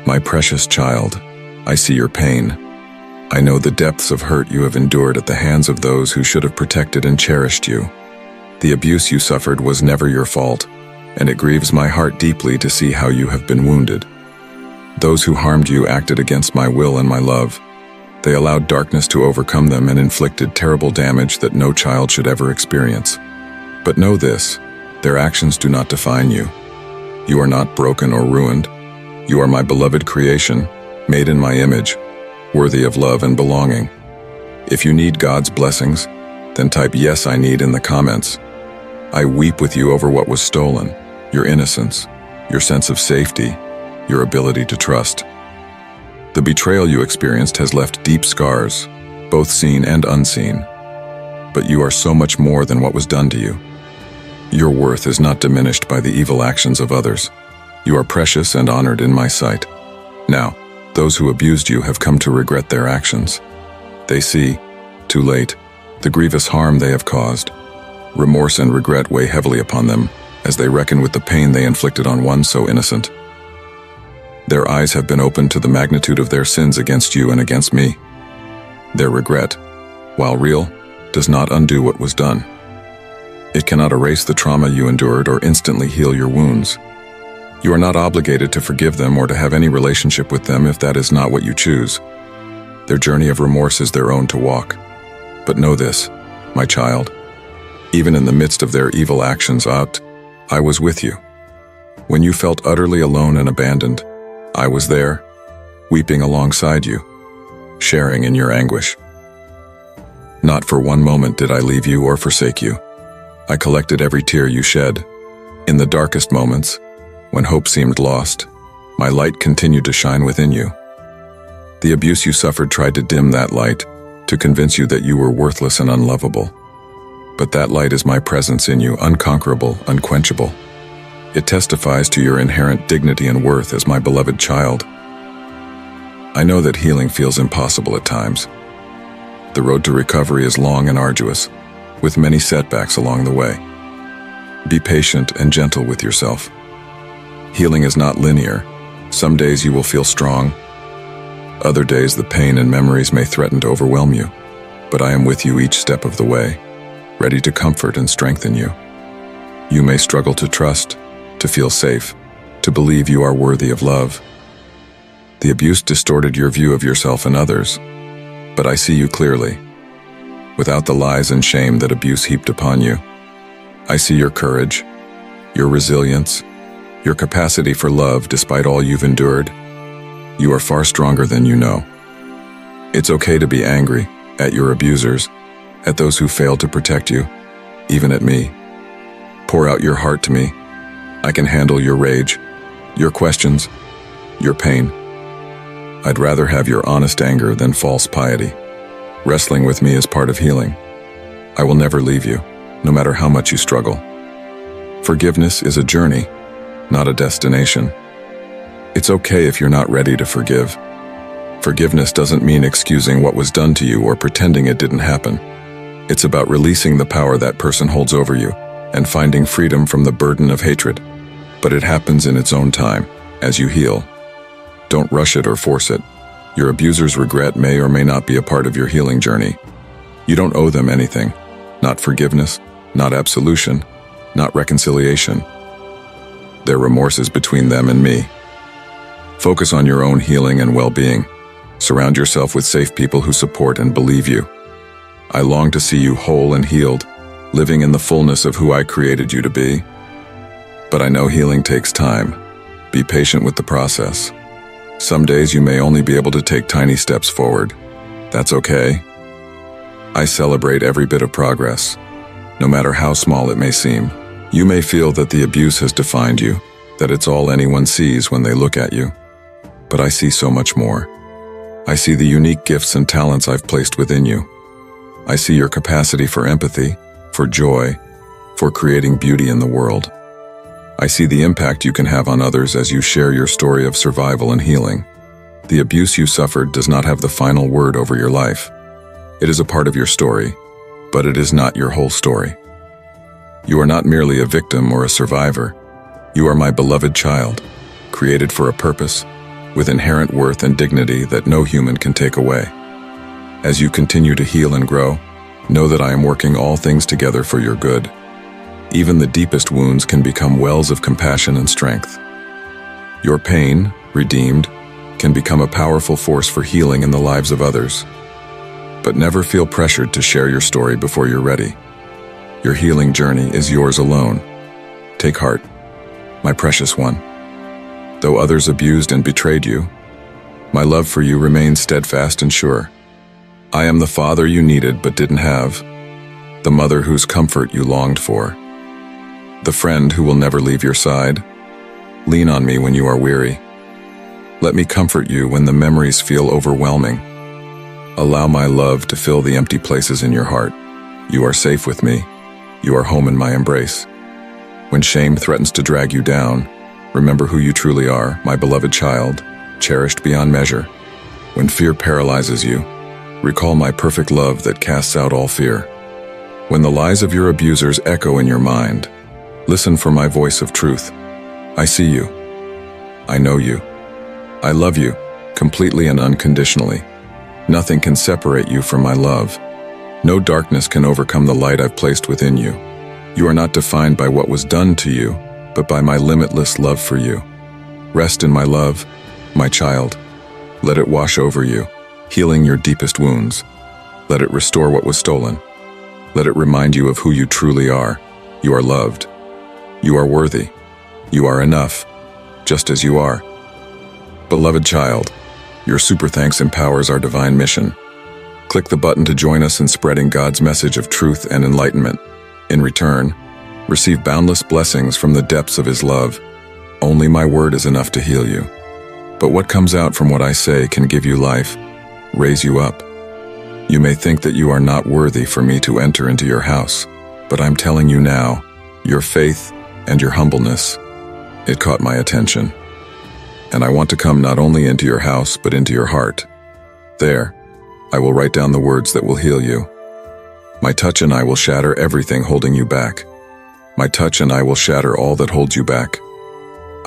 My precious child, I see your pain. I know the depths of hurt you have endured at the hands of those who should have protected and cherished you. The abuse you suffered was never your fault, and it grieves my heart deeply to see how you have been wounded. Those who harmed you acted against my will and my love. They allowed darkness to overcome them and inflicted terrible damage that no child should ever experience. But know this, their actions do not define you. You are not broken or ruined. You are my beloved creation, made in my image, worthy of love and belonging. If you need God's blessings, then type "Yes, I need" in the comments. I weep with you over what was stolen, your innocence, your sense of safety, your ability to trust. The betrayal you experienced has left deep scars, both seen and unseen. But you are so much more than what was done to you. Your worth is not diminished by the evil actions of others. You are precious and honored in my sight. Now, those who abused you have come to regret their actions. They see, too late, the grievous harm they have caused. Remorse and regret weigh heavily upon them as they reckon with the pain they inflicted on one so innocent. Their eyes have been opened to the magnitude of their sins against you and against me. Their regret, while real, does not undo what was done. It cannot erase the trauma you endured or instantly heal your wounds. You are not obligated to forgive them or to have any relationship with them if that is not what you choose. Their journey of remorse is their own to walk. But know this, my child, even in the midst of their evil actions, I was with you. When you felt utterly alone and abandoned, I was there, weeping alongside you, sharing in your anguish. Not for one moment did I leave you or forsake you. I collected every tear you shed. In the darkest moments, when hope seemed lost, my light continued to shine within you. The abuse you suffered tried to dim that light, to convince you that you were worthless and unlovable. But that light is my presence in you, unconquerable, unquenchable. It testifies to your inherent dignity and worth as my beloved child. I know that healing feels impossible at times. The road to recovery is long and arduous, with many setbacks along the way. Be patient and gentle with yourself. Healing is not linear. Some days you will feel strong. Other days the pain and memories may threaten to overwhelm you. But I am with you each step of the way, ready to comfort and strengthen you. You may struggle to trust, to feel safe, to believe you are worthy of love. The abuse distorted your view of yourself and others, but I see you clearly. Without the lies and shame that abuse heaped upon you, I see your courage, your resilience, your capacity for love despite all you've endured. You are far stronger than you know. It's okay to be angry at your abusers, at those who failed to protect you, even at me. Pour out your heart to me. I can handle your rage, your questions, your pain. I'd rather have your honest anger than false piety. Wrestling with me is part of healing. I will never leave you, no matter how much you struggle. Forgiveness is a journey, not a destination. It's okay if you're not ready to forgive. Forgiveness doesn't mean excusing what was done to you or pretending it didn't happen. It's about releasing the power that person holds over you and finding freedom from the burden of hatred. But it happens in its own time, as you heal. Don't rush it or force it. Your abuser's regret may or may not be a part of your healing journey. You don't owe them anything. Not forgiveness, not absolution, not reconciliation. Their remorse is between them and me. Focus on your own healing and well-being. Surround yourself with safe people who support and believe you. I long to see you whole and healed, living in the fullness of who I created you to be. But I know healing takes time. Be patient with the process. Some days you may only be able to take tiny steps forward. That's okay. I celebrate every bit of progress, no matter how small it may seem. You may feel that the abuse has defined you, that it's all anyone sees when they look at you. But I see so much more. I see the unique gifts and talents I've placed within you. I see your capacity for empathy, for joy, for creating beauty in the world. I see the impact you can have on others as you share your story of survival and healing. The abuse you suffered does not have the final word over your life. It is a part of your story, but it is not your whole story. You are not merely a victim or a survivor. You are my beloved child, created for a purpose, with inherent worth and dignity that no human can take away. As you continue to heal and grow, know that I am working all things together for your good. Even the deepest wounds can become wells of compassion and strength. Your pain, redeemed, can become a powerful force for healing in the lives of others. But never feel pressured to share your story before you're ready. Your healing journey is yours alone. Take heart, my precious one. Though others abused and betrayed you, my love for you remains steadfast and sure. I am the father you needed but didn't have, the mother whose comfort you longed for, the friend who will never leave your side. Lean on me when you are weary. Let me comfort you when the memories feel overwhelming. Allow my love to fill the empty places in your heart. You are safe with me. You are home in my embrace. When shame threatens to drag you down, remember who you truly are, my beloved child, cherished beyond measure. When fear paralyzes you, recall my perfect love that casts out all fear. When the lies of your abusers echo in your mind, listen for my voice of truth. I see you. I know you. I love you, completely and unconditionally. Nothing can separate you from my love. No darkness can overcome the light I've placed within you. You are not defined by what was done to you, but by my limitless love for you. Rest in my love, my child. Let it wash over you, healing your deepest wounds. Let it restore what was stolen. Let it remind you of who you truly are. You are loved. You are worthy. You are enough, just as you are. Beloved child, your super thanks empowers our divine mission. Click the button to join us in spreading God's message of truth and enlightenment. In return, receive boundless blessings from the depths of His love. Only my word is enough to heal you. But what comes out from what I say can give you life, raise you up. You may think that you are not worthy for me to enter into your house, but I'm telling you now, your faith and your humbleness, it caught my attention. And I want to come not only into your house, but into your heart. There, I will write down the words that will heal you. My touch and I will shatter everything holding you back. My touch and I will shatter all that holds you back.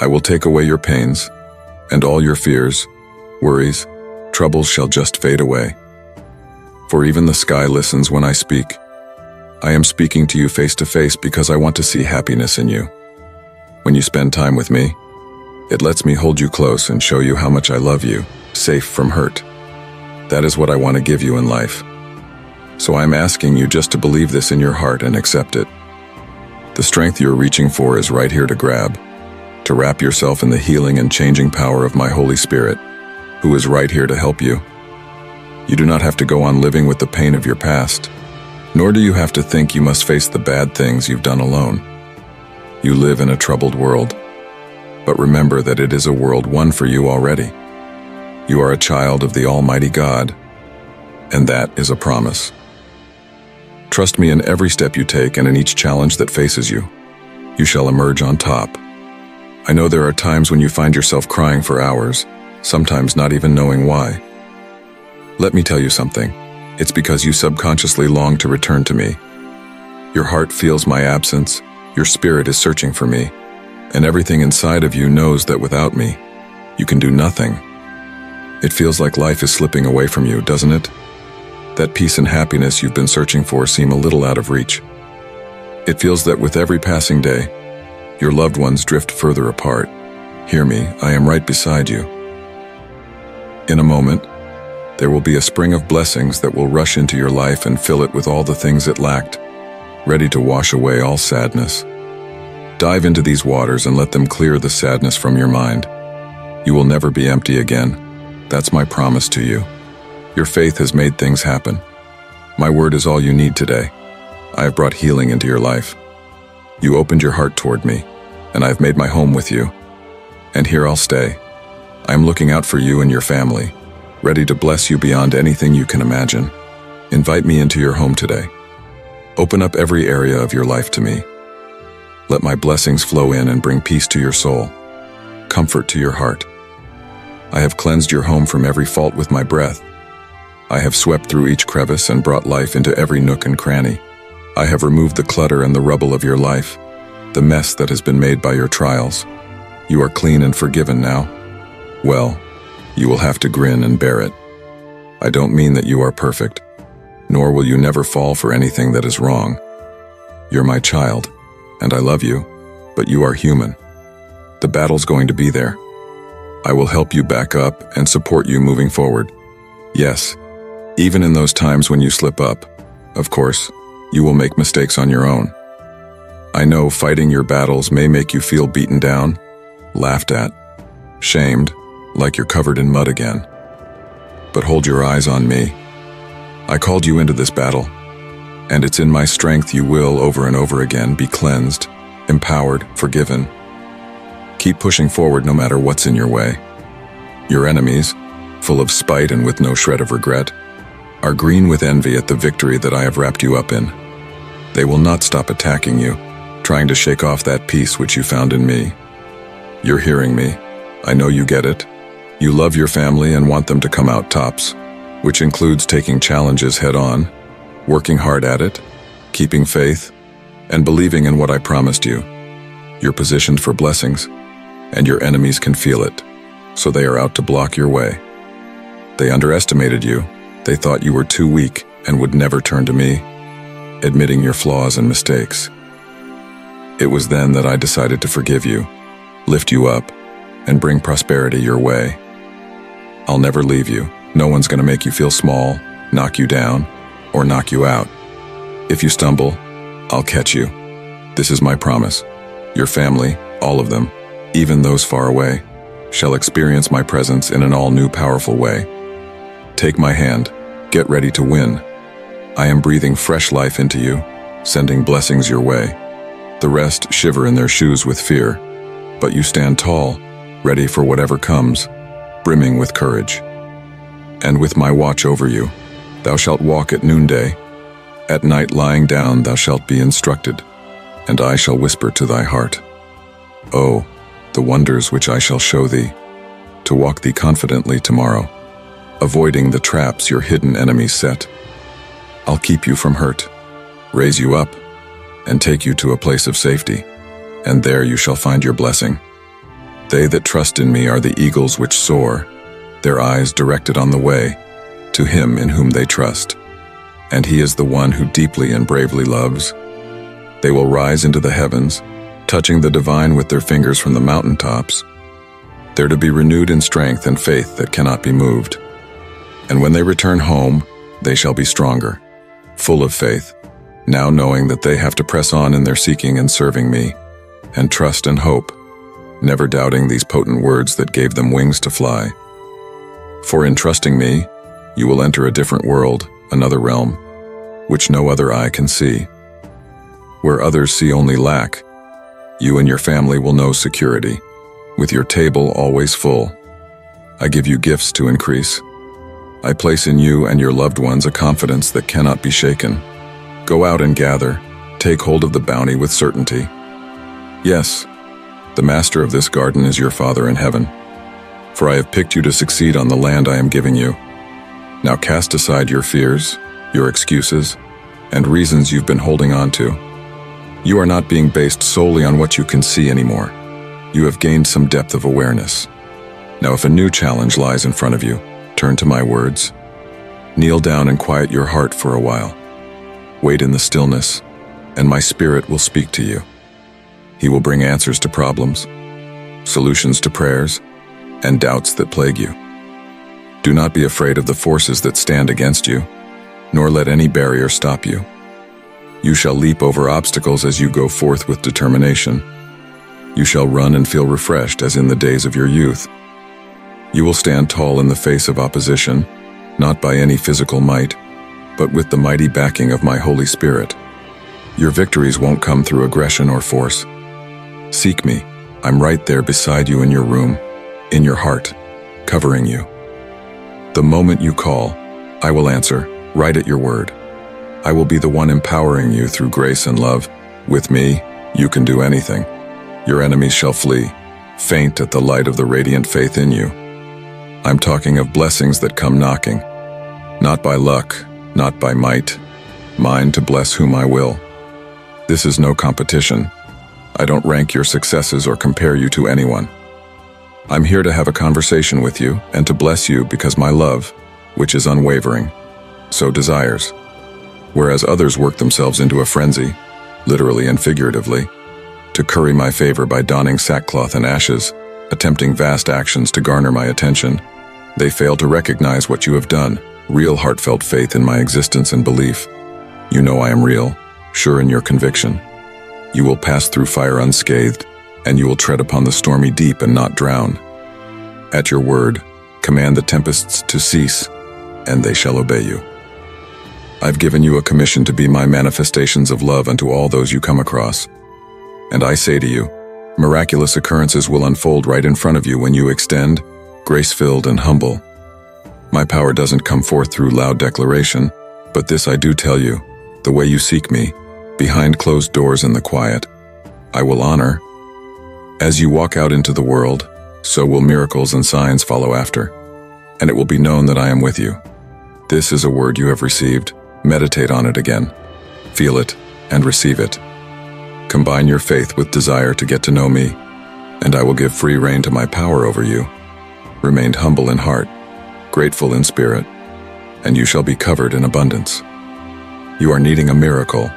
I will take away your pains, and all your fears, worries, troubles shall just fade away. For even the sky listens when I speak. I am speaking to you face to face because I want to see happiness in you. When you spend time with me, it lets me hold you close and show you how much I love you, safe from hurt. That is what I want to give you in life. So I'm asking you just to believe this in your heart and accept it. The strength you're reaching for is right here to grab, to wrap yourself in the healing and changing power of my Holy Spirit, who is right here to help you. You do not have to go on living with the pain of your past, nor do you have to think you must face the bad things you've done alone. You live in a troubled world, but remember that it is a world won for you already. You are a child of the Almighty God, and that is a promise. Trust me in every step you take and in each challenge that faces you. You shall emerge on top. I know there are times when you find yourself crying for hours, sometimes not even knowing why. Let me tell you something. It's because you subconsciously long to return to me. Your heart feels my absence, your spirit is searching for me, and everything inside of you knows that without me, you can do nothing. It feels like life is slipping away from you, doesn't it? That peace and happiness you've been searching for seem a little out of reach. It feels that with every passing day, your loved ones drift further apart. Hear me, I am right beside you. In a moment, there will be a spring of blessings that will rush into your life and fill it with all the things it lacked, ready to wash away all sadness. Dive into these waters and let them clear the sadness from your mind. You will never be empty again. That's my promise to you. Your faith has made things happen. My word is all you need today. I have brought healing into your life. You opened your heart toward me, and I have made my home with you. And here I'll stay. I am looking out for you and your family, ready to bless you beyond anything you can imagine. Invite me into your home today. Open up every area of your life to me. Let my blessings flow in and bring peace to your soul, comfort to your heart. I have cleansed your home from every fault with my breath. I have swept through each crevice and brought life into every nook and cranny. I have removed the clutter and the rubble of your life, the mess that has been made by your trials. You are clean and forgiven now. Well, You will have to grin and bear it. I don't mean that you are perfect, nor will you never fall for anything that is wrong. You're my child, and I love you, but you are human. The battle's going to be there. I will help you back up and support you moving forward. Yes, even in those times when you slip up, of course, you will make mistakes on your own. I know fighting your battles may make you feel beaten down, laughed at, shamed, like you're covered in mud again. But hold your eyes on me. I called you into this battle, and it's in my strength you will, over and over again, be cleansed, empowered, forgiven. Keep pushing forward no matter what's in your way. Your enemies, full of spite and with no shred of regret, are green with envy at the victory that I have wrapped you up in. They will not stop attacking you, trying to shake off that peace which you found in me. You're hearing me. I know you get it. You love your family and want them to come out tops, which includes taking challenges head-on, working hard at it, keeping faith, and believing in what I promised you. You're positioned for blessings, and your enemies can feel it, so they are out to block your way. They underestimated you. They thought you were too weak and would never turn to me, admitting your flaws and mistakes. It was then that I decided to forgive you, lift you up, and bring prosperity your way. I'll never leave you. No one's going to make you feel small, knock you down, or knock you out. If you stumble, I'll catch you. This is my promise. Your family, all of them, even those far away, shall experience my presence in an all-new powerful way. Take my hand. Get ready to win. I am breathing fresh life into you, sending blessings your way. The rest shiver in their shoes with fear, but you stand tall, ready for whatever comes, brimming with courage. And with my watch over you, thou shalt walk at noonday. At night lying down thou shalt be instructed, and I shall whisper to thy heart. Oh, the wonders which I shall show thee, to walk thee confidently tomorrow, avoiding the traps your hidden enemies set. I'll keep you from hurt, raise you up, and take you to a place of safety, and there you shall find your blessing. They that trust in me are the eagles which soar, their eyes directed on the way, to him in whom they trust. And he is the one who deeply and bravely loves. They will rise into the heavens, touching the divine with their fingers from the mountaintops. They're to be renewed in strength and faith that cannot be moved. And when they return home, they shall be stronger, full of faith, now knowing that they have to press on in their seeking and serving me, and trust and hope, never doubting these potent words that gave them wings to fly. For in trusting me, you will enter a different world, another realm, which no other eye can see. Where others see only lack, you and your family will know security, with your table always full. I give you gifts to increase. I place in you and your loved ones a confidence that cannot be shaken. Go out and gather, take hold of the bounty with certainty. Yes, the master of this garden is your Father in heaven, for I have picked you to succeed on the land I am giving you. Now cast aside your fears, your excuses, and reasons you've been holding on to. You are not being based solely on what you can see anymore. You have gained some depth of awareness. Now if a new challenge lies in front of you, turn to my words. Kneel down and quiet your heart for a while. Wait in the stillness, and my spirit will speak to you. He will bring answers to problems, solutions to prayers, and doubts that plague you. Do not be afraid of the forces that stand against you, nor let any barrier stop you. You shall leap over obstacles as you go forth with determination. You shall run and feel refreshed as in the days of your youth. You will stand tall in the face of opposition, not by any physical might, but with the mighty backing of my Holy Spirit. Your victories won't come through aggression or force. Seek me. I'm right there beside you in your room, in your heart, covering you. The moment you call, I will answer, right at your word. I will be the one empowering you through grace and love. With me, you can do anything. Your enemies shall flee, faint at the light of the radiant faith in you. I'm talking of blessings that come knocking, not by luck, not by might, mine to bless whom I will. This is no competition. I don't rank your successes or compare you to anyone. I'm here to have a conversation with you and to bless you because my love, which is unwavering, so desires. Whereas others work themselves into a frenzy, literally and figuratively, to curry my favor by donning sackcloth and ashes, attempting vast actions to garner my attention, they fail to recognize what you have done, real heartfelt faith in my existence and belief. You know I am real, sure in your conviction. You will pass through fire unscathed, and you will tread upon the stormy deep and not drown. At your word, command the tempests to cease, and they shall obey you. I've given you a commission to be my manifestations of love unto all those you come across. And I say to you, miraculous occurrences will unfold right in front of you when you extend, grace-filled and humble. My power doesn't come forth through loud declaration, but this I do tell you, the way you seek me, behind closed doors in the quiet, I will honor. As you walk out into the world, so will miracles and signs follow after, and it will be known that I am with you. This is a word you have received. Meditate on it again. Feel it and receive it. Combine your faith with desire to get to know me, and I will give free rein to my power over you. Remain humble in heart, grateful in spirit, and you shall be covered in abundance. You are needing a miracle,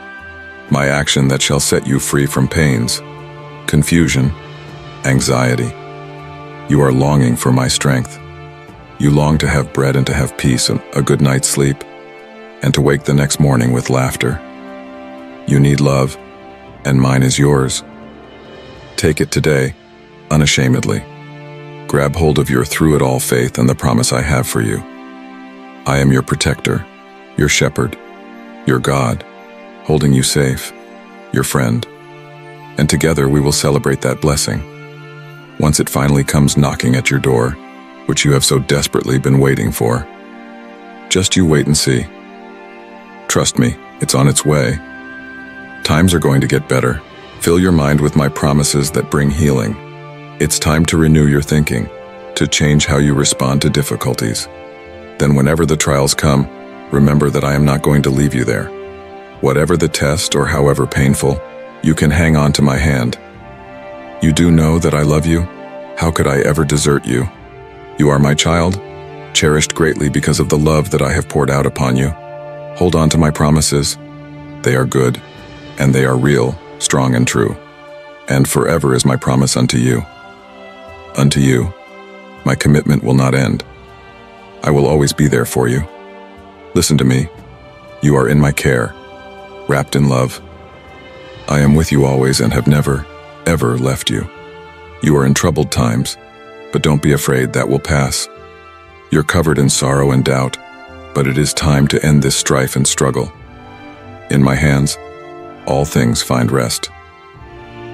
my action that shall set you free from pains, confusion, anxiety. You are longing for my strength. You long to have bread and to have peace and a good night's sleep, and to wake the next morning with laughter. You need love, and mine is yours. Take it today, unashamedly. Grab hold of your through-it-all faith and the promise I have for you. I am your protector, your shepherd, your God, holding you safe, your friend. And together we will celebrate that blessing. Once it finally comes knocking at your door, which you have so desperately been waiting for. Just you wait and see. Trust me, it's on its way. Times are going to get better. Fill your mind with my promises that bring healing. It's time to renew your thinking, to change how you respond to difficulties. Then whenever the trials come, remember that I am not going to leave you there. Whatever the test or however painful, you can hang on to my hand. You do know that I love you? How could I ever desert you? You are my child, cherished greatly because of the love that I have poured out upon you. Hold on to my promises. They are good, and they are real, strong and true. And forever is my promise unto you. Unto you, my commitment will not end. I will always be there for you. Listen to me. You are in my care, wrapped in love. I am with you always and have never, ever left you. You are in troubled times, but don't be afraid, that will pass. You're covered in sorrow and doubt, but it is time to end this strife and struggle. In my hands, all things find rest.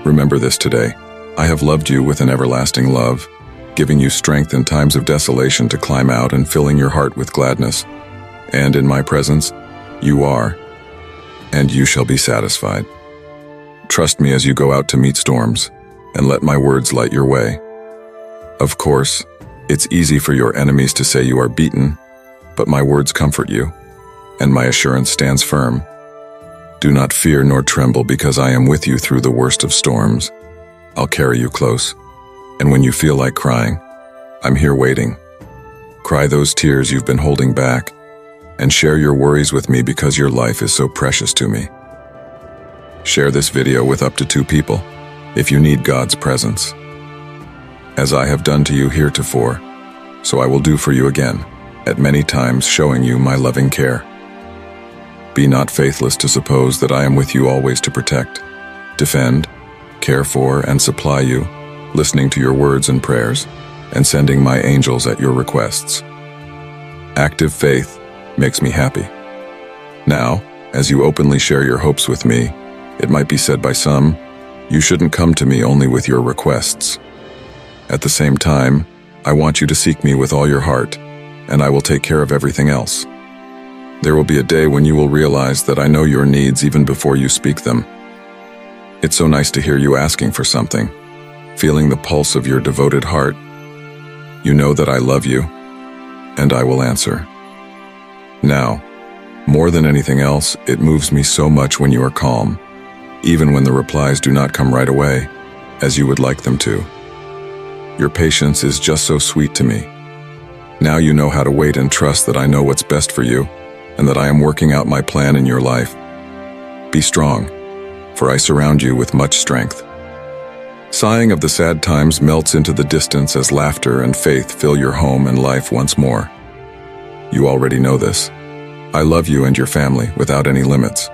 Remember this today. I have loved you with an everlasting love, giving you strength in times of desolation to climb out and filling your heart with gladness. And in my presence, you are, and you shall be satisfied. Trust me as you go out to meet storms, and let my words light your way. Of course, it's easy for your enemies to say you are beaten, but my words comfort you, and my assurance stands firm. Do not fear nor tremble, because I am with you through the worst of storms. I'll carry you close, and when you feel like crying, I'm here waiting. Cry those tears you've been holding back, and share your worries with me because your life is so precious to me. Share this video with up to 2 people if you need God's presence. As I have done to you heretofore, so I will do for you again, at many times showing you my loving care. Be not faithless to suppose that I am with you always to protect, defend, care for, and supply you, listening to your words and prayers, and sending my angels at your requests. Active faith makes me happy. Now, as you openly share your hopes with me, it might be said by some, you shouldn't come to me only with your requests. At the same time, I want you to seek me with all your heart, and I will take care of everything else. There will be a day when you will realize that I know your needs even before you speak them. It's so nice to hear you asking for something, feeling the pulse of your devoted heart. You know that I love you, and I will answer. Now, more than anything else, it moves me so much when you are calm, even when the replies do not come right away, as you would like them to. Your patience is just so sweet to me. Now you know how to wait and trust that I know what's best for you, and that I am working out my plan in your life. Be strong, for I surround you with much strength. Sighing of the sad times melts into the distance as laughter and faith fill your home and life once more. You already know this. I love you and your family without any limits.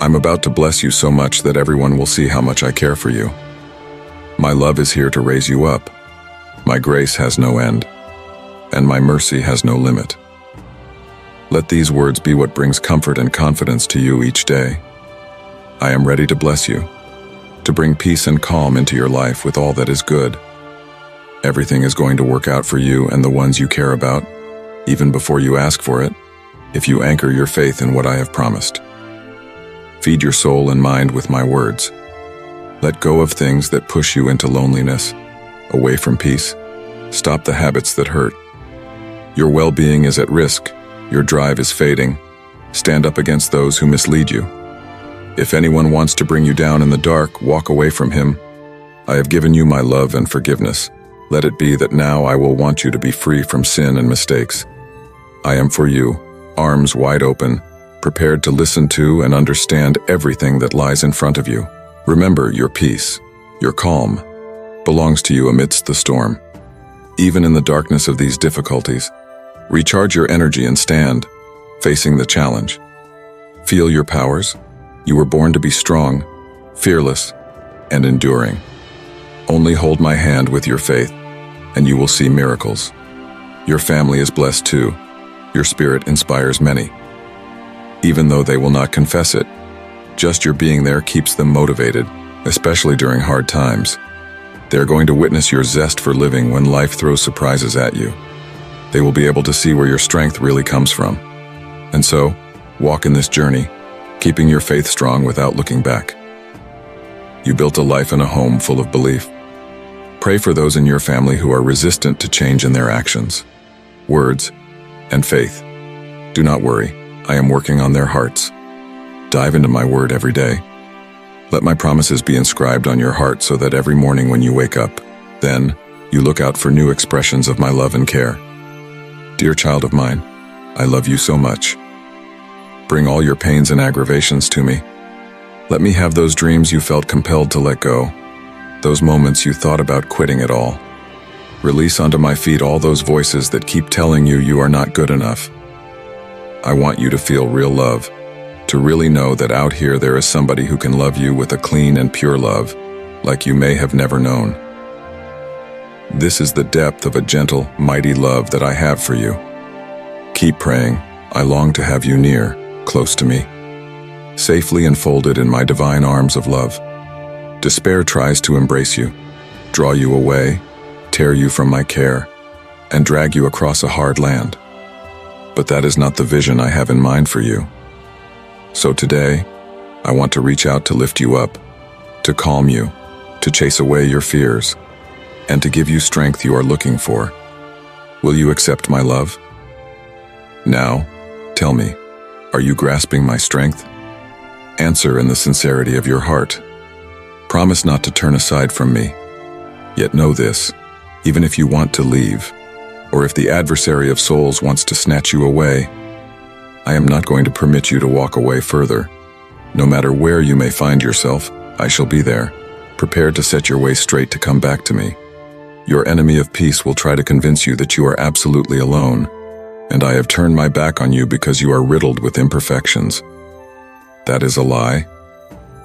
I'm about to bless you so much that everyone will see how much I care for you. My love is here to raise you up. My grace has no end, and my mercy has no limit. Let these words be what brings comfort and confidence to you each day. I am ready to bless you, to bring peace and calm into your life with all that is good. Everything is going to work out for you and the ones you care about, even before you ask for it, if you anchor your faith in what I have promised. Feed your soul and mind with my words. Let go of things that push you into loneliness, away from peace. Stop the habits that hurt. Your well-being is at risk. Your drive is fading. Stand up against those who mislead you. If anyone wants to bring you down in the dark, walk away from him. I have given you my love and forgiveness. Let it be that now I will want you to be free from sin and mistakes. I am for you, arms wide open, prepared to listen to and understand everything that lies in front of you. Remember, your peace, your calm, belongs to you amidst the storm. Even in the darkness of these difficulties, recharge your energy and stand, facing the challenge. Feel your powers. You were born to be strong, fearless, and enduring. Only hold my hand with your faith, and you will see miracles. Your family is blessed too. Your spirit inspires many. Even though they will not confess it, just your being there keeps them motivated, especially during hard times. They are going to witness your zest for living when life throws surprises at you. They will be able to see where your strength really comes from. And so, walk in this journey, keeping your faith strong without looking back. You built a life and a home full of belief. Pray for those in your family who are resistant to change in their actions, words, and faith. Do not worry, I am working on their hearts. Dive into my word every day. Let my promises be inscribed on your heart so that every morning when you wake up, then you look out for new expressions of my love and care. Dear child of mine, I love you so much. Bring all your pains and aggravations to me. Let me have those dreams you felt compelled to let go, those moments you thought about quitting it all. Release onto my feet all those voices that keep telling you you are not good enough. I want you to feel real love, to really know that out here there is somebody who can love you with a clean and pure love, like you may have never known. This is the depth of a gentle, mighty love that I have for you. Keep praying. I long to have you near, close to me, safely enfolded in my divine arms of love. Despair tries to embrace you, draw you away, tear you from my care, and drag you across a hard land. But that is not the vision I have in mind for you. So today, I want to reach out to lift you up, to calm you, to chase away your fears, and to give you strength you are looking for. Will you accept my love? Now, tell me, are you grasping my strength? Answer in the sincerity of your heart. Promise not to turn aside from me. Yet know this, even if you want to leave, or if the adversary of souls wants to snatch you away, I am not going to permit you to walk away further. No matter where you may find yourself, I shall be there, prepared to set your way straight to come back to me. Your enemy of peace will try to convince you that you are absolutely alone, and I have turned my back on you because you are riddled with imperfections. That is a lie.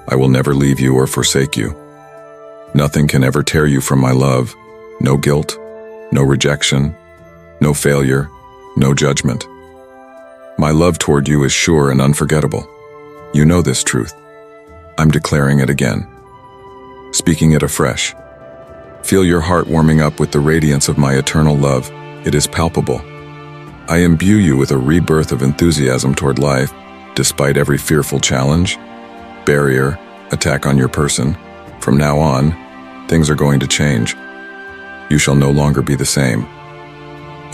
I will never leave you or forsake you. Nothing can ever tear you from my love. No guilt, no rejection, no failure, no judgment. My love toward you is sure and unforgettable. You know this truth. I'm declaring it again, speaking it afresh. Feel your heart warming up with the radiance of my eternal love. It is palpable. I imbue you with a rebirth of enthusiasm toward life, despite every fearful challenge, barrier, attack on your person. From now on, things are going to change. You shall no longer be the same.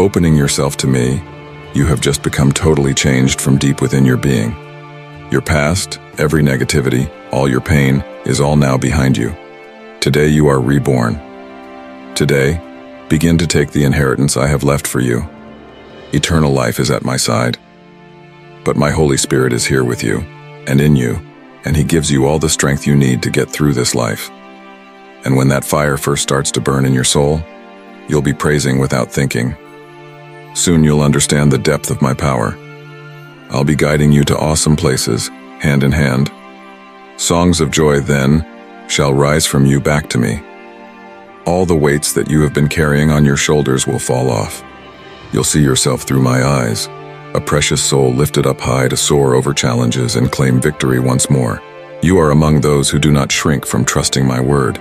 Opening yourself to me, you have just become totally changed from deep within your being. Your past, every negativity, all your pain, is all now behind you. Today you are reborn. Today, Begin to take the inheritance I have left for you. Eternal life is at my side. But my Holy Spirit is here with you, and in you, and He gives you all the strength you need to get through this life. And when that fire first starts to burn in your soul, you'll be praising without thinking. Soon you'll understand the depth of my power. I'll be guiding you to awesome places, hand in hand. Songs of joy then shall rise from you back to me. All the weights that you have been carrying on your shoulders will fall off. You'll see yourself through my eyes, a precious soul lifted up high to soar over challenges and claim victory once more. You are among those who do not shrink from trusting my word,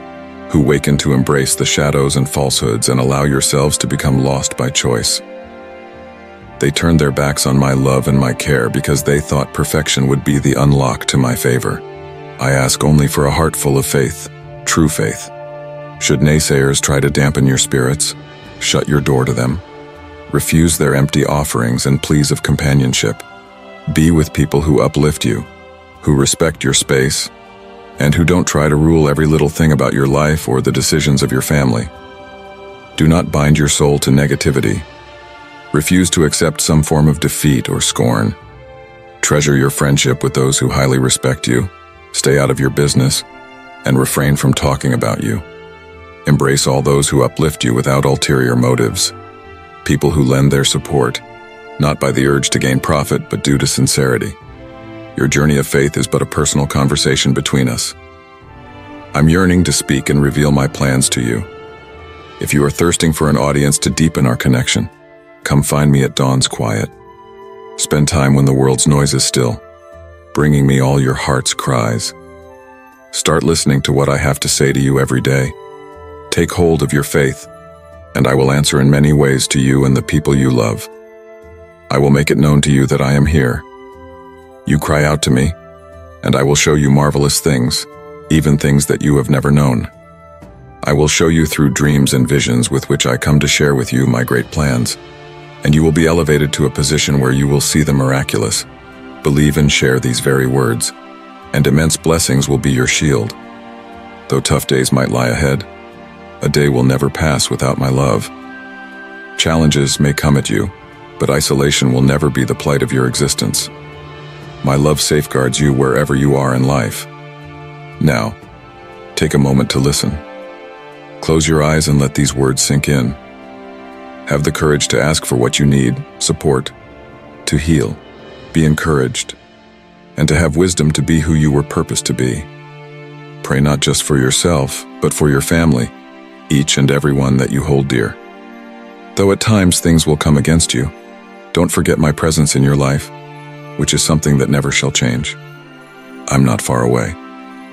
who waken to embrace the shadows and falsehoods and allow yourselves to become lost by choice. They turned their backs on my love and my care because they thought perfection would be the unlock to my favor. I ask only for a heart full of faith, true faith. Should naysayers try to dampen your spirits, shut your door to them. Refuse their empty offerings and pleas of companionship. Be with people who uplift you, who respect your space, and who don't try to rule every little thing about your life or the decisions of your family. Do not bind your soul to negativity. Refuse to accept some form of defeat or scorn. Treasure your friendship with those who highly respect you. Stay out of your business, and refrain from talking about you. Embrace all those who uplift you without ulterior motives. People who lend their support, not by the urge to gain profit, but due to sincerity. Your journey of faith is but a personal conversation between us. I'm yearning to speak and reveal my plans to you. If you are thirsting for an audience to deepen our connection, come find me at dawn's quiet. Spend time when the world's noise is still, bringing me all your heart's cries. Start listening to what I have to say to you every day. Take hold of your faith, and I will answer in many ways to you and the people you love. I will make it known to you that I am here. You cry out to me, and I will show you marvelous things, even things that you have never known. I will show you through dreams and visions with which I come to share with you my great plans, and you will be elevated to a position where you will see the miraculous. Believe and share these very words, and immense blessings will be your shield. Though tough days might lie ahead, a day will never pass without my love. Challenges may come at you, but isolation will never be the plight of your existence. My love safeguards you wherever you are in life. Now, take a moment to listen. Close your eyes and let these words sink in. Have the courage to ask for what you need, support, to heal, be encouraged, and to have wisdom to be who you were purposed to be. Pray not just for yourself, but for your family, each and every one that you hold dear. Though at times things will come against you, don't forget my presence in your life, which is something that never shall change. I'm not far away.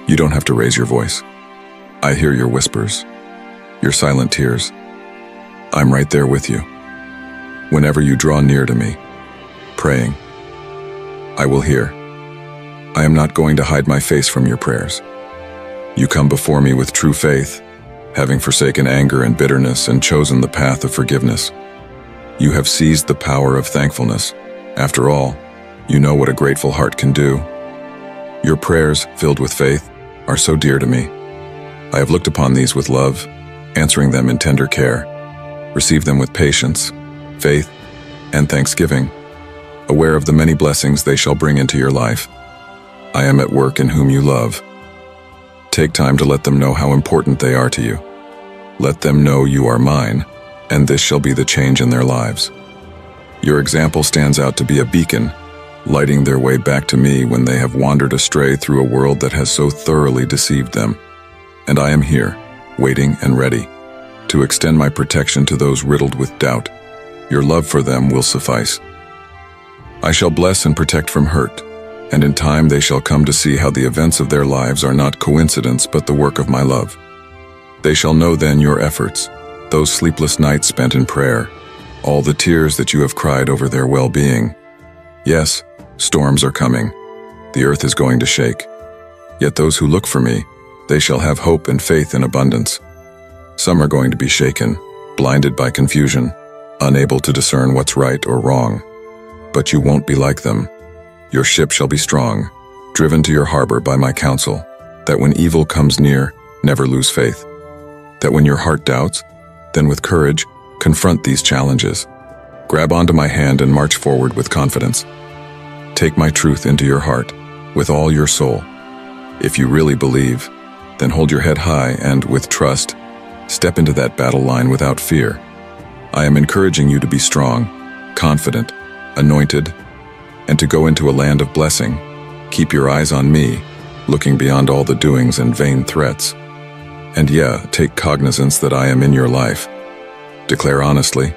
You don't have to raise your voice. I hear your whispers, your silent tears. I'm right there with you. Whenever you draw near to me, praying, I will hear. I am not going to hide my face from your prayers. You come before me with true faith, having forsaken anger and bitterness and chosen the path of forgiveness. You have seized the power of thankfulness. After all, you know what a grateful heart can do. Your prayers, filled with faith, are so dear to me. I have looked upon these with love, answering them in tender care. Receive them with patience, faith, and thanksgiving, aware of the many blessings they shall bring into your life. I am at work in whom you love. Take time to let them know how important they are to you. Let them know you are mine, and this shall be the change in their lives. Your example stands out to be a beacon, lighting their way back to me when they have wandered astray through a world that has so thoroughly deceived them. And I am here, waiting and ready, to extend my protection to those riddled with doubt. Your love for them will suffice. I shall bless and protect from hurt, and in time they shall come to see how the events of their lives are not coincidence but the work of my love. They shall know then your efforts, those sleepless nights spent in prayer, all the tears that you have cried over their well-being. Yes, storms are coming. The earth is going to shake. Yet those who look for me, they shall have hope and faith in abundance. Some are going to be shaken, blinded by confusion, unable to discern what's right or wrong. But you won't be like them. Your ship shall be strong, driven to your harbor by my counsel, that when evil comes near, never lose faith. That when your heart doubts, Then with courage, confront these challenges. Grab onto my hand and march forward with confidence. Take my truth into your heart, with all your soul. If you really believe, then hold your head high and, with trust, step into that battle line without fear. I am encouraging you to be strong, confident, anointed, and to go into a land of blessing. Keep your eyes on me, looking beyond all the doings and vain threats. And take cognizance that I am in your life. Declare honestly,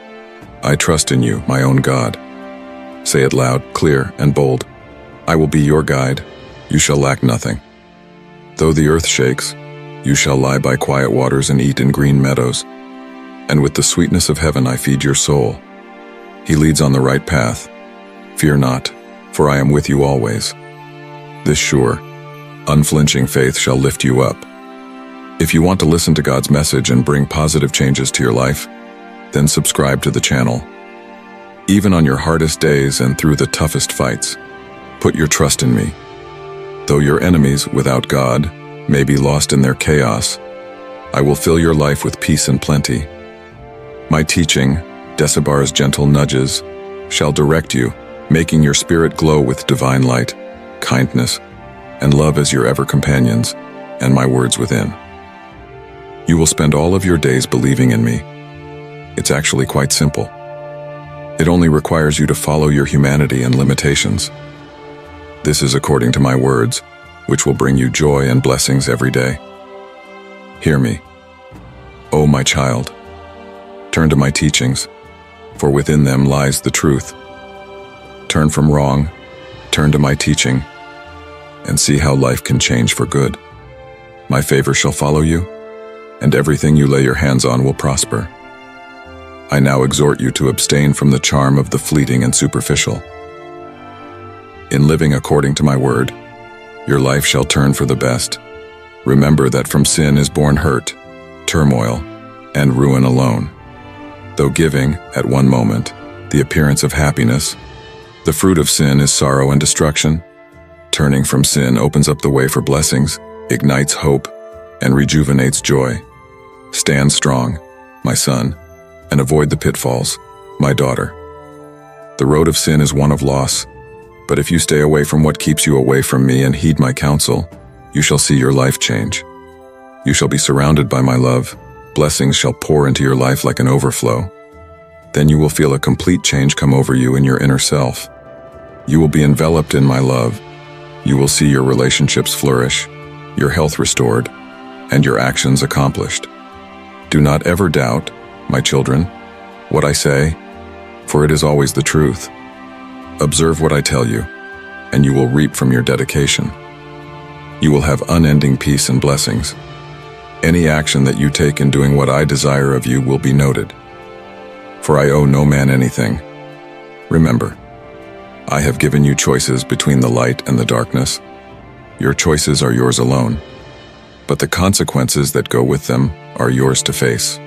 I trust in you, my own God. Say it loud, clear, and bold. I will be your guide. You shall lack nothing. Though the earth shakes, you shall lie by quiet waters and eat in green meadows. And with the sweetness of heaven I feed your soul. He leads on the right path. Fear not, for I am with you always. This sure, unflinching faith shall lift you up. If you want to listen to God's message and bring positive changes to your life, then subscribe to the channel. Even on your hardest days and through the toughest fights, put your trust in me. Though your enemies, without God, may be lost in their chaos, I will fill your life with peace and plenty. My teaching, Desibar's gentle nudges, shall direct you, making your spirit glow with divine light, kindness, and love as your ever companions, and my words within. You will spend all of your days believing in me. It's actually quite simple. It only requires you to follow your humanity and limitations. This is according to my words, which will bring you joy and blessings every day. Hear me. O my child, turn to my teachings, for within them lies the truth. Turn from wrong, turn to my teaching, and see how life can change for good. My favor shall follow you, and everything you lay your hands on will prosper. I now exhort you to abstain from the charm of the fleeting and superficial. In living according to my word, your life shall turn for the best. Remember that from sin is born hurt, turmoil, and ruin alone. Though giving, at one moment, the appearance of happiness, the fruit of sin is sorrow and destruction. Turning from sin opens up the way for blessings, ignites hope, and rejuvenates joy. Stand strong, my son, and avoid the pitfalls, my daughter. The road of sin is one of loss, but if you stay away from what keeps you away from me and heed my counsel, you shall see your life change. You shall be surrounded by my love. Blessings shall pour into your life like an overflow. Then you will feel a complete change come over you in your inner self. You will be enveloped in my love. You will see your relationships flourish, your health restored, and your actions accomplished. Do not ever doubt, my children, what I say, for it is always the truth. Observe what I tell you, and you will reap from your dedication. You will have unending peace and blessings. Any action that you take in doing what I desire of you will be noted. For I owe no man anything. Remember, I have given you choices between the light and the darkness. Your choices are yours alone, but the consequences that go with them are yours to face.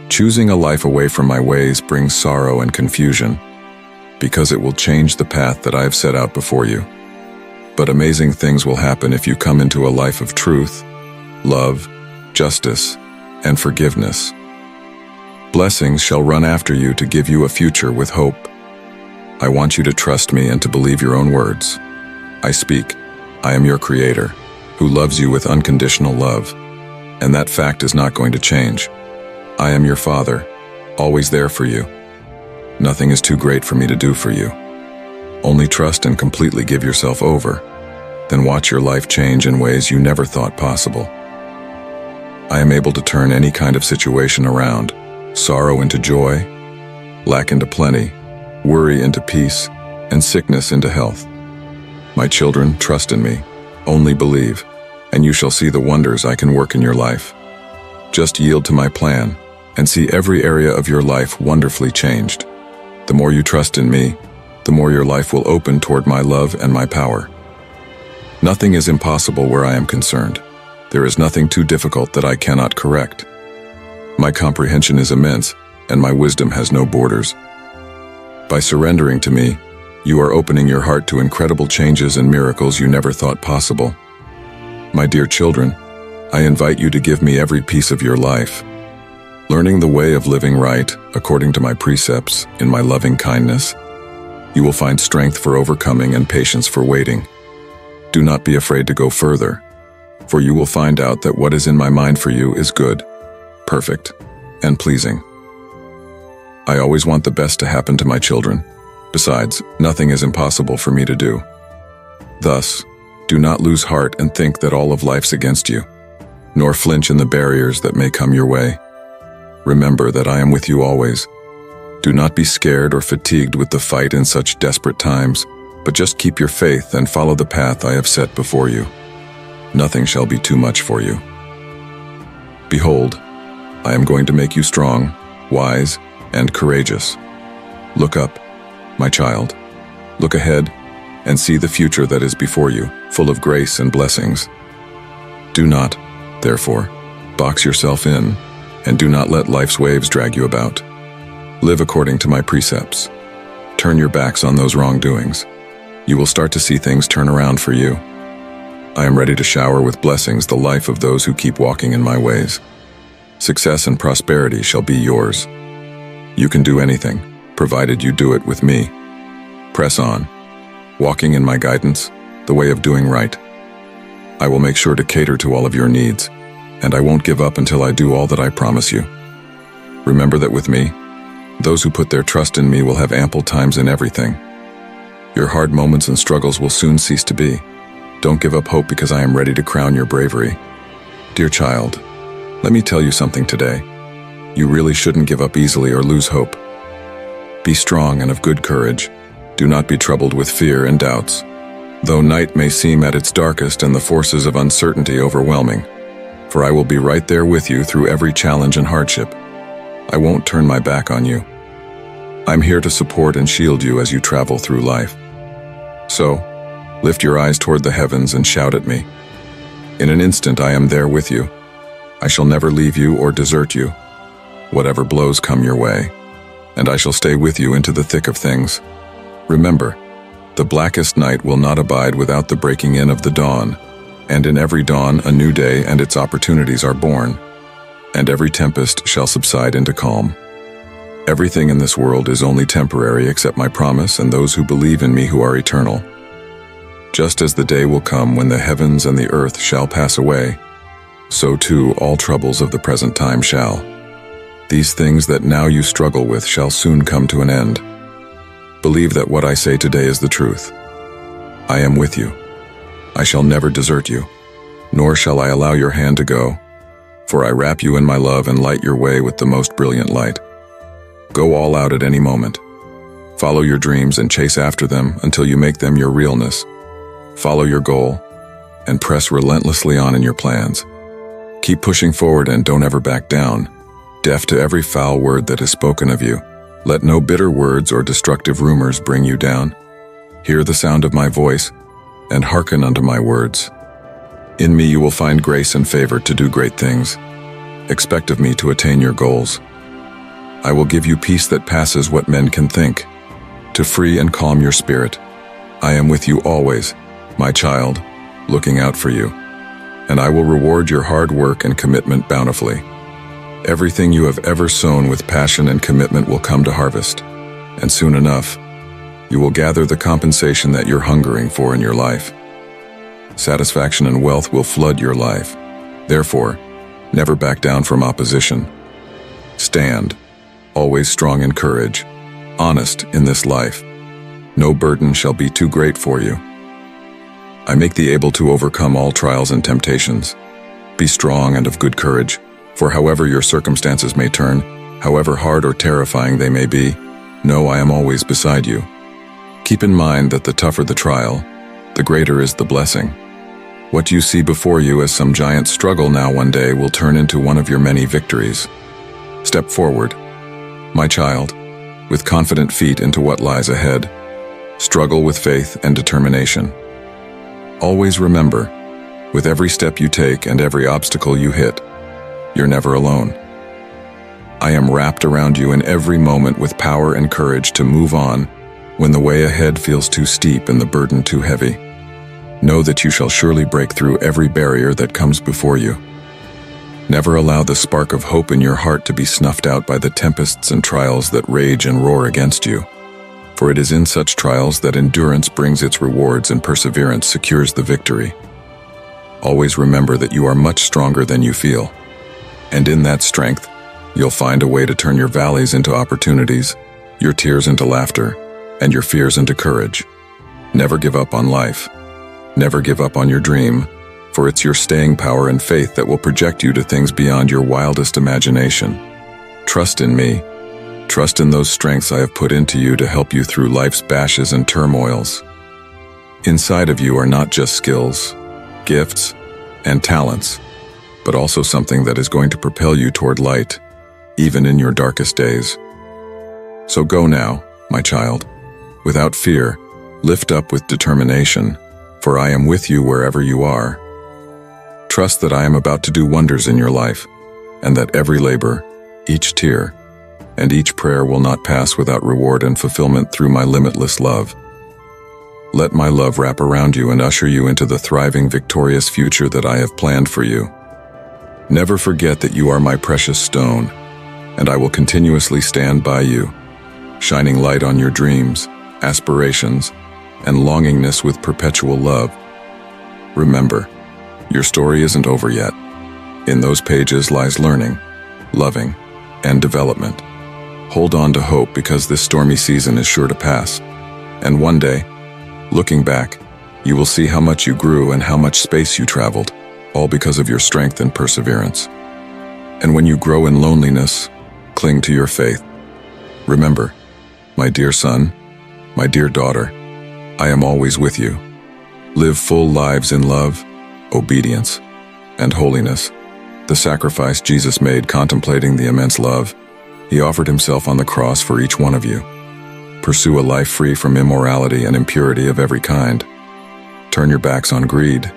Choosing a life away from my ways brings sorrow and confusion, because it will change the path that I have set out before you. But amazing things will happen if you come into a life of truth, love, justice, and forgiveness. Blessings shall run after you to give you a future with hope. I want you to trust me and to believe your own words. I speak, I am your Creator, who loves you with unconditional love, and that fact is not going to change. I am your Father, always there for you. Nothing is too great for me to do for you. Only trust and completely give yourself over, then watch your life change in ways you never thought possible. I am able to turn any kind of situation around, sorrow into joy, lack into plenty, worry into peace, and sickness into health. My children, trust in me, only believe, and you shall see the wonders I can work in your life. Just yield to my plan, and see every area of your life wonderfully changed. The more you trust in me, the more your life will open toward my love and my power. Nothing is impossible where I am concerned. There is nothing too difficult that I cannot correct. My comprehension is immense, and my wisdom has no borders. By surrendering to me, you are opening your heart to incredible changes and miracles you never thought possible. My dear children, I invite you to give me every piece of your life. learning the way of living right, according to my precepts, in my loving kindness. You will find strength for overcoming and patience for waiting. Do not be afraid to go further, for you will find out that what is in my mind for you is good, perfect, and pleasing. I always want the best to happen to my children. Besides, nothing is impossible for me to do. Thus, do not lose heart and think that all of life's against you, nor flinch in the barriers that may come your way. Remember that I am with you always. Do not be scared or fatigued with the fight in such desperate times, but just keep your faith and follow the path I have set before you. Nothing shall be too much for you. Behold, I am going to make you strong, wise, and courageous. Look up, my child. Look ahead and see the future that is before you, full of grace and blessings. Do not, therefore, box yourself in, and do not let life's waves drag you about. Live according to my precepts. Turn your backs on those wrongdoings. You will start to see things turn around for you. I am ready to shower with blessings the life of those who keep walking in my ways. Success and prosperity shall be yours. You can do anything, provided you do it with me. Press on, walking in my guidance, the way of doing right. I will make sure to cater to all of your needs, and I won't give up until I do all that I promise you. Remember that with me, those who put their trust in me will have ample times in everything. Your hard moments and struggles will soon cease to be. Don't give up hope because I am ready to crown your bravery. Dear child, let me tell you something today. You really shouldn't give up easily or lose hope. Be strong and of good courage. Do not be troubled with fear and doubts. Though night may seem at its darkest and the forces of uncertainty overwhelming, for I will be right there with you through every challenge and hardship. I won't turn my back on you. I'm here to support and shield you as you travel through life. So, lift your eyes toward the heavens and shout at me. In an instant I am there with you. I shall never leave you or desert you, whatever blows come your way, and I shall stay with you into the thick of things. Remember, the blackest night will not abide without the breaking in of the dawn, and in every dawn a new day and its opportunities are born, and every tempest shall subside into calm. Everything in this world is only temporary except my promise and those who believe in me who are eternal. Just as the day will come when the heavens and the earth shall pass away, so too all troubles of the present time shall. These things that now you struggle with shall soon come to an end. Believe that what I say today is the truth. I am with you. I shall never desert you, nor shall I allow your hand to go, for I wrap you in my love and light your way with the most brilliant light. Go all out at any moment. Follow your dreams and chase after them until you make them your realness. Follow your goal and press relentlessly on in your plans. Keep pushing forward and don't ever back down, deaf to every foul word that is spoken of you. Let no bitter words or destructive rumors bring you down. Hear the sound of my voice and hearken unto my words. In me you will find grace and favor to do great things. Expect of me to attain your goals. I will give you peace that passes what men can think, to free and calm your spirit. I am with you always, my child, looking out for you, and I will reward your hard work and commitment bountifully. Everything you have ever sown with passion and commitment will come to harvest, and soon enough, you will gather the compensation that you're hungering for in your life. Satisfaction and wealth will flood your life. Therefore, never back down from opposition. Stand, always strong in courage, honest in this life. No burden shall be too great for you. I make thee able to overcome all trials and temptations. Be strong and of good courage, for however your circumstances may turn, however hard or terrifying they may be, know I am always beside you. Keep in mind that the tougher the trial, the greater is the blessing. What you see before you as some giant struggle now one day will turn into one of your many victories. Step forward, my child, with confident feet into what lies ahead. Struggle with faith and determination. Always remember, with every step you take and every obstacle you hit, you're never alone. I am wrapped around you in every moment with power and courage to move on when the way ahead feels too steep and the burden too heavy. Know that you shall surely break through every barrier that comes before you. Never allow the spark of hope in your heart to be snuffed out by the tempests and trials that rage and roar against you. For it is in such trials that endurance brings its rewards and perseverance secures the victory. Always remember that you are much stronger than you feel. And in that strength, you'll find a way to turn your valleys into opportunities, your tears into laughter, and your fears into courage. Never give up on life. Never give up on your dream, for it's your staying power and faith that will project you to things beyond your wildest imagination. Trust in me. Trust in those strengths I have put into you to help you through life's bashes and turmoils. Inside of you are not just skills, gifts, and talents, but also something that is going to propel you toward light, even in your darkest days. So go now, my child. Without fear, lift up with determination, for I am with you wherever you are. Trust that I am about to do wonders in your life, and that every labor, each tear, and each prayer will not pass without reward and fulfillment through my limitless love. Let my love wrap around you and usher you into the thriving, victorious future that I have planned for you. Never forget that you are my precious stone, and I will continuously stand by you, shining light on your dreams, aspirations, and longingness with perpetual love. Remember, your story isn't over yet. In those pages lies learning, loving, and development. Hold on to hope because this stormy season is sure to pass. And one day, looking back, you will see how much you grew and how much space you traveled, all because of your strength and perseverance. And when you grow in loneliness, cling to your faith. Remember, my dear son, my dear daughter, I am always with you. Live full lives in love, obedience, and holiness. The sacrifice Jesus made contemplating the immense love, He offered Himself on the cross for each one of you. Pursue a life free from immorality and impurity of every kind. Turn your backs on greed,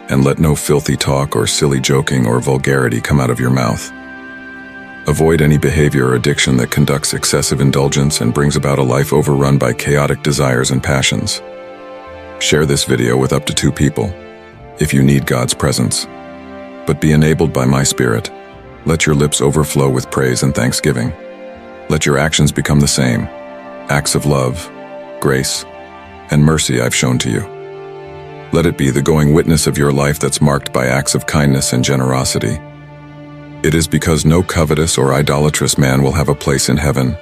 and let no filthy talk or silly joking or vulgarity come out of your mouth. Avoid any behavior or addiction that conducts excessive indulgence and brings about a life overrun by chaotic desires and passions. Share this video with up to 2 people, if you need God's presence. But be enabled by my Spirit. Let your lips overflow with praise and thanksgiving. Let your actions become the same, acts of love, grace, and mercy I've shown to you. Let it be the going witness of your life that's marked by acts of kindness and generosity. It is because no covetous or idolatrous man will have a place in heaven.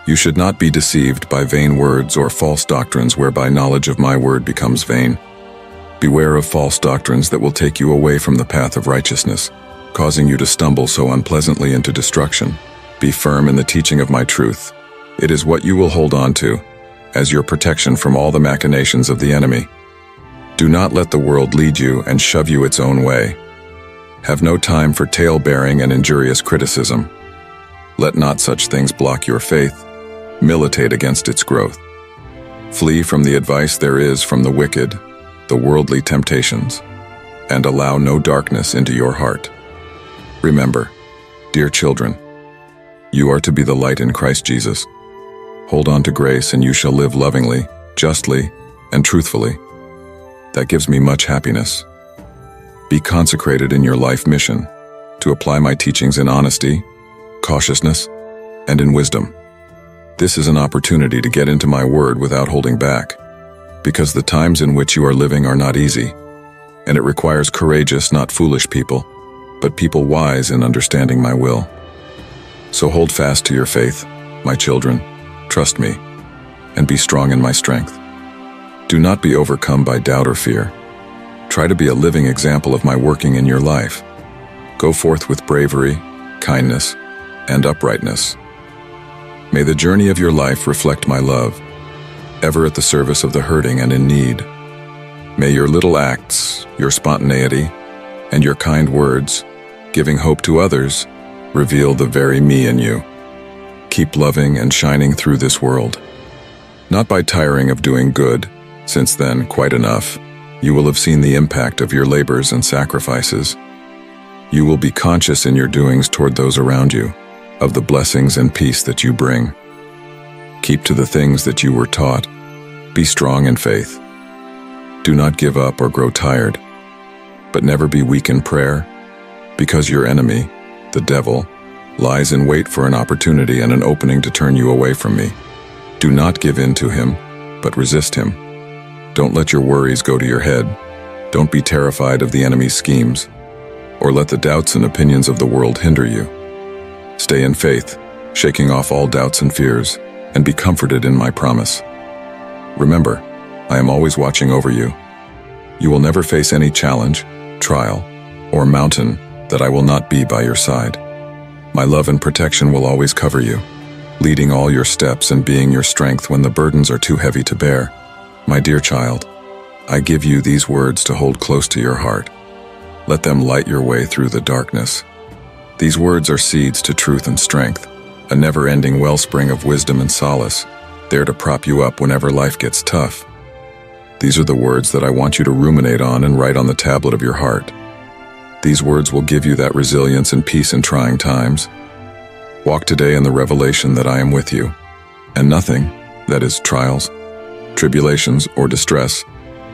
You should not be deceived by vain words or false doctrines whereby knowledge of my word becomes vain. Beware of false doctrines that will take you away from the path of righteousness, causing you to stumble so unpleasantly into destruction. Be firm in the teaching of my truth. It is what you will hold on to, as your protection from all the machinations of the enemy. Do not let the world lead you and shove you its own way. Have no time for tale-bearing and injurious criticism. Let not such things block your faith. Militate against its growth. Flee from the advice there is from the wicked, the worldly temptations, and allow no darkness into your heart. Remember, dear children, you are to be the light in Christ Jesus. Hold on to grace and you shall live lovingly, justly, and truthfully. That gives me much happiness. Be consecrated in your life mission to apply my teachings in honesty, cautiousness, and in wisdom. This is an opportunity to get into my word without holding back, because the times in which you are living are not easy, and it requires courageous, not foolish people, but people wise in understanding my will. So hold fast to your faith, my children, trust me, and be strong in my strength. Do not be overcome by doubt or fear. Try to be a living example of my working in your life. Go forth with bravery, kindness, and uprightness. May the journey of your life reflect my love, ever at the service of the hurting and in need. May your little acts, your spontaneity, and your kind words, giving hope to others, reveal the very me in you. Keep loving and shining through this world. Not by tiring of doing good, since then, quite enough, you will have seen the impact of your labors and sacrifices. You will be conscious in your doings toward those around you, of the blessings and peace that you bring. Keep to the things that you were taught. Be strong in faith. Do not give up or grow tired, but never be weak in prayer, because your enemy, the devil, lies in wait for an opportunity and an opening to turn you away from me. Do not give in to him, but resist him. Don't let your worries go to your head. Don't be terrified of the enemy's schemes, or let the doubts and opinions of the world hinder you. Stay in faith, shaking off all doubts and fears, and be comforted in my promise. Remember, I am always watching over you. You will never face any challenge, trial, or mountain that I will not be by your side. My love and protection will always cover you, leading all your steps and being your strength when the burdens are too heavy to bear. My dear child, I give you these words to hold close to your heart. Let them light your way through the darkness. These words are seeds to truth and strength, a never-ending wellspring of wisdom and solace, there to prop you up whenever life gets tough. These are the words that I want you to ruminate on and write on the tablet of your heart. These words will give you that resilience and peace in trying times. Walk today in the revelation that I am with you, and nothing, that is, trials, tribulations, or distress,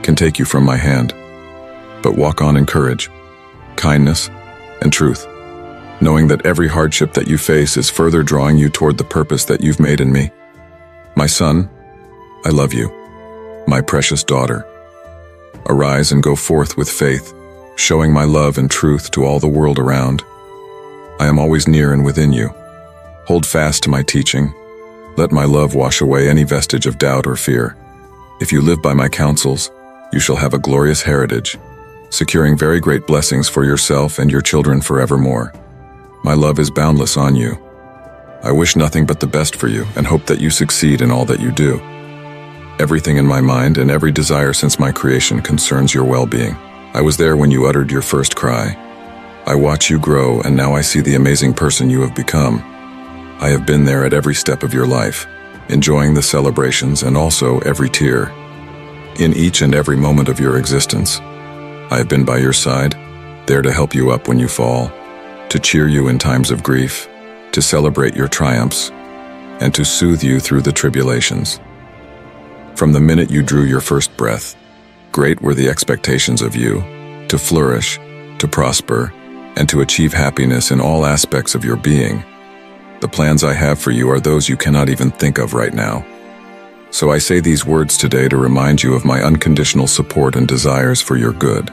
can take you from my hand. But walk on in courage, kindness, and truth, knowing that every hardship that you face is further drawing you toward the purpose that you've made in me. My son, I love you. My precious daughter, arise and go forth with faith, showing my love and truth to all the world around. I am always near and within you. Hold fast to my teaching. Let my love wash away any vestige of doubt or fear. If you live by my counsels, you shall have a glorious heritage, securing very great blessings for yourself and your children forevermore. My love is boundless on you. I wish nothing but the best for you and hope that you succeed in all that you do. Everything in my mind and every desire since my creation concerns your well-being. I was there when you uttered your first cry. I watch you grow, and now I see the amazing person you have become. I have been there at every step of your life, enjoying the celebrations and also every tear. In each and every moment of your existence, I have been by your side, there to help you up when you fall, to cheer you in times of grief, to celebrate your triumphs, and to soothe you through the tribulations. From the minute you drew your first breath, great were the expectations of you, to flourish, to prosper, and to achieve happiness in all aspects of your being. The plans I have for you are those you cannot even think of right now. So I say these words today to remind you of my unconditional support and desires for your good.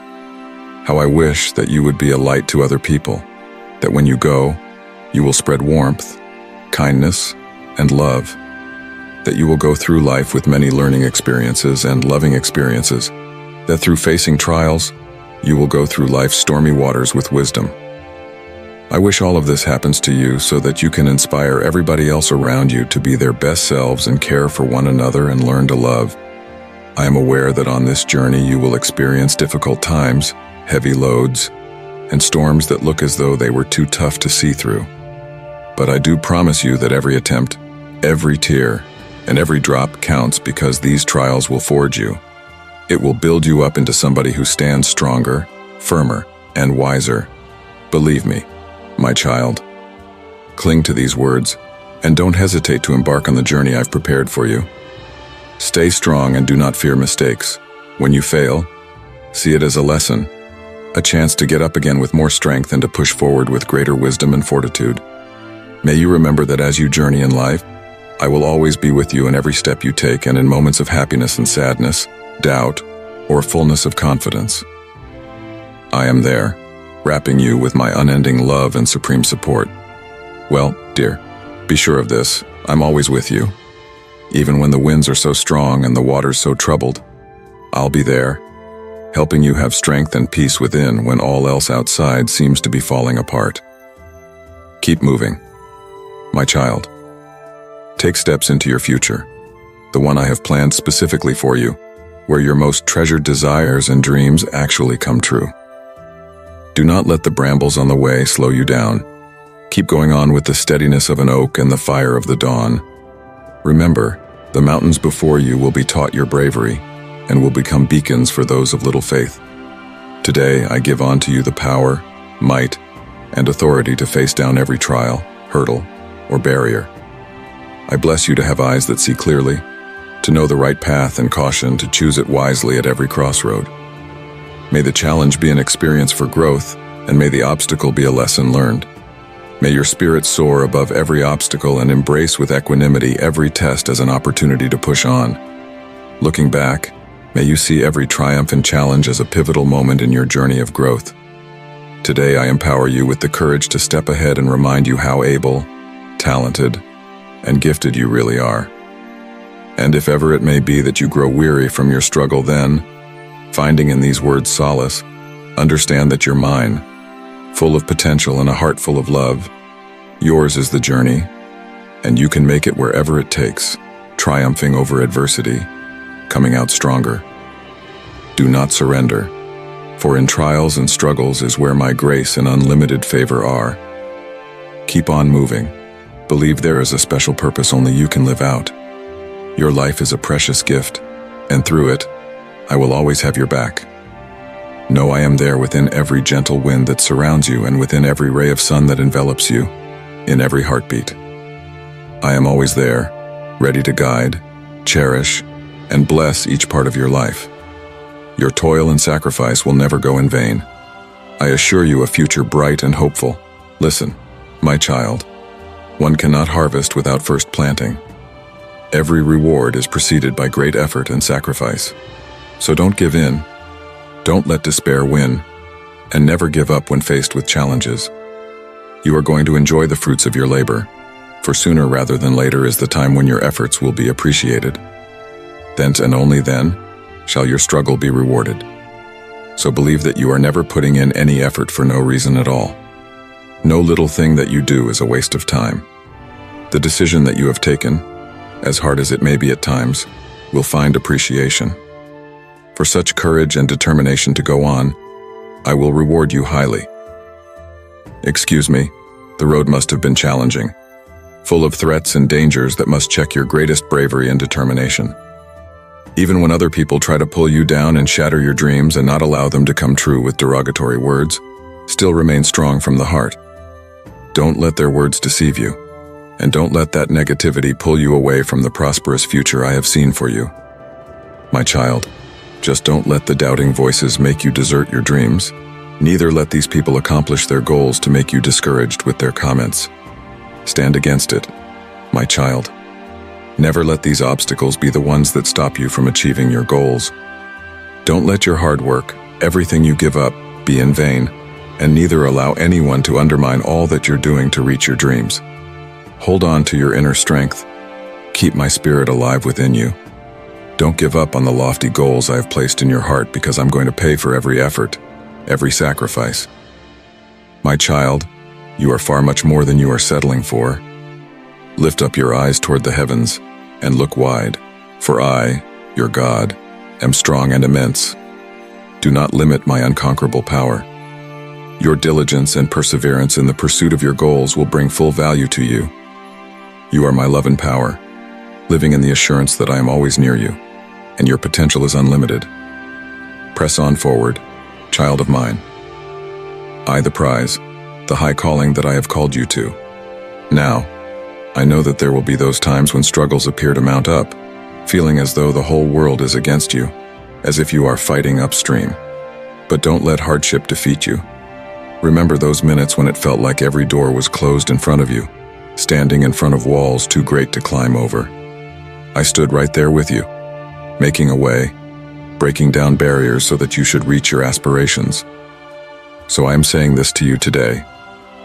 How I wish that you would be a light to other people, that when you go, you will spread warmth, kindness, and love, that you will go through life with many learning experiences and loving experiences, that through facing trials, you will go through life's stormy waters with wisdom. I wish all of this happens to you so that you can inspire everybody else around you to be their best selves and care for one another and learn to love. I am aware that on this journey you will experience difficult times, heavy loads, and storms that look as though they were too tough to see through. But I do promise you that every attempt, every tear, and every drop counts, because these trials will forge you. It will build you up into somebody who stands stronger, firmer, and wiser. Believe me, my child. Cling to these words, and don't hesitate to embark on the journey I've prepared for you. Stay strong and do not fear mistakes. When you fail, see it as a lesson, a chance to get up again with more strength and to push forward with greater wisdom and fortitude. May you remember that as you journey in life, I will always be with you in every step you take, and in moments of happiness and sadness, doubt, or fullness of confidence. I am there, wrapping you with my unending love and supreme support. Well, dear, be sure of this, I'm always with you. Even when the winds are so strong and the waters so troubled, I'll be there, helping you have strength and peace within when all else outside seems to be falling apart. Keep moving, my child. Take steps into your future, the one I have planned specifically for you, where your most treasured desires and dreams actually come true. Do not let the brambles on the way slow you down. Keep going on with the steadiness of an oak and the fire of the dawn. Remember, the mountains before you will be taught your bravery and will become beacons for those of little faith. Today, I give unto you the power, might, and authority to face down every trial, hurdle, or barrier. I bless you to have eyes that see clearly, to know the right path, and caution to choose it wisely at every crossroad. May the challenge be an experience for growth, and may the obstacle be a lesson learned. May your spirit soar above every obstacle and embrace with equanimity every test as an opportunity to push on. Looking back, may you see every triumph and challenge as a pivotal moment in your journey of growth. Today I empower you with the courage to step ahead and remind you how able, talented, and gifted you really are. And if ever it may be that you grow weary from your struggle, then, finding in these words solace, understand that you're mine, full of potential and a heart full of love. Yours is the journey, and you can make it wherever it takes, triumphing over adversity, coming out stronger. Do not surrender, for in trials and struggles is where my grace and unlimited favor are. Keep on moving. Believe there is a special purpose only you can live out. Your life is a precious gift, and through it, I will always have your back. Know I am there within every gentle wind that surrounds you and within every ray of sun that envelops you, in every heartbeat. I am always there, ready to guide, cherish, and bless each part of your life. Your toil and sacrifice will never go in vain. I assure you a future bright and hopeful. Listen, my child, one cannot harvest without first planting. Every reward is preceded by great effort and sacrifice. So don't give in, don't let despair win, and never give up when faced with challenges. You are going to enjoy the fruits of your labor, for sooner rather than later is the time when your efforts will be appreciated. Then and only then shall your struggle be rewarded. So believe that you are never putting in any effort for no reason at all. No little thing that you do is a waste of time. The decision that you have taken, as hard as it may be at times, will find appreciation. For such courage and determination to go on, I will reward you highly. Excuse me, the road must have been challenging, full of threats and dangers that must check your greatest bravery and determination. Even when other people try to pull you down and shatter your dreams and not allow them to come true with derogatory words, still remain strong from the heart. Don't let their words deceive you, and don't let that negativity pull you away from the prosperous future I have seen for you. My child, just don't let the doubting voices make you desert your dreams. Neither let these people accomplish their goals to make you discouraged with their comments. Stand against it, my child. Never let these obstacles be the ones that stop you from achieving your goals. Don't let your hard work, everything you give up, be in vain, and neither allow anyone to undermine all that you're doing to reach your dreams. Hold on to your inner strength. Keep my spirit alive within you. Don't give up on the lofty goals I have placed in your heart, because I'm going to pay for every effort, every sacrifice. My child, you are far much more than you are settling for. Lift up your eyes toward the heavens and look wide, for I, your God, am strong and immense. Do not limit my unconquerable power. Your diligence and perseverance in the pursuit of your goals will bring full value to you. You are my love and power, living in the assurance that I am always near you, and your potential is unlimited. Press on forward, child of mine. I the prize, the high calling that I have called you to. Now, I know that there will be those times when struggles appear to mount up, feeling as though the whole world is against you, as if you are fighting upstream. But don't let hardship defeat you. Remember those minutes when it felt like every door was closed in front of you, standing in front of walls too great to climb over. I stood right there with you, making a way, breaking down barriers so that you should reach your aspirations. So I am saying this to you today: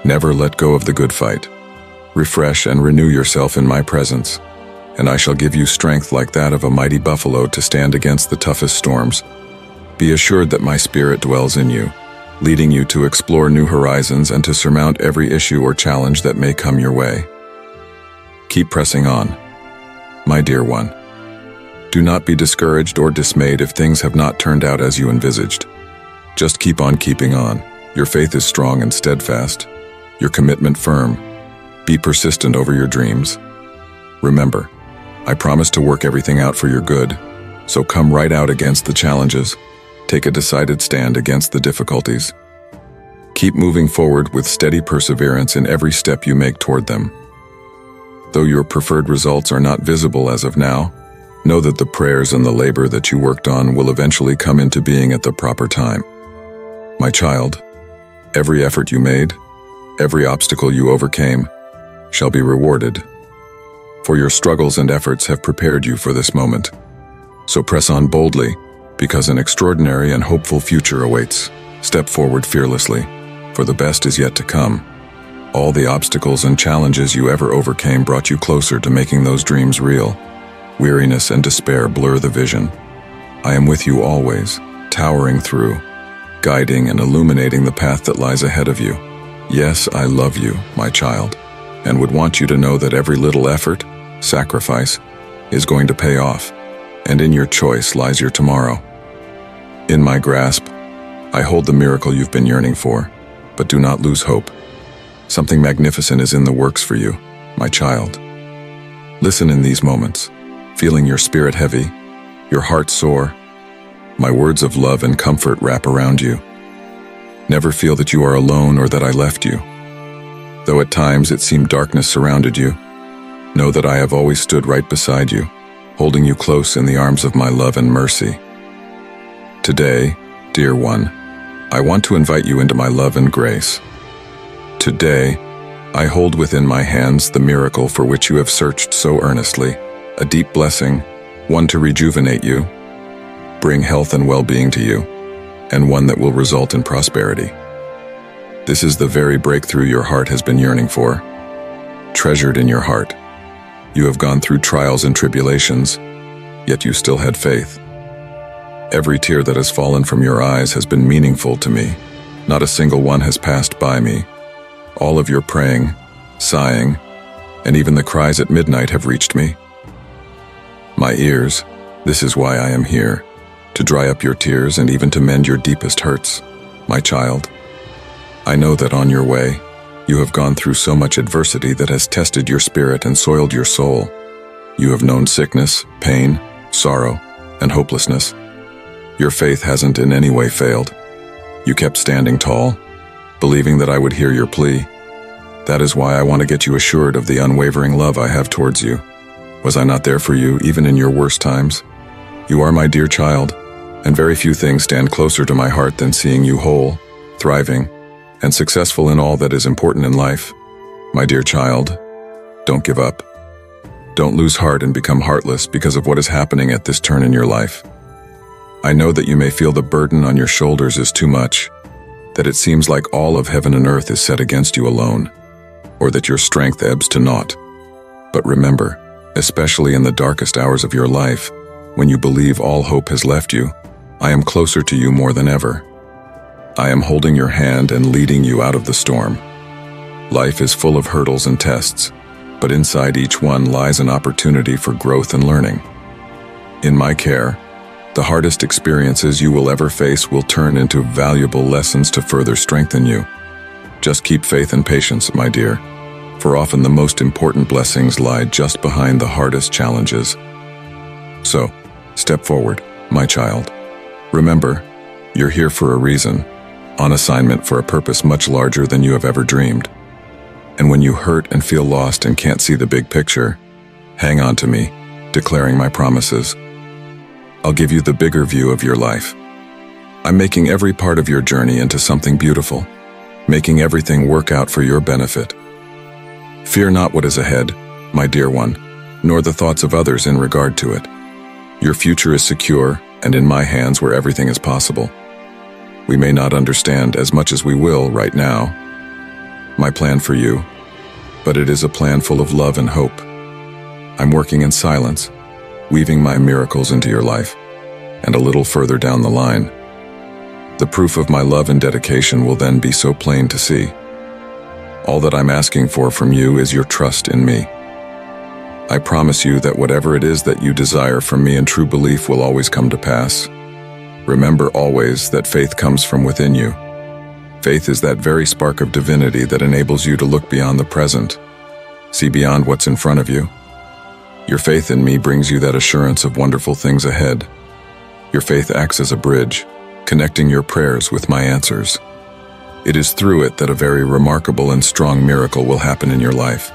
never let go of the good fight. Refresh and renew yourself in my presence, and I shall give you strength like that of a mighty buffalo to stand against the toughest storms. Be assured that my spirit dwells in you, leading you to explore new horizons and to surmount every issue or challenge that may come your way. Keep pressing on, my dear one. Do not be discouraged or dismayed if things have not turned out as you envisaged. Just keep on keeping on. Your faith is strong and steadfast, your commitment firm. Be persistent over your dreams. Remember, I promise to work everything out for your good, so come right out against the challenges. Take a decided stand against the difficulties. Keep moving forward with steady perseverance in every step you make toward them. Though your preferred results are not visible as of now, know that the prayers and the labor that you worked on will eventually come into being at the proper time. My child, Every effort you made, every obstacle you overcame, shall be rewarded. For your struggles and efforts have prepared you for this moment. So press on boldly, because an extraordinary and hopeful future awaits. Step forward fearlessly, for the best is yet to come. All the obstacles and challenges you ever overcame brought you closer to making those dreams real. Weariness and despair blur the vision. I am with you always, towering through, guiding and illuminating the path that lies ahead of you. Yes, I love you, my child, and would want you to know that every little effort, sacrifice, is going to pay off, and in your choice lies your tomorrow. In my grasp, I hold the miracle you've been yearning for, but do not lose hope. Something magnificent is in the works for you, my child. Listen in these moments, feeling your spirit heavy, your heart sore. My words of love and comfort wrap around you. Never feel that you are alone or that I left you. Though at times it seemed darkness surrounded you, know that I have always stood right beside you, holding you close in the arms of my love and mercy. Today, dear one, I want to invite you into my love and grace. Today, I hold within my hands the miracle for which you have searched so earnestly, a deep blessing, one to rejuvenate you, bring health and well-being to you, and one that will result in prosperity. This is the very breakthrough your heart has been yearning for. Treasured in your heart, you have gone through trials and tribulations, yet you still had faith. Every tear that has fallen from your eyes has been meaningful to me. Not a single one has passed by me. All of your praying, sighing, and even the cries at midnight have reached me. My ears, this is why I am here, to dry up your tears and even to mend your deepest hurts, my child. I know that on your way, you have gone through so much adversity that has tested your spirit and soiled your soul. You have known sickness, pain, sorrow, and hopelessness. Your faith hasn't in any way failed. You kept standing tall, believing that I would hear your plea. That is why I want to get you assured of the unwavering love I have towards you. Was I not there for you, even in your worst times? You are my dear child, and very few things stand closer to my heart than seeing you whole, thriving, and successful in all that is important in life. My dear child, don't give up. Don't lose heart and become heartless because of what is happening at this turn in your life. I know that you may feel the burden on your shoulders is too much, that it seems like all of heaven and earth is set against you alone, or that your strength ebbs to naught. But remember, especially in the darkest hours of your life, when you believe all hope has left you, I am closer to you more than ever. I am holding your hand and leading you out of the storm. Life is full of hurdles and tests, but inside each one lies an opportunity for growth and learning. In my care, the hardest experiences you will ever face will turn into valuable lessons to further strengthen you. Just keep faith and patience, my dear, for often the most important blessings lie just behind the hardest challenges. So, step forward, my child. Remember, you're here for a reason, on assignment for a purpose much larger than you have ever dreamed. And when you hurt and feel lost and can't see the big picture, hang on to me, declaring my promises. I'll give you the bigger view of your life. I'm making every part of your journey into something beautiful, making everything work out for your benefit. Fear not what is ahead, my dear one, nor the thoughts of others in regard to it. Your future is secure and in my hands where everything is possible. We may not understand as much as we will right now, my plan for you, but it is a plan full of love and hope. I'm working in silence, weaving my miracles into your life, and a little further down the line, the proof of my love and dedication will then be so plain to see. All that I'm asking for from you is your trust in me. I promise you that whatever it is that you desire from me in true belief will always come to pass. Remember always that faith comes from within you. Faith is that very spark of divinity that enables you to look beyond the present, see beyond what's in front of you. Your faith in me brings you that assurance of wonderful things ahead. Your faith acts as a bridge, connecting your prayers with my answers. It is through it that a very remarkable and strong miracle will happen in your life.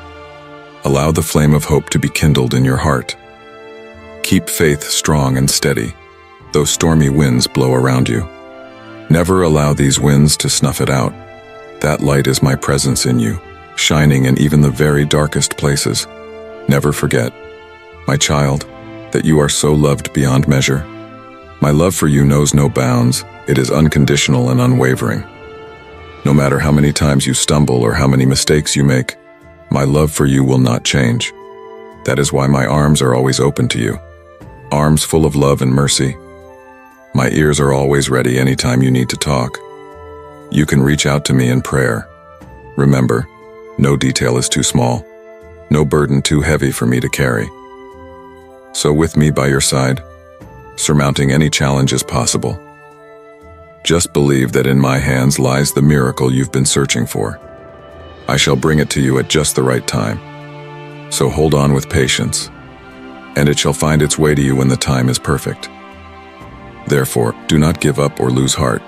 Allow the flame of hope to be kindled in your heart. Keep faith strong and steady, though stormy winds blow around you. Never allow these winds to snuff it out, That light is my presence in you, shining in even the very darkest places. Never forget, my child, that you are so loved beyond measure. My love for you knows no bounds. It is unconditional and unwavering. No matter how many times you stumble or how many mistakes you make, my love for you will not change. That is why my arms are always open to you, arms full of love and mercy. My ears are always ready anytime you need to talk. You can reach out to me in prayer. Remember, no detail is too small, no burden too heavy for me to carry. So with me by your side, surmounting any challenges possible, just believe that in my hands lies the miracle you've been searching for. I shall bring it to you at just the right time. So hold on with patience, and it shall find its way to you when the time is perfect. Therefore, do not give up or lose heart.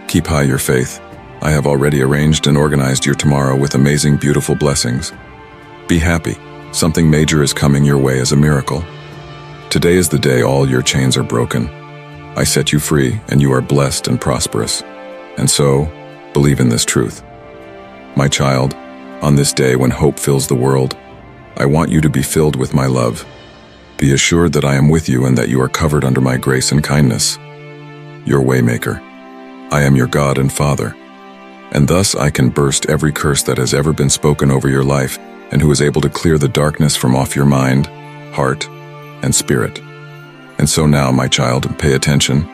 Keep high your faith. I have already arranged and organized your tomorrow with amazing, beautiful blessings. Be happy. Something major is coming your way as a miracle. Today is the day all your chains are broken. I set you free, and you are blessed and prosperous. And so, believe in this truth. My child, on this day when hope fills the world, I want you to be filled with my love. Be assured that I am with you and that you are covered under my grace and kindness. Your Waymaker. I am your God and Father, and thus I can burst every curse that has ever been spoken over your life and who is able to clear the darkness from off your mind, heart, and spirit. And so now, my child, pay attention,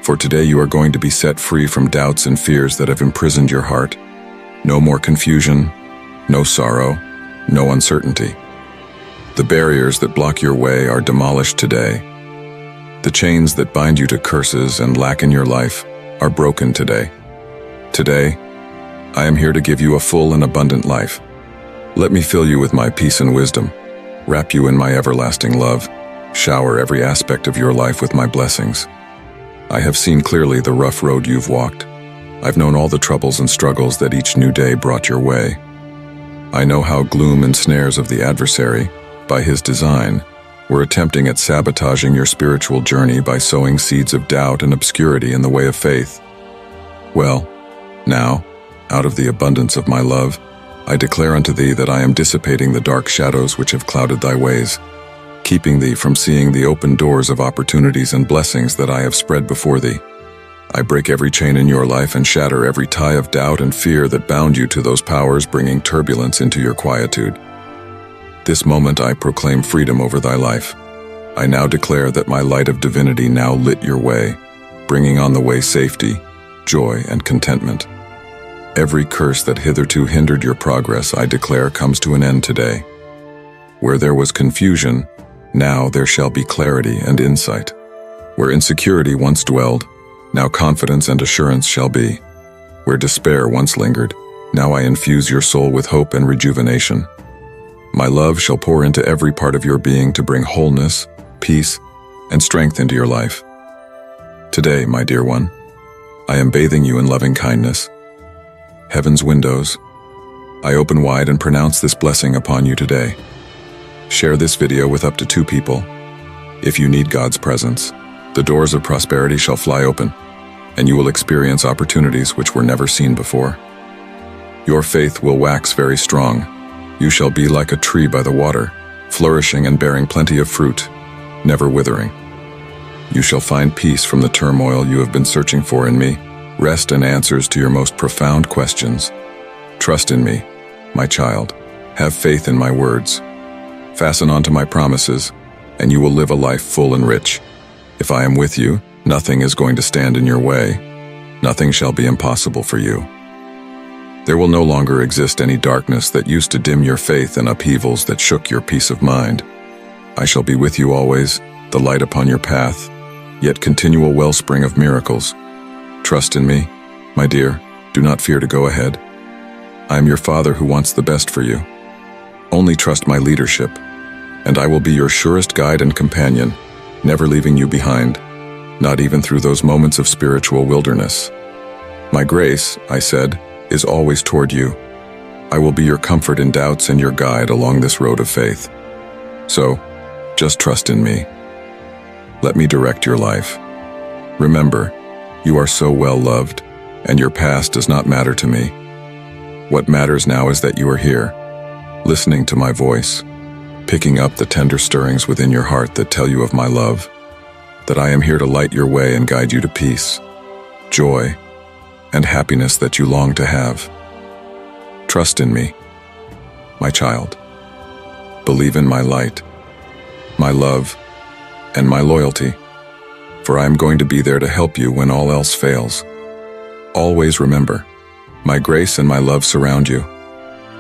for today you are going to be set free from doubts and fears that have imprisoned your heart. No more confusion, no sorrow, no uncertainty. The barriers that block your way are demolished today. The chains that bind you to curses and lack in your life are broken today. Today, I am here to give you a full and abundant life. Let me fill you with my peace and wisdom, wrap you in my everlasting love, shower every aspect of your life with my blessings. I have seen clearly the rough road you've walked. I've known all the troubles and struggles that each new day brought your way. I know how gloom and snares of the adversary, by his design, were attempting at sabotaging your spiritual journey by sowing seeds of doubt and obscurity in the way of faith. Well, now, out of the abundance of my love, I declare unto thee that I am dissipating the dark shadows which have clouded thy ways, keeping thee from seeing the open doors of opportunities and blessings that I have spread before thee. I break every chain in your life and shatter every tie of doubt and fear that bound you to those powers, bringing turbulence into your quietude. This moment I proclaim freedom over thy life. I now declare that my light of divinity now lit your way, bringing on the way safety, joy, and contentment. Every curse that hitherto hindered your progress, I declare, comes to an end today. Where there was confusion, now there shall be clarity and insight. Where insecurity once dwelled, now confidence and assurance shall be. Where despair once lingered, now I infuse your soul with hope and rejuvenation. My love shall pour into every part of your being to bring wholeness, peace, and strength into your life. Today, my dear one, I am bathing you in loving kindness. Heaven's windows, I open wide and pronounce this blessing upon you today. Share this video with up to 2 people. If you need God's presence, the doors of prosperity shall fly open, and you will experience opportunities which were never seen before. Your faith will wax very strong. You shall be like a tree by the water, flourishing and bearing plenty of fruit, never withering. You shall find peace from the turmoil you have been searching for in me, rest and answers to your most profound questions. Trust in me, my child. Have faith in my words. Fasten onto my promises, and you will live a life full and rich. If I am with you, nothing is going to stand in your way. Nothing shall be impossible for you. There will no longer exist any darkness that used to dim your faith and upheavals that shook your peace of mind. I shall be with you always, the light upon your path, yet continual wellspring of miracles. Trust in me, my dear. Do not fear to go ahead. I am your Father who wants the best for you. Only trust my leadership, and I will be your surest guide and companion, never leaving you behind, not even through those moments of spiritual wilderness. My grace, I said, is always toward you. I will be your comfort in doubts and your guide along this road of faith. So, just trust in me. Let me direct your life. Remember, you are so well loved, and your past does not matter to me. What matters now is that you are here, listening to my voice, picking up the tender stirrings within your heart that tell you of my love, that I am here to light your way and guide you to peace, joy, and happiness that you long to have. Trust in me, my child. Believe in my light, my love, and my loyalty, for I am going to be there to help you when all else fails. Always remember, my grace and my love surround you,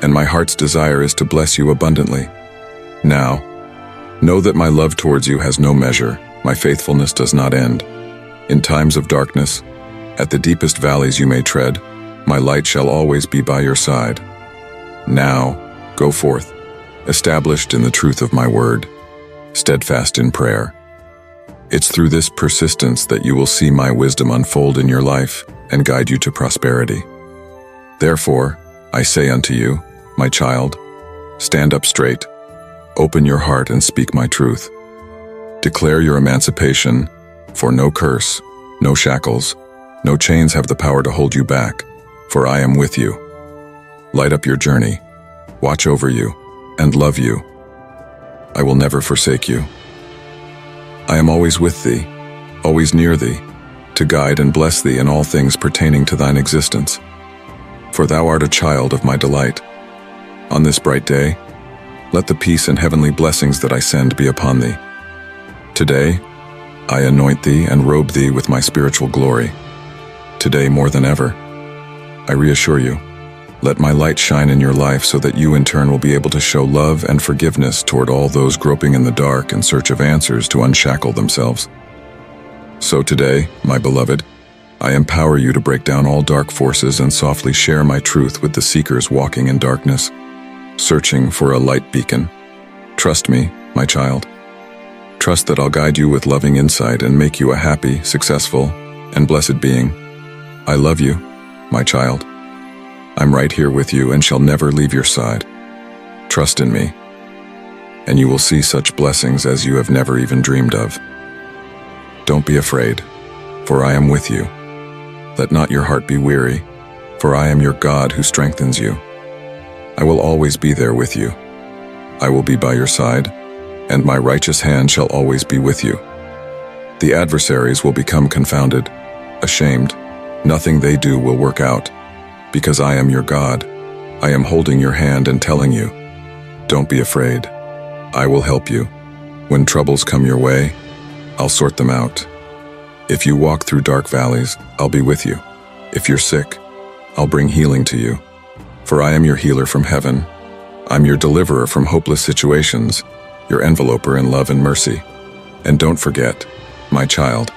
and my heart's desire is to bless you abundantly. Now, know that my love towards you has no measure, my faithfulness does not end. In times of darkness, at the deepest valleys you may tread, my light shall always be by your side. Now, go forth, established in the truth of my word, steadfast in prayer. It's through this persistence that you will see my wisdom unfold in your life and guide you to prosperity. Therefore, I say unto you, my child, stand up straight, open your heart and speak my truth. Declare your emancipation, for no curse, no shackles, no chains have the power to hold you back, for I am with you. Light up your journey, watch over you, and love you. I will never forsake you. I am always with thee, always near thee, to guide and bless thee in all things pertaining to thine existence. For thou art a child of my delight. On this bright day, let the peace and heavenly blessings that I send be upon thee. Today, I anoint thee and robe thee with my spiritual glory. Today more than ever, I reassure you, let my light shine in your life so that you in turn will be able to show love and forgiveness toward all those groping in the dark in search of answers to unshackle themselves. So today, my beloved, I empower you to break down all dark forces and softly share my truth with the seekers walking in darkness, searching for a light beacon. Trust me, my child. Trust that I'll guide you with loving insight and make you a happy, successful, and blessed being. I love you, my child. I'm right here with you and shall never leave your side. Trust in me, and you will see such blessings as you have never even dreamed of. Don't be afraid, for I am with you. Let not your heart be weary, for I am your God who strengthens you. I will always be there with you. I will be by your side, and my righteous hand shall always be with you. The adversaries will become confounded, ashamed. Nothing they do will work out, because I am your God. I am holding your hand and telling you, don't be afraid. I will help you. When troubles come your way, I'll sort them out. If you walk through dark valleys, I'll be with you. If you're sick, I'll bring healing to you. For I am your healer from heaven. I'm your deliverer from hopeless situations, your enveloper in love and mercy. And don't forget, my child,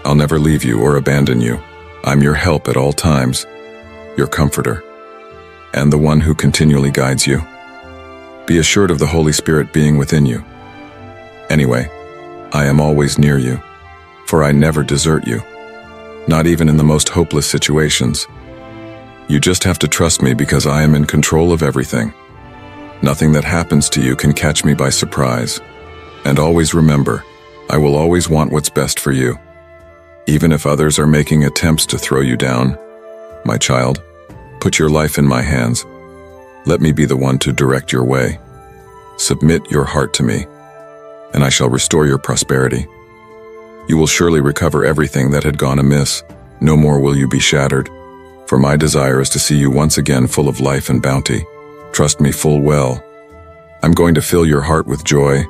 I'll never leave you or abandon you. I'm your help at all times, your comforter, and the one who continually guides you. Be assured of the Holy Spirit being within you. Anyway, I am always near you, for I never desert you, not even in the most hopeless situations. You just have to trust me because I am in control of everything. Nothing that happens to you can catch me by surprise. And always remember, I will always want what's best for you. Even if others are making attempts to throw you down, my child, put your life in my hands. Let me be the one to direct your way. Submit your heart to me, and I shall restore your prosperity. You will surely recover everything that had gone amiss. No more will you be shattered, for my desire is to see you once again full of life and bounty. Trust me full well. I'm going to fill your heart with joy,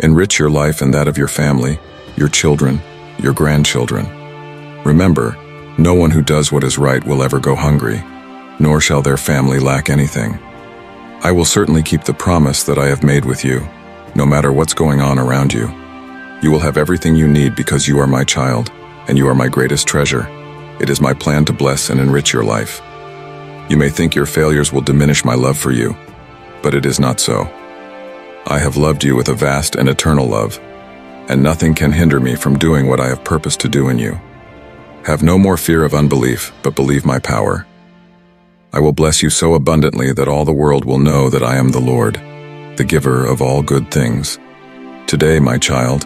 enrich your life and that of your family, your children, your grandchildren. Remember, no one who does what is right will ever go hungry, nor shall their family lack anything. I will certainly keep the promise that I have made with you, no matter what's going on around you. You will have everything you need because you are my child, and you are my greatest treasure. It is my plan to bless and enrich your life. You may think your failures will diminish my love for you, but it is not so. I have loved you with a vast and eternal love, and nothing can hinder me from doing what I have purposed to do in you. Have no more fear of unbelief, but believe my power. I will bless you so abundantly that all the world will know that I am the Lord, the giver of all good things. Today, my child,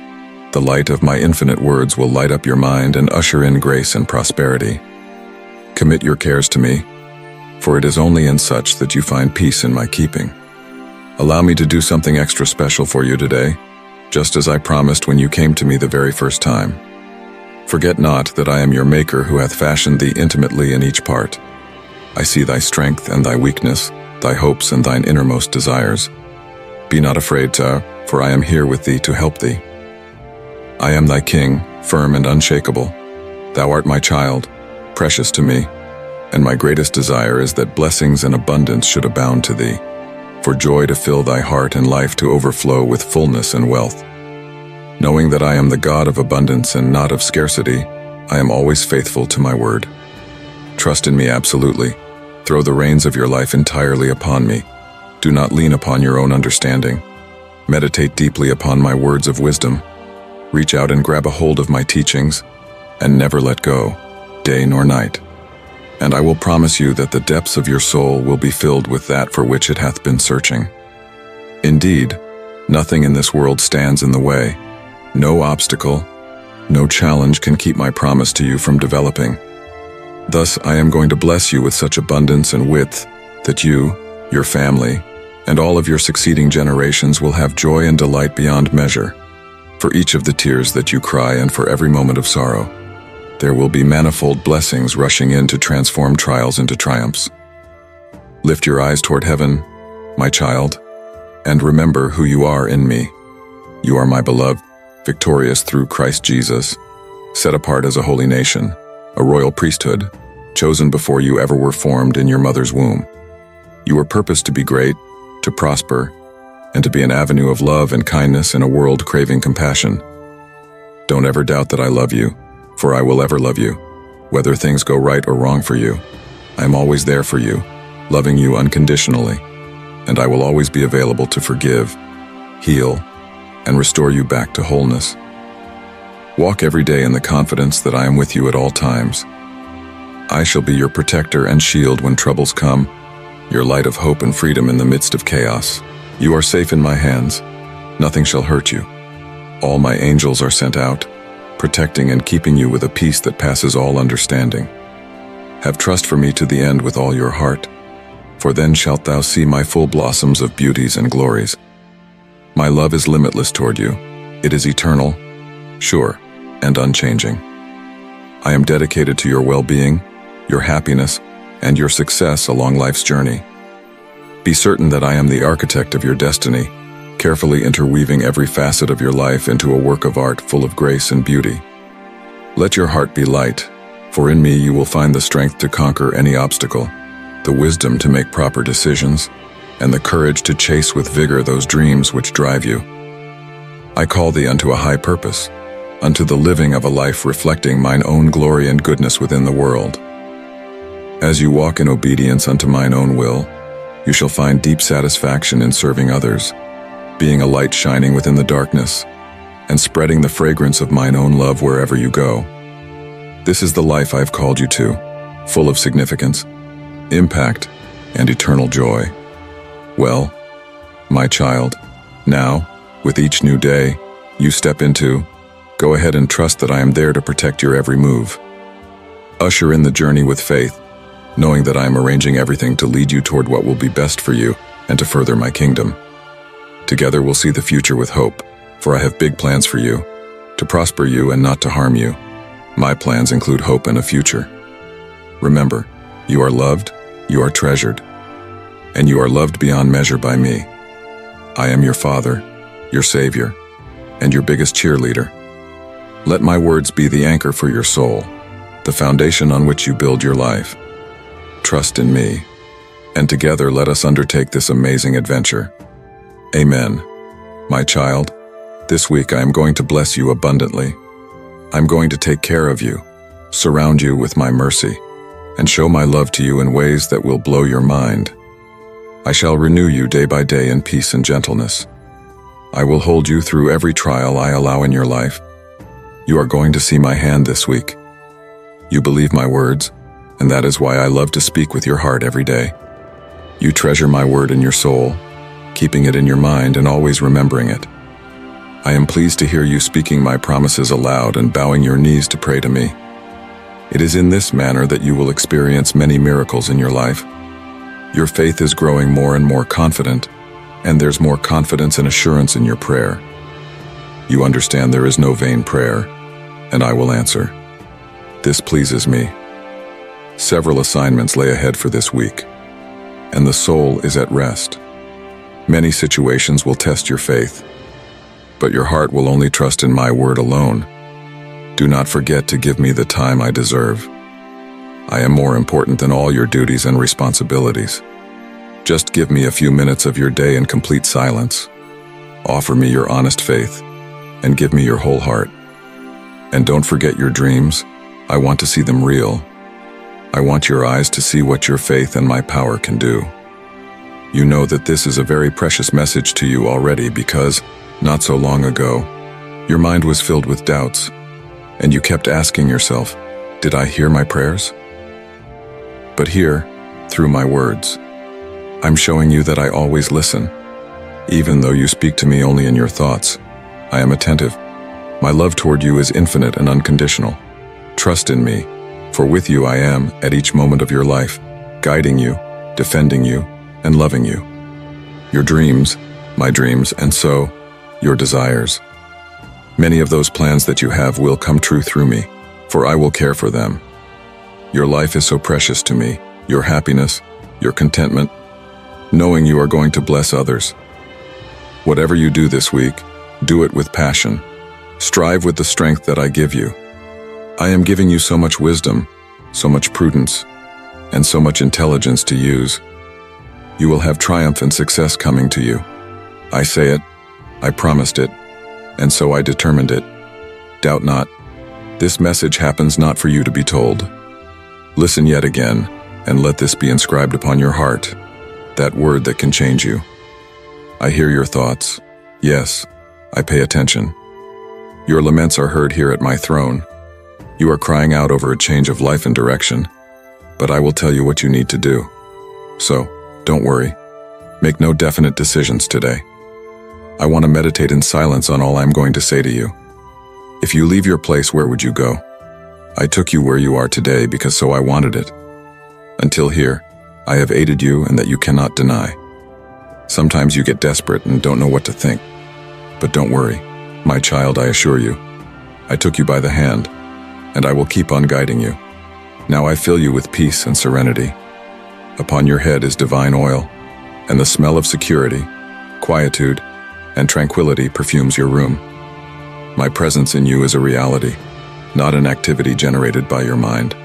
the light of my infinite words will light up your mind and usher in grace and prosperity. Commit your cares to me, for it is only in such that you find peace in my keeping. Allow me to do something extra special for you today, just as I promised when you came to me the very first time. Forget not that I am your Maker who hath fashioned thee intimately in each part. I see thy strength and thy weakness, thy hopes and thine innermost desires. Be not afraid, for I am here with thee to help thee. I am thy King, firm and unshakable. Thou art my child, precious to me, and my greatest desire is that blessings and abundance should abound to thee, for joy to fill thy heart and life to overflow with fullness and wealth. Knowing that I am the God of abundance and not of scarcity, I am always faithful to my word. Trust in me absolutely. Throw the reins of your life entirely upon me. Do not lean upon your own understanding. Meditate deeply upon my words of wisdom. Reach out and grab a hold of my teachings, and never let go, day nor night. And I will promise you that the depths of your soul will be filled with that for which it hath been searching. Indeed, nothing in this world stands in the way. No obstacle, no challenge can keep my promise to you from developing. Thus, I am going to bless you with such abundance and width that you, your family, and all of your succeeding generations will have joy and delight beyond measure. For each of the tears that you cry and for every moment of sorrow, there will be manifold blessings rushing in to transform trials into triumphs. Lift your eyes toward heaven, my child, and remember who you are in me. You are my beloved, victorious through Christ Jesus, set apart as a holy nation, a royal priesthood, chosen before you ever were formed in your mother's womb. You were purposed to be great, to prosper, and to be an avenue of love and kindness in a world craving compassion. Don't ever doubt that I love you, for I will ever love you. Whether things go right or wrong for you, I am always there for you, loving you unconditionally, and I will always be available to forgive, heal, and restore you back to wholeness. Walk every day in the confidence that I am with you at all times. I shall be your protector and shield when troubles come, your light of hope and freedom in the midst of chaos. You are safe in my hands. Nothing shall hurt you. All my angels are sent out, protecting and keeping you with a peace that passes all understanding. Have trust for me to the end with all your heart, for then shalt thou see my full blossoms of beauties and glories. My love is limitless toward you. It is eternal, sure, and unchanging. I am dedicated to your well-being, your happiness, and your success along life's journey. Be certain that I am the architect of your destiny, carefully interweaving every facet of your life into a work of art full of grace and beauty. Let your heart be light, for in me you will find the strength to conquer any obstacle, the wisdom to make proper decisions, and the courage to chase with vigor those dreams which drive you. I call thee unto a high purpose, unto the living of a life reflecting mine own glory and goodness within the world. As you walk in obedience unto mine own will, you shall find deep satisfaction in serving others, being a light shining within the darkness, and spreading the fragrance of mine own love wherever you go. This is the life I have called you to, full of significance, impact, and eternal joy. Well, my child, now, with each new day you step into, go ahead and trust that I am there to protect your every move. Usher in the journey with faith, knowing that I am arranging everything to lead you toward what will be best for you and to further my kingdom. Together we'll see the future with hope, for I have big plans for you, to prosper you and not to harm you. My plans include hope and a future. Remember, you are loved, you are treasured, and you are loved beyond measure by me. I am your Father, your Savior, and your biggest cheerleader. Let my words be the anchor for your soul, the foundation on which you build your life. Trust in me, and together let us undertake this amazing adventure. Amen. My child, this week I am going to bless you abundantly. I'm going to take care of you, surround you with my mercy, and show my love to you in ways that will blow your mind. I shall renew you day by day in peace and gentleness. I will hold you through every trial I allow in your life. You are going to see my hand this week. You believe my words, and that is why I love to speak with your heart every day. You treasure my word in your soul, keeping it in your mind and always remembering it. I am pleased to hear you speaking my promises aloud and bowing your knees to pray to me. It is in this manner that you will experience many miracles in your life, Your faith is growing more and more confident, and there's more confidence and assurance in your prayer. You understand there is no vain prayer, and I will answer. This pleases me. Several assignments lay ahead for this week, and the soul is at rest. Many situations will test your faith, but your heart will only trust in my word alone. Do not forget to give me the time I deserve. I am more important than all your duties and responsibilities. Just give me a few minutes of your day in complete silence. Offer me your honest faith, and give me your whole heart. And don't forget your dreams. I want to see them real. I want your eyes to see what your faith and my power can do. You know that this is a very precious message to you already because, not so long ago, your mind was filled with doubts, and you kept asking yourself, did I hear my prayers? But here, through my words, I'm showing you that I always listen. Even though you speak to me only in your thoughts, I am attentive. My love toward you is infinite and unconditional. Trust in me, for with you I am, at each moment of your life, guiding you, defending you, and loving you. Your dreams, my dreams, and so, your desires. Many of those plans that you have will come true through me, for I will care for them. Your life is so precious to me, your happiness, your contentment, knowing you are going to bless others. Whatever you do this week, do it with passion. Strive with the strength that I give you. I am giving you so much wisdom, so much prudence, and so much intelligence to use. You will have triumph and success coming to you. I say it, I promised it, and so I determined it. Doubt not. This message happens not for you to be told. Listen yet again, and let this be inscribed upon your heart, that word that can change you. I hear your thoughts. Yes, I pay attention. Your laments are heard here at my throne. You are crying out over a change of life and direction, but I will tell you what you need to do. So, don't worry. Make no definite decisions today. I want to meditate in silence on all I'm going to say to you. If you leave your place, where would you go? I took you where you are today because so I wanted it. Until here, I have aided you and that you cannot deny. Sometimes you get desperate and don't know what to think. But don't worry, my child, I assure you. I took you by the hand, and I will keep on guiding you. Now I fill you with peace and serenity. Upon your head is divine oil, and the smell of security, quietude, and tranquility perfumes your room. My presence in you is a reality, not an activity generated by your mind.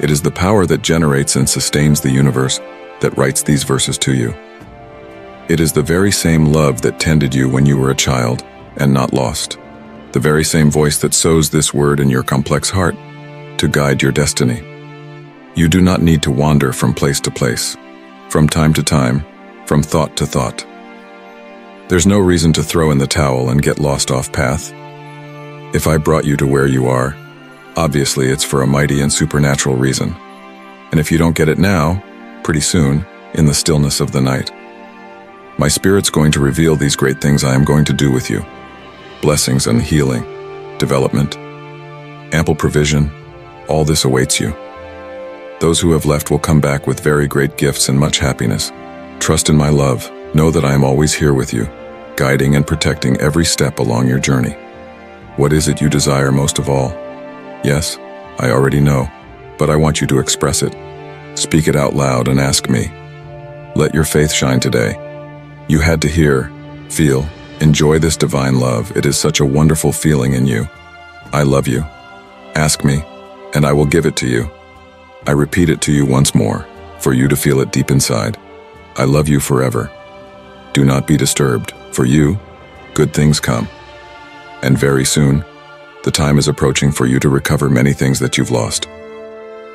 It is the power that generates and sustains the universe that writes these verses to you. It is the very same love that tended you when you were a child and not lost. The very same voice that sows this word in your complex heart to guide your destiny. You do not need to wander from place to place, from time to time, from thought to thought. There's no reason to throw in the towel and get lost off path. If I brought you to where you are, obviously it's for a mighty and supernatural reason. And if you don't get it now, pretty soon, in the stillness of the night, my Spirit's going to reveal these great things I am going to do with you. Blessings and healing, development, ample provision, all this awaits you. Those who have left will come back with very great gifts and much happiness. Trust in my love. Know that I am always here with you, guiding and protecting every step along your journey. What is it you desire most of all? Yes, I already know, but I want you to express it. Speak it out loud and ask me. Let your faith shine today. You had to hear, feel, enjoy this divine love. It is such a wonderful feeling in you. I love you. Ask me, and I will give it to you. I repeat it to you once more, for you to feel it deep inside. I love you forever. Do not be disturbed. For you, good things come. And very soon, the time is approaching for you to recover many things that you've lost.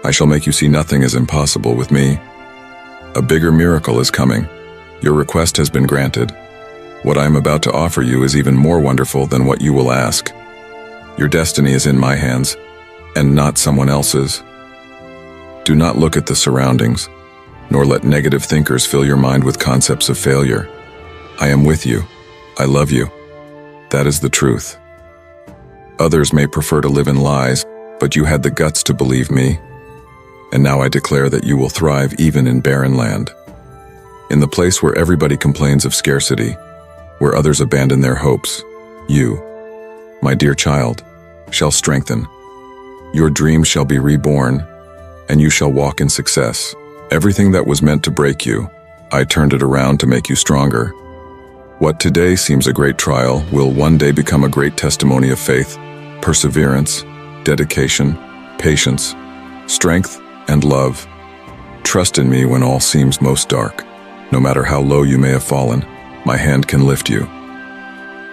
I shall make you see nothing is impossible with me. A bigger miracle is coming. Your request has been granted. What I am about to offer you is even more wonderful than what you will ask. Your destiny is in my hands, and not someone else's. Do not look at the surroundings, nor let negative thinkers fill your mind with concepts of failure. I am with you. I love you. That is the truth. Others may prefer to live in lies, but you had the guts to believe me. And now I declare that you will thrive even in barren land. In the place where everybody complains of scarcity, where others abandon their hopes, you, my dear child, shall strengthen. Your dreams shall be reborn, and you shall walk in success. Everything that was meant to break you, I turned it around to make you stronger. What today seems a great trial will one day become a great testimony of faith, perseverance, dedication, patience, strength, and love. Trust in me when all seems most dark. No matter how low you may have fallen, my hand can lift you.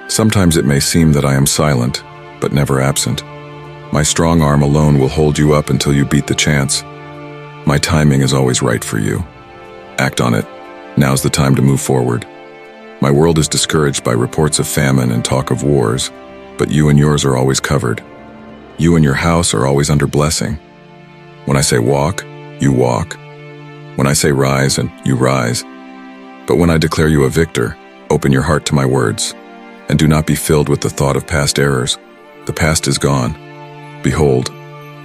Sometimes it may seem that I am silent, but never absent. My strong arm alone will hold you up until you beat the chance. My timing is always right for you. Act on it. Now's the time to move forward. My world is discouraged by reports of famine and talk of wars, but you and yours are always covered. You and your house are always under blessing. When I say walk, you walk. When I say rise, and you rise. But when I declare you a victor, open your heart to my words, and do not be filled with the thought of past errors. The past is gone. Behold,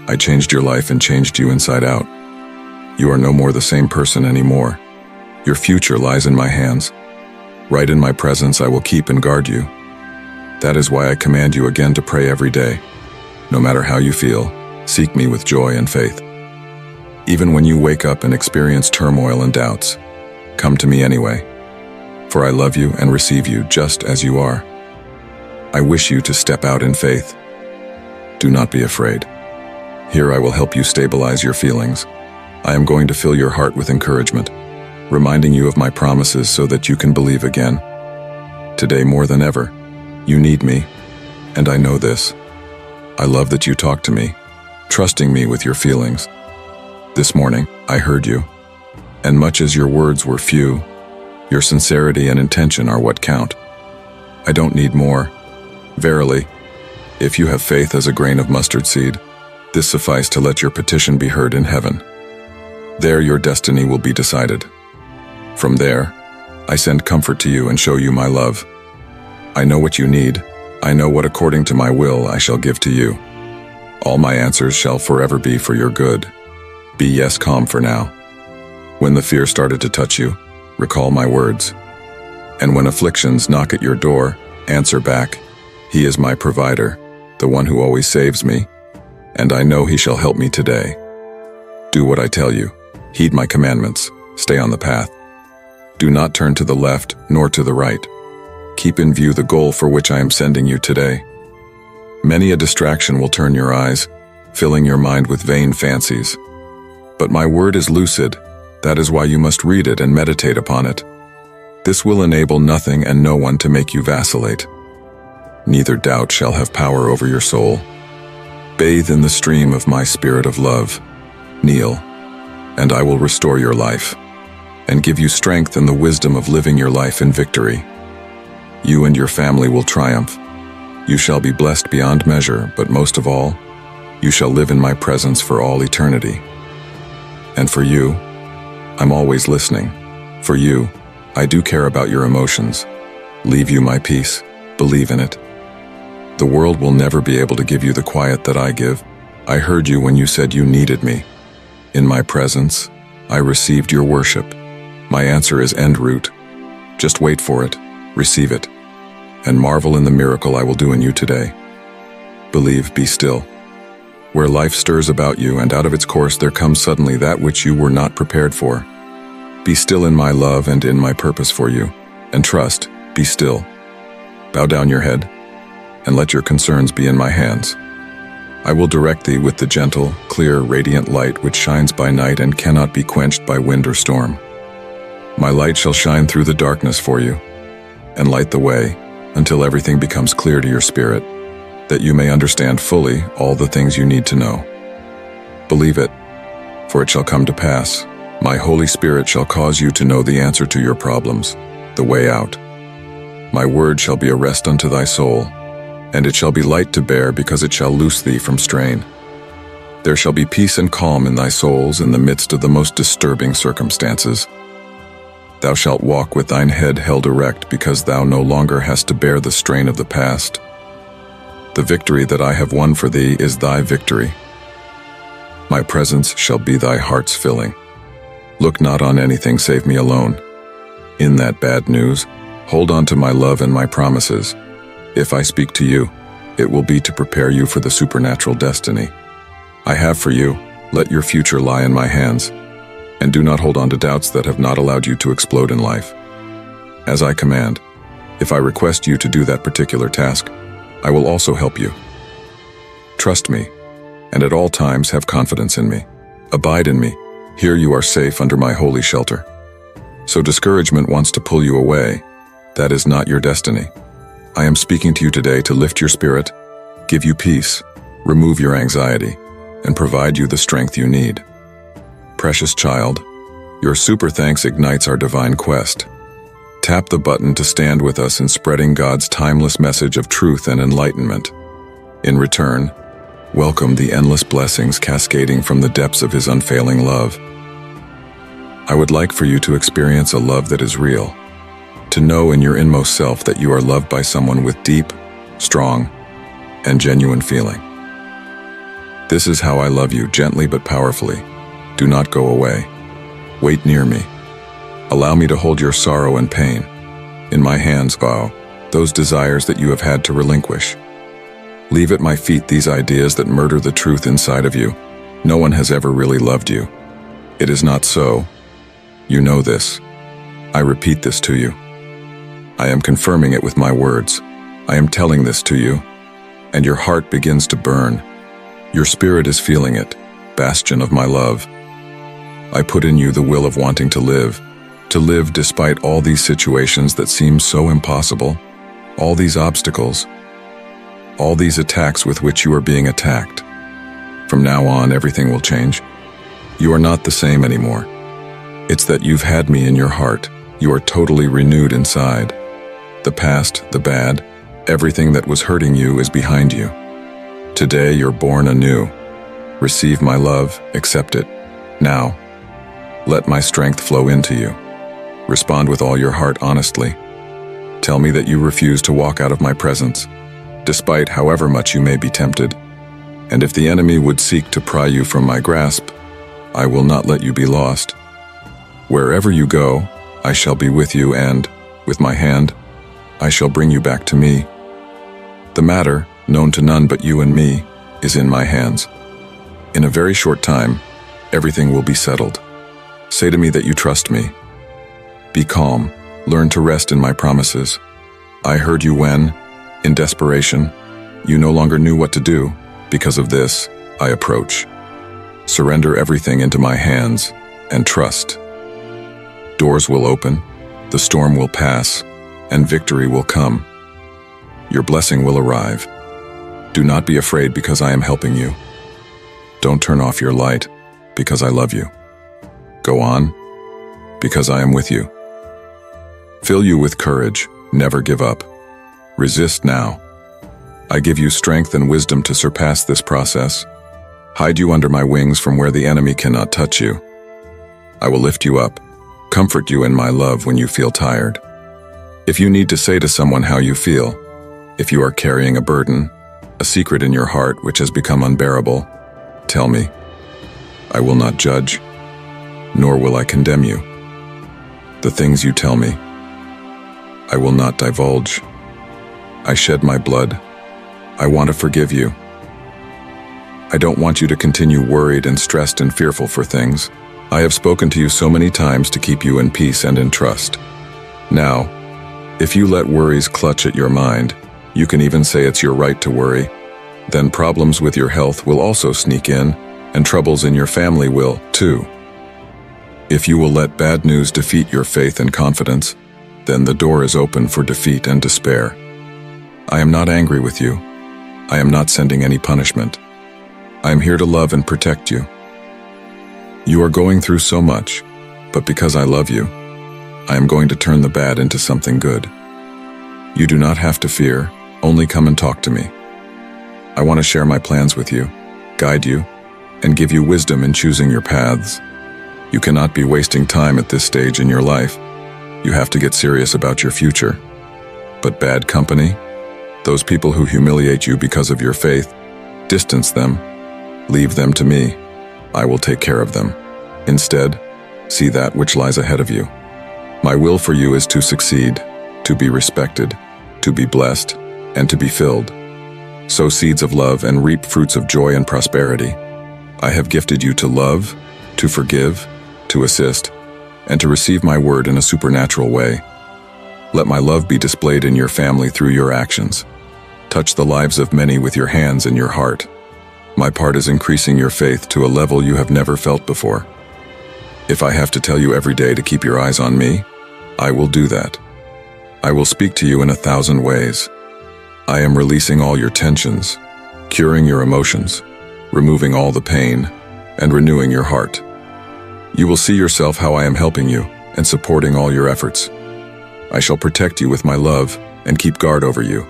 I changed your life and changed you inside out. You are no more the same person anymore. Your future lies in my hands. Right in my presence I will keep and guard you. That is why I command you again to pray every day. No matter how you feel, seek me with joy and faith. Even when you wake up and experience turmoil and doubts, come to me anyway, for I love you and receive you just as you are. I wish you to step out in faith. Do not be afraid. Here I will help you stabilize your feelings. I am going to fill your heart with encouragement, reminding you of my promises so that you can believe again. Today more than ever, you need me, and I know this. I love that you talk to me, trusting me with your feelings. This morning, I heard you, and much as your words were few, your sincerity and intention are what count. I don't need more. Verily, if you have faith as a grain of mustard seed, this suffice to let your petition be heard in heaven. There your destiny will be decided. From there, I send comfort to you and show you my love. I know what you need. I know what according to my will I shall give to you. All my answers shall forever be for your good. Be yes calm for now. When the fear started to touch you, recall my words. And when afflictions knock at your door, answer back. He is my provider, the one who always saves me, and I know he shall help me today. Do what I tell you. Heed my commandments. Stay on the path. Do not turn to the left nor to the right. Keep in view the goal for which I am sending you today. Many a distraction will turn your eyes, filling your mind with vain fancies. But my word is lucid. That is why you must read it and meditate upon it. This will enable nothing and no one to make you vacillate. Neither doubt shall have power over your soul. Bathe in the stream of my spirit of love. Kneel, and I will restore your life, and give you strength and the wisdom of living your life in victory. You and your family will triumph. You shall be blessed beyond measure, but most of all, you shall live in my presence for all eternity. And for you, I'm always listening. For you, I do care about your emotions. Leave you my peace. Believe in it. The world will never be able to give you the quiet that I give. I heard you when you said you needed me. In my presence, I received your worship. My answer is en route. Just wait for it, receive it, and marvel in the miracle I will do in you today. Believe, be still. Where life stirs about you and out of its course there comes suddenly that which you were not prepared for. Be still in my love and in my purpose for you, and trust, be still. Bow down your head, and let your concerns be in my hands. I will direct thee with the gentle, clear, radiant light which shines by night and cannot be quenched by wind or storm. My light shall shine through the darkness for you, and light the way until everything becomes clear to your spirit, that you may understand fully all the things you need to know. Believe it, for it shall come to pass. My Holy Spirit shall cause you to know the answer to your problems, the way out. My word shall be a rest unto thy soul, and it shall be light to bear because it shall loose thee from strain. There shall be peace and calm in thy souls in the midst of the most disturbing circumstances. Thou shalt walk with thine head held erect because thou no longer hast to bear the strain of the past. The victory that I have won for thee is thy victory. My presence shall be thy heart's filling. Look not on anything save me alone. In that bad news, hold on to my love and my promises. If I speak to you, it will be to prepare you for the supernatural destiny I have for you. Let your future lie in my hands, and do not hold on to doubts that have not allowed you to explode in life. As I command, if I request you to do that particular task, I will also help you. Trust me, and at all times have confidence in me. Abide in me. Here you are safe under my holy shelter. So discouragement wants to pull you away. That is not your destiny. I am speaking to you today to lift your spirit, give you peace, remove your anxiety, and provide you the strength you need. Precious child, your super thanks ignites our divine quest. Tap the button to stand with us in spreading God's timeless message of truth and enlightenment. In return, welcome the endless blessings cascading from the depths of His unfailing love. I would like for you to experience a love that is real, to know in your inmost self that you are loved by someone with deep, strong, and genuine feeling. This is how I love you, gently but powerfully. Do not go away. Wait near me. Allow me to hold your sorrow and pain. In my hands, bow those desires that you have had to relinquish. Leave at my feet these ideas that murder the truth inside of you. No one has ever really loved you. It is not so. You know this. I repeat this to you. I am confirming it with my words. I am telling this to you, and your heart begins to burn. Your spirit is feeling it, bastion of my love. I put in you the will of wanting to live despite all these situations that seem so impossible, all these obstacles, all these attacks with which you are being attacked. From now on, everything will change. You are not the same anymore. It's that you've had me in your heart. You are totally renewed inside. The past, the bad, everything that was hurting you is behind you. Today you're born anew. Receive my love, accept it. Now, let my strength flow into you. Respond with all your heart honestly. Tell me that you refuse to walk out of my presence, despite however much you may be tempted. And if the enemy would seek to pry you from my grasp, I will not let you be lost. Wherever you go, I shall be with you, and, with my hand, I shall bring you back to me. The matter, known to none but you and me, is in my hands. In a very short time, everything will be settled. Say to me that you trust me. Be calm. Learn to rest in my promises. I heard you when, in desperation, you no longer knew what to do. Because of this, I approach. Surrender everything into my hands and trust. Doors will open, the storm will pass, and victory will come. Your blessing will arrive. Do not be afraid because I am helping you. Don't turn off your light because I love you. Go on because I am with you. Fill you with courage, never give up. Resist now. I give you strength and wisdom to surpass this process. Hide you under my wings from where the enemy cannot touch you. I will lift you up, comfort you in my love when you feel tired. If you need to say to someone how you feel, if you are carrying a burden, a secret in your heart which has become unbearable, tell me. I will not judge, nor will I condemn you. The things you tell me, I will not divulge. I shed my blood. I want to forgive you. I don't want you to continue worried and stressed and fearful for things. I have spoken to you so many times to keep you in peace and in trust. Now, if you let worries clutch at your mind, you can even say it's your right to worry, then problems with your health will also sneak in, and troubles in your family will, too. If you will let bad news defeat your faith and confidence, then the door is open for defeat and despair. I am not angry with you. I am not sending any punishment. I am here to love and protect you. You are going through so much, but because I love you, I am going to turn the bad into something good. You do not have to fear, only come and talk to me. I want to share my plans with you, guide you, and give you wisdom in choosing your paths. You cannot be wasting time at this stage in your life. You have to get serious about your future. But bad company, those people who humiliate you because of your faith, distance them. Leave them to me. I will take care of them. Instead, see that which lies ahead of you. My will for you is to succeed, to be respected, to be blessed, and to be filled. Sow seeds of love and reap fruits of joy and prosperity. I have gifted you to love, to forgive, to assist, and to receive my word in a supernatural way. Let my love be displayed in your family through your actions. Touch the lives of many with your hands and your heart. My part is increasing your faith to a level you have never felt before. If I have to tell you every day to keep your eyes on me, I will do that. I will speak to you in 1,000 ways. I am releasing all your tensions, curing your emotions, removing all the pain, and renewing your heart. You will see yourself how I am helping you and supporting all your efforts. I shall protect you with my love and keep guard over you.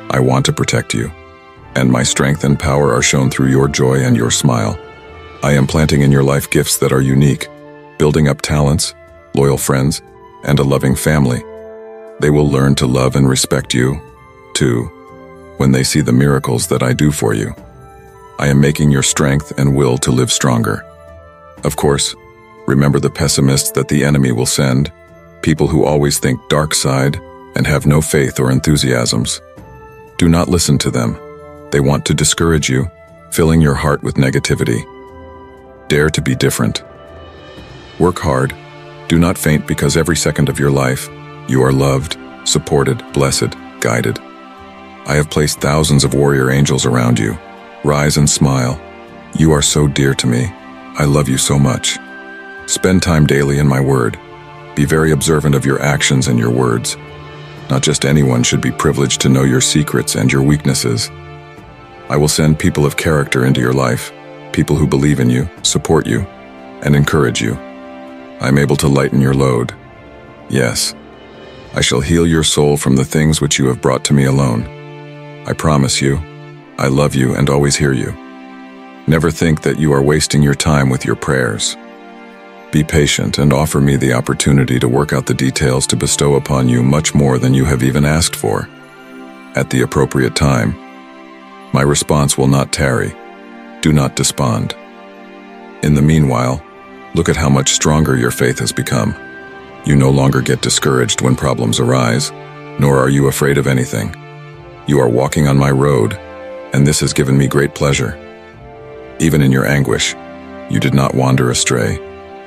I want to protect you, and my strength and power are shown through your joy and your smile. I am planting in your life gifts that are unique, building up talents, loyal friends, and a loving family. They will learn to love and respect you, too, when they see the miracles that I do for you. I am making your strength and will to live stronger. Of course, remember the pessimists that the enemy will send, people who always think dark side and have no faith or enthusiasms. Do not listen to them. They want to discourage you, filling your heart with negativity. Dare to be different. Work hard. Do not faint, because every second of your life, you are loved, supported, blessed, guided. I have placed thousands of warrior angels around you. Rise and smile. You are so dear to me. I love you so much. Spend time daily in my word. Be very observant of your actions and your words. Not just anyone should be privileged to know your secrets and your weaknesses. I will send people of character into your life, people who believe in you, support you, and encourage you. I am able to lighten your load. Yes, I shall heal your soul from the things which you have brought to me alone. I promise you, I love you and always hear you. Never think that you are wasting your time with your prayers. Be patient and offer me the opportunity to work out the details to bestow upon you much more than you have even asked for. At the appropriate time, my response will not tarry. Do not despond. In the meanwhile, look at how much stronger your faith has become. You no longer get discouraged when problems arise, nor are you afraid of anything. You are walking on my road, and this has given me great pleasure. Even in your anguish, you did not wander astray.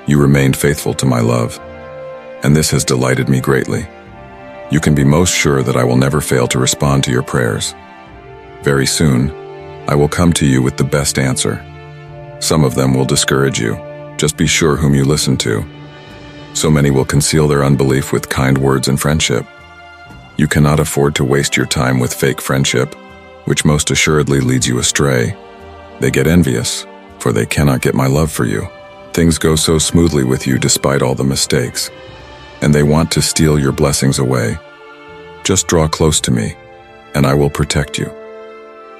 You remained faithful to my love, and this has delighted me greatly. You can be most sure that I will never fail to respond to your prayers. Very soon, I will come to you with the best answer. Some of them will discourage you. Just be sure whom you listen to. So many will conceal their unbelief with kind words and friendship. You cannot afford to waste your time with fake friendship, which most assuredly leads you astray. They get envious, for they cannot get my love for you. Things go so smoothly with you despite all the mistakes, and they want to steal your blessings away. Just draw close to me, and I will protect you.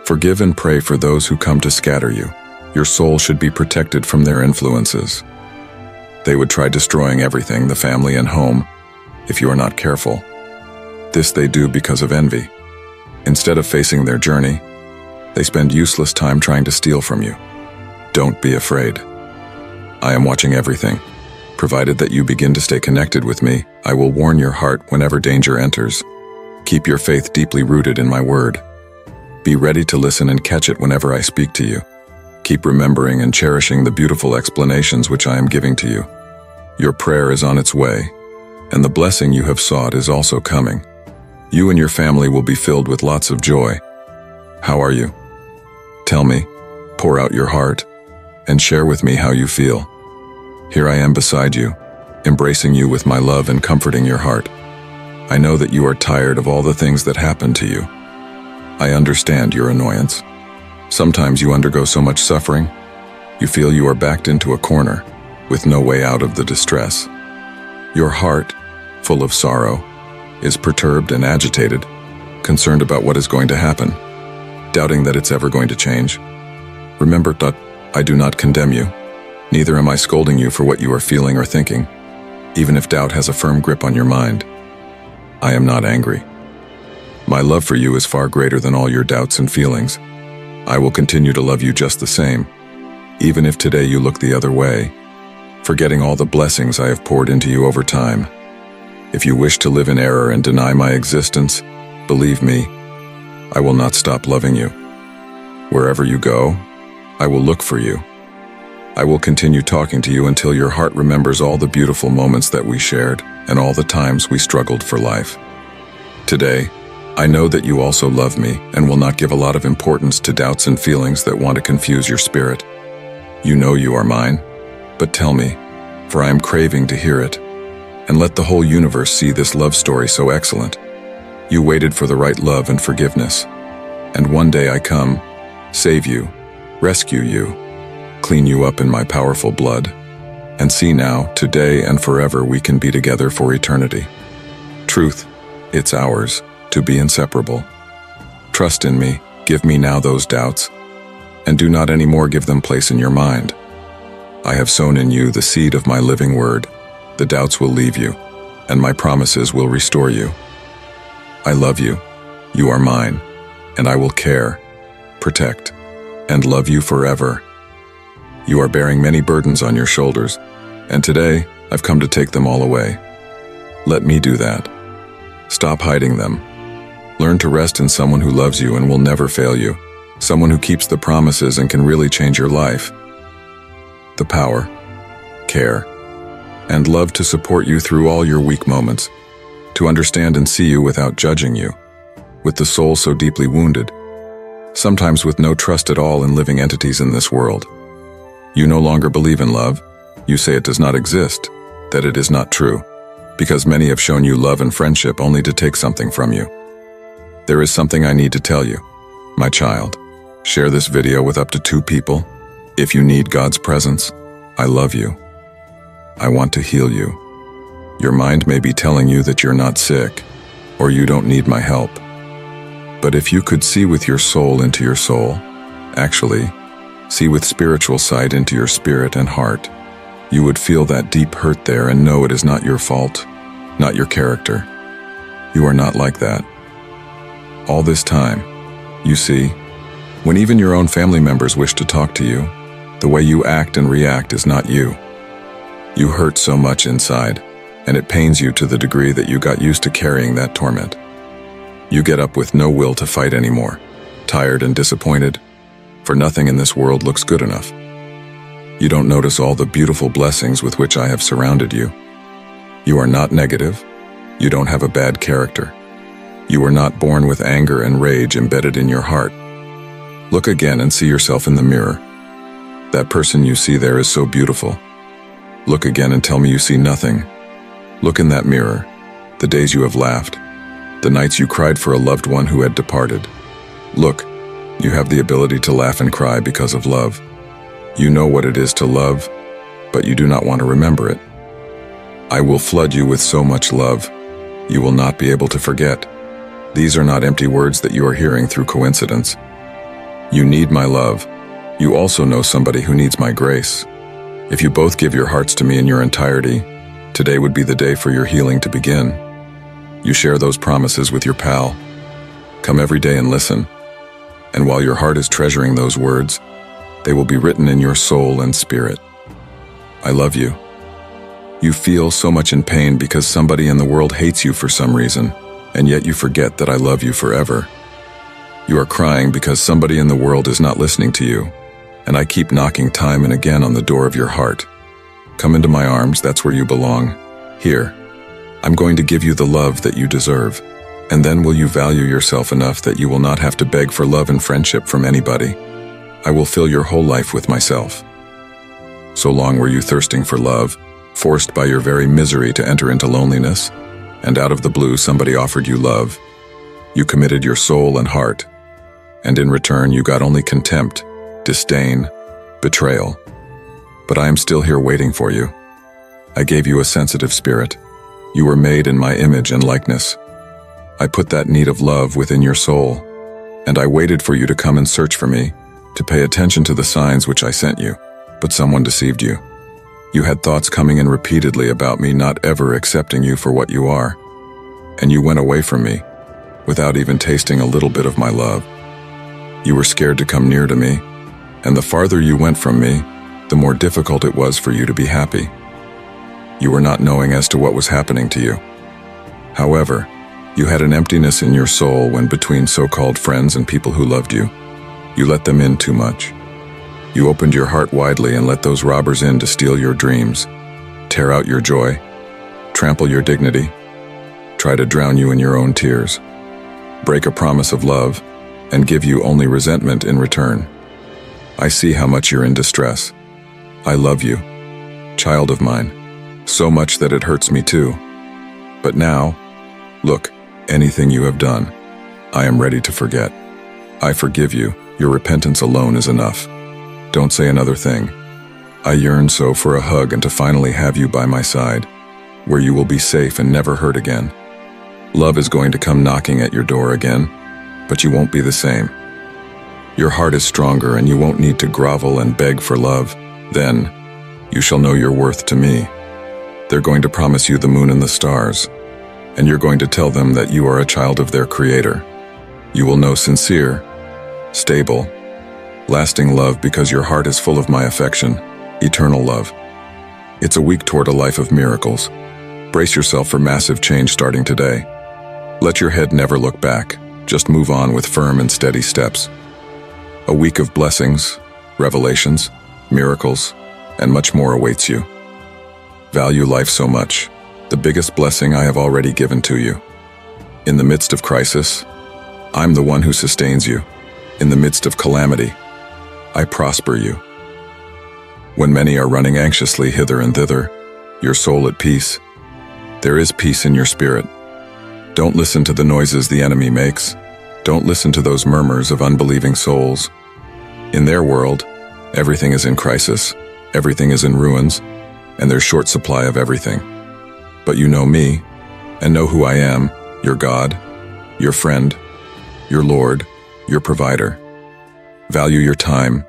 Forgive and pray for those who come to scatter you. Your soul should be protected from their influences. They would try destroying everything, the family and home, if you are not careful. This they do because of envy. Instead of facing their journey, they spend useless time trying to steal from you. Don't be afraid. I am watching everything. Provided that you begin to stay connected with me, I will warn your heart whenever danger enters. Keep your faith deeply rooted in my word. Be ready to listen and catch it whenever I speak to you. Keep remembering and cherishing the beautiful explanations which I am giving to you. Your prayer is on its way, and the blessing you have sought is also coming. You and your family will be filled with lots of joy. How are you? Tell me, pour out your heart, and share with me how you feel. Here I am beside you, embracing you with my love and comforting your heart. I know that you are tired of all the things that happen to you. I understand your annoyance. Sometimes you undergo so much suffering, you feel you are backed into a corner, with no way out of the distress. Your heart, full of sorrow, is perturbed and agitated, concerned about what is going to happen, doubting that it's ever going to change. Remember that I do not condemn you, neither am I scolding you for what you are feeling or thinking, even if doubt has a firm grip on your mind. I am not angry. My love for you is far greater than all your doubts and feelings. I will continue to love you just the same, even if today you look the other way, forgetting all the blessings I have poured into you over time. If you wish to live in error and deny my existence, believe me, I will not stop loving you. Wherever you go, I will look for you. I will continue talking to you until your heart remembers all the beautiful moments that we shared and all the times we struggled for life. Today, I know that you also love me and will not give a lot of importance to doubts and feelings that want to confuse your spirit. You know you are mine, but tell me, for I am craving to hear it, and let the whole universe see this love story so excellent. You waited for the right love and forgiveness, and one day I come, save you, rescue you, clean you up in my powerful blood, and see now, today and forever we can be together for eternity. Truth, it's ours, to be inseparable. Trust in me, give me now those doubts, and do not anymore give them place in your mind. I have sown in you the seed of my living word. The doubts will leave you, and my promises will restore you. I love you, you are mine, and I will care, protect, and love you forever. You are bearing many burdens on your shoulders, and today I've come to take them all away. Let me do that. Stop hiding them. Learn to rest in someone who loves you and will never fail you, someone who keeps the promises and can really change your life. The power, care, and love to support you through all your weak moments, to understand and see you without judging you, with the soul so deeply wounded, sometimes with no trust at all in living entities in this world. You no longer believe in love. You say it does not exist, that it is not true, because many have shown you love and friendship only to take something from you. There is something I need to tell you. My child, share this video with up to 2 people. If you need God's presence, I love you. I want to heal you. Your mind may be telling you that you're not sick, or you don't need my help. But if you could see with your soul into your soul, actually, see with spiritual sight into your spirit and heart, you would feel that deep hurt there and know it is not your fault, not your character. You are not like that. All this time, you see, when even your own family members wish to talk to you, the way you act and react is not you. You hurt so much inside, and it pains you to the degree that you got used to carrying that torment. You get up with no will to fight anymore, tired and disappointed, for nothing in this world looks good enough. You don't notice all the beautiful blessings with which I have surrounded you. You are not negative. You don't have a bad character. You were not born with anger and rage embedded in your heart. Look again and see yourself in the mirror. That person you see there is so beautiful. Look again and tell me you see nothing. Look in that mirror, the days you have laughed, the nights you cried for a loved one who had departed. Look, you have the ability to laugh and cry because of love. You know what it is to love, but you do not want to remember it. I will flood you with so much love, you will not be able to forget. These are not empty words that you are hearing through coincidence. You need my love. You also know somebody who needs my grace. If you both give your hearts to me in your entirety, today would be the day for your healing to begin. You share those promises with your pal. Come every day and listen. And while your heart is treasuring those words, they will be written in your soul and spirit. I love you. You feel so much in pain because somebody in the world hates you for some reason, and yet you forget that I love you forever. You are crying because somebody in the world is not listening to you, and I keep knocking time and again on the door of your heart. Come into my arms, that's where you belong. Here, I'm going to give you the love that you deserve, and then will you value yourself enough that you will not have to beg for love and friendship from anybody. I will fill your whole life with myself. So long were you thirsting for love, forced by your very misery to enter into loneliness, and out of the blue somebody offered you love. You committed your soul and heart, and in return you got only contempt, disdain, betrayal. But I am still here waiting for you. I gave you a sensitive spirit. You were made in my image and likeness. I put that need of love within your soul, and I waited for you to come and search for me, to pay attention to the signs which I sent you, but someone deceived you. You had thoughts coming in repeatedly about me not ever accepting you for what you are, and you went away from me, without even tasting a little bit of my love. You were scared to come near to me, and the farther you went from me, the more difficult it was for you to be happy. You were not knowing as to what was happening to you. However, you had an emptiness in your soul when between so-called friends and people who loved you. You let them in too much. You opened your heart widely and let those robbers in to steal your dreams, tear out your joy, trample your dignity, try to drown you in your own tears, break a promise of love, and give you only resentment in return. I see how much you're in distress. I love you, child of mine, so much that it hurts me too. But now, look, anything you have done, I am ready to forget. I forgive you. Your repentance alone is enough. Don't say another thing. I yearn so for a hug and to finally have you by my side, where you will be safe and never hurt again. Love is going to come knocking at your door again, but you won't be the same. Your heart is stronger and you won't need to grovel and beg for love. Then, you shall know your worth to me. They're going to promise you the moon and the stars, and you're going to tell them that you are a child of their Creator. You will know sincere, stable, lasting love because your heart is full of my affection, eternal love. It's a week toward a life of miracles. Brace yourself for massive change starting today. Let your head never look back. Just move on with firm and steady steps. A week of blessings, revelations, miracles, and much more awaits you. Value life so much. The biggest blessing I have already given to you. In the midst of crisis, I'm the one who sustains you. In the midst of calamity, I prosper you. When many are running anxiously hither and thither, your soul at peace, there is peace in your spirit. Don't listen to the noises the enemy makes. Don't listen to those murmurs of unbelieving souls. In their world, everything is in crisis, everything is in ruins, and there's short supply of everything. But you know me, and know who I am, your God, your friend, your Lord, your provider. Value your time.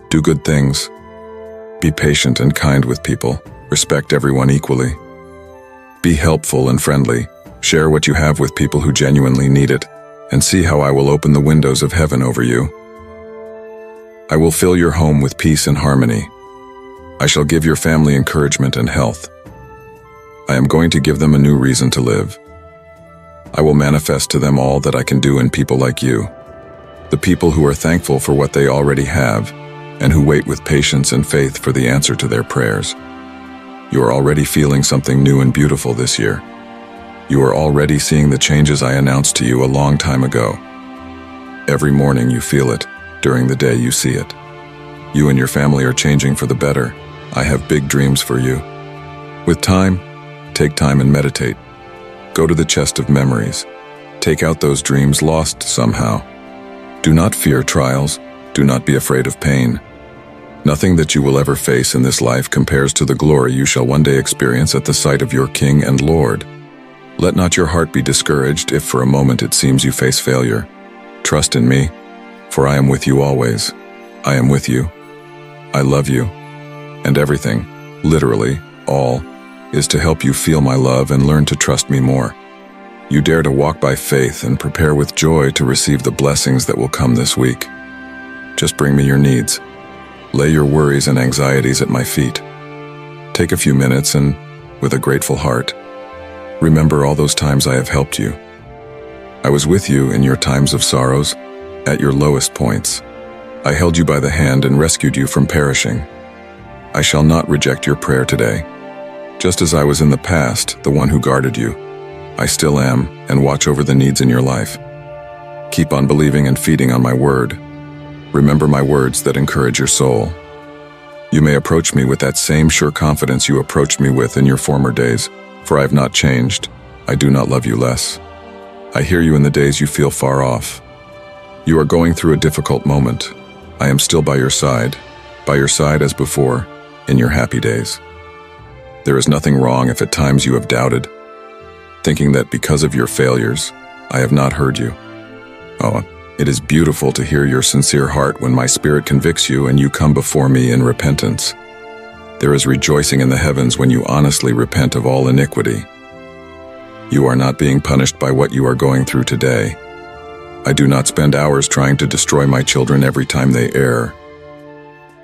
Do good things. Be patient and kind with people. Respect everyone equally. Be helpful and friendly. Share what you have with people who genuinely need it, and see how I will open the windows of heaven over you. I will fill your home with peace and harmony. I shall give your family encouragement and health. I am going to give them a new reason to live. I will manifest to them all that I can do in people like you, the people who are thankful for what they already have, and who wait with patience and faith for the answer to their prayers. You are already feeling something new and beautiful this year. You are already seeing the changes I announced to you a long time ago. Every morning you feel it, during the day you see it. You and your family are changing for the better. I have big dreams for you. With time, take time and meditate. Go to the chest of memories. Take out those dreams lost somehow. Do not fear trials. Do not be afraid of pain. Nothing that you will ever face in this life compares to the glory you shall one day experience at the sight of your King and Lord. Let not your heart be discouraged if for a moment it seems you face failure. Trust in me, for I am with you always. I am with you. I love you. And everything, literally, all, is to help you feel my love and learn to trust me more. You dare to walk by faith and prepare with joy to receive the blessings that will come this week. Just bring me your needs. Lay your worries and anxieties at my feet. Take a few minutes and, with a grateful heart, remember all those times I have helped you. I was with you in your times of sorrows, at your lowest points. I held you by the hand and rescued you from perishing. I shall not reject your prayer today. Just as I was in the past, the one who guarded you, I still am and watch over the needs in your life. Keep on believing and feeding on my word. Remember my words that encourage your soul. You may approach me with that same sure confidence you approached me with in your former days, for I have not changed. I do not love you less. I hear you in the days you feel far off. You are going through a difficult moment. I am still by your side as before, in your happy days. There is nothing wrong if at times you have doubted, thinking that because of your failures, I have not heard you. Oh, it is beautiful to hear your sincere heart when my spirit convicts you and you come before me in repentance. There is rejoicing in the heavens when you honestly repent of all iniquity. You are not being punished by what you are going through today. I do not spend hours trying to destroy my children every time they err.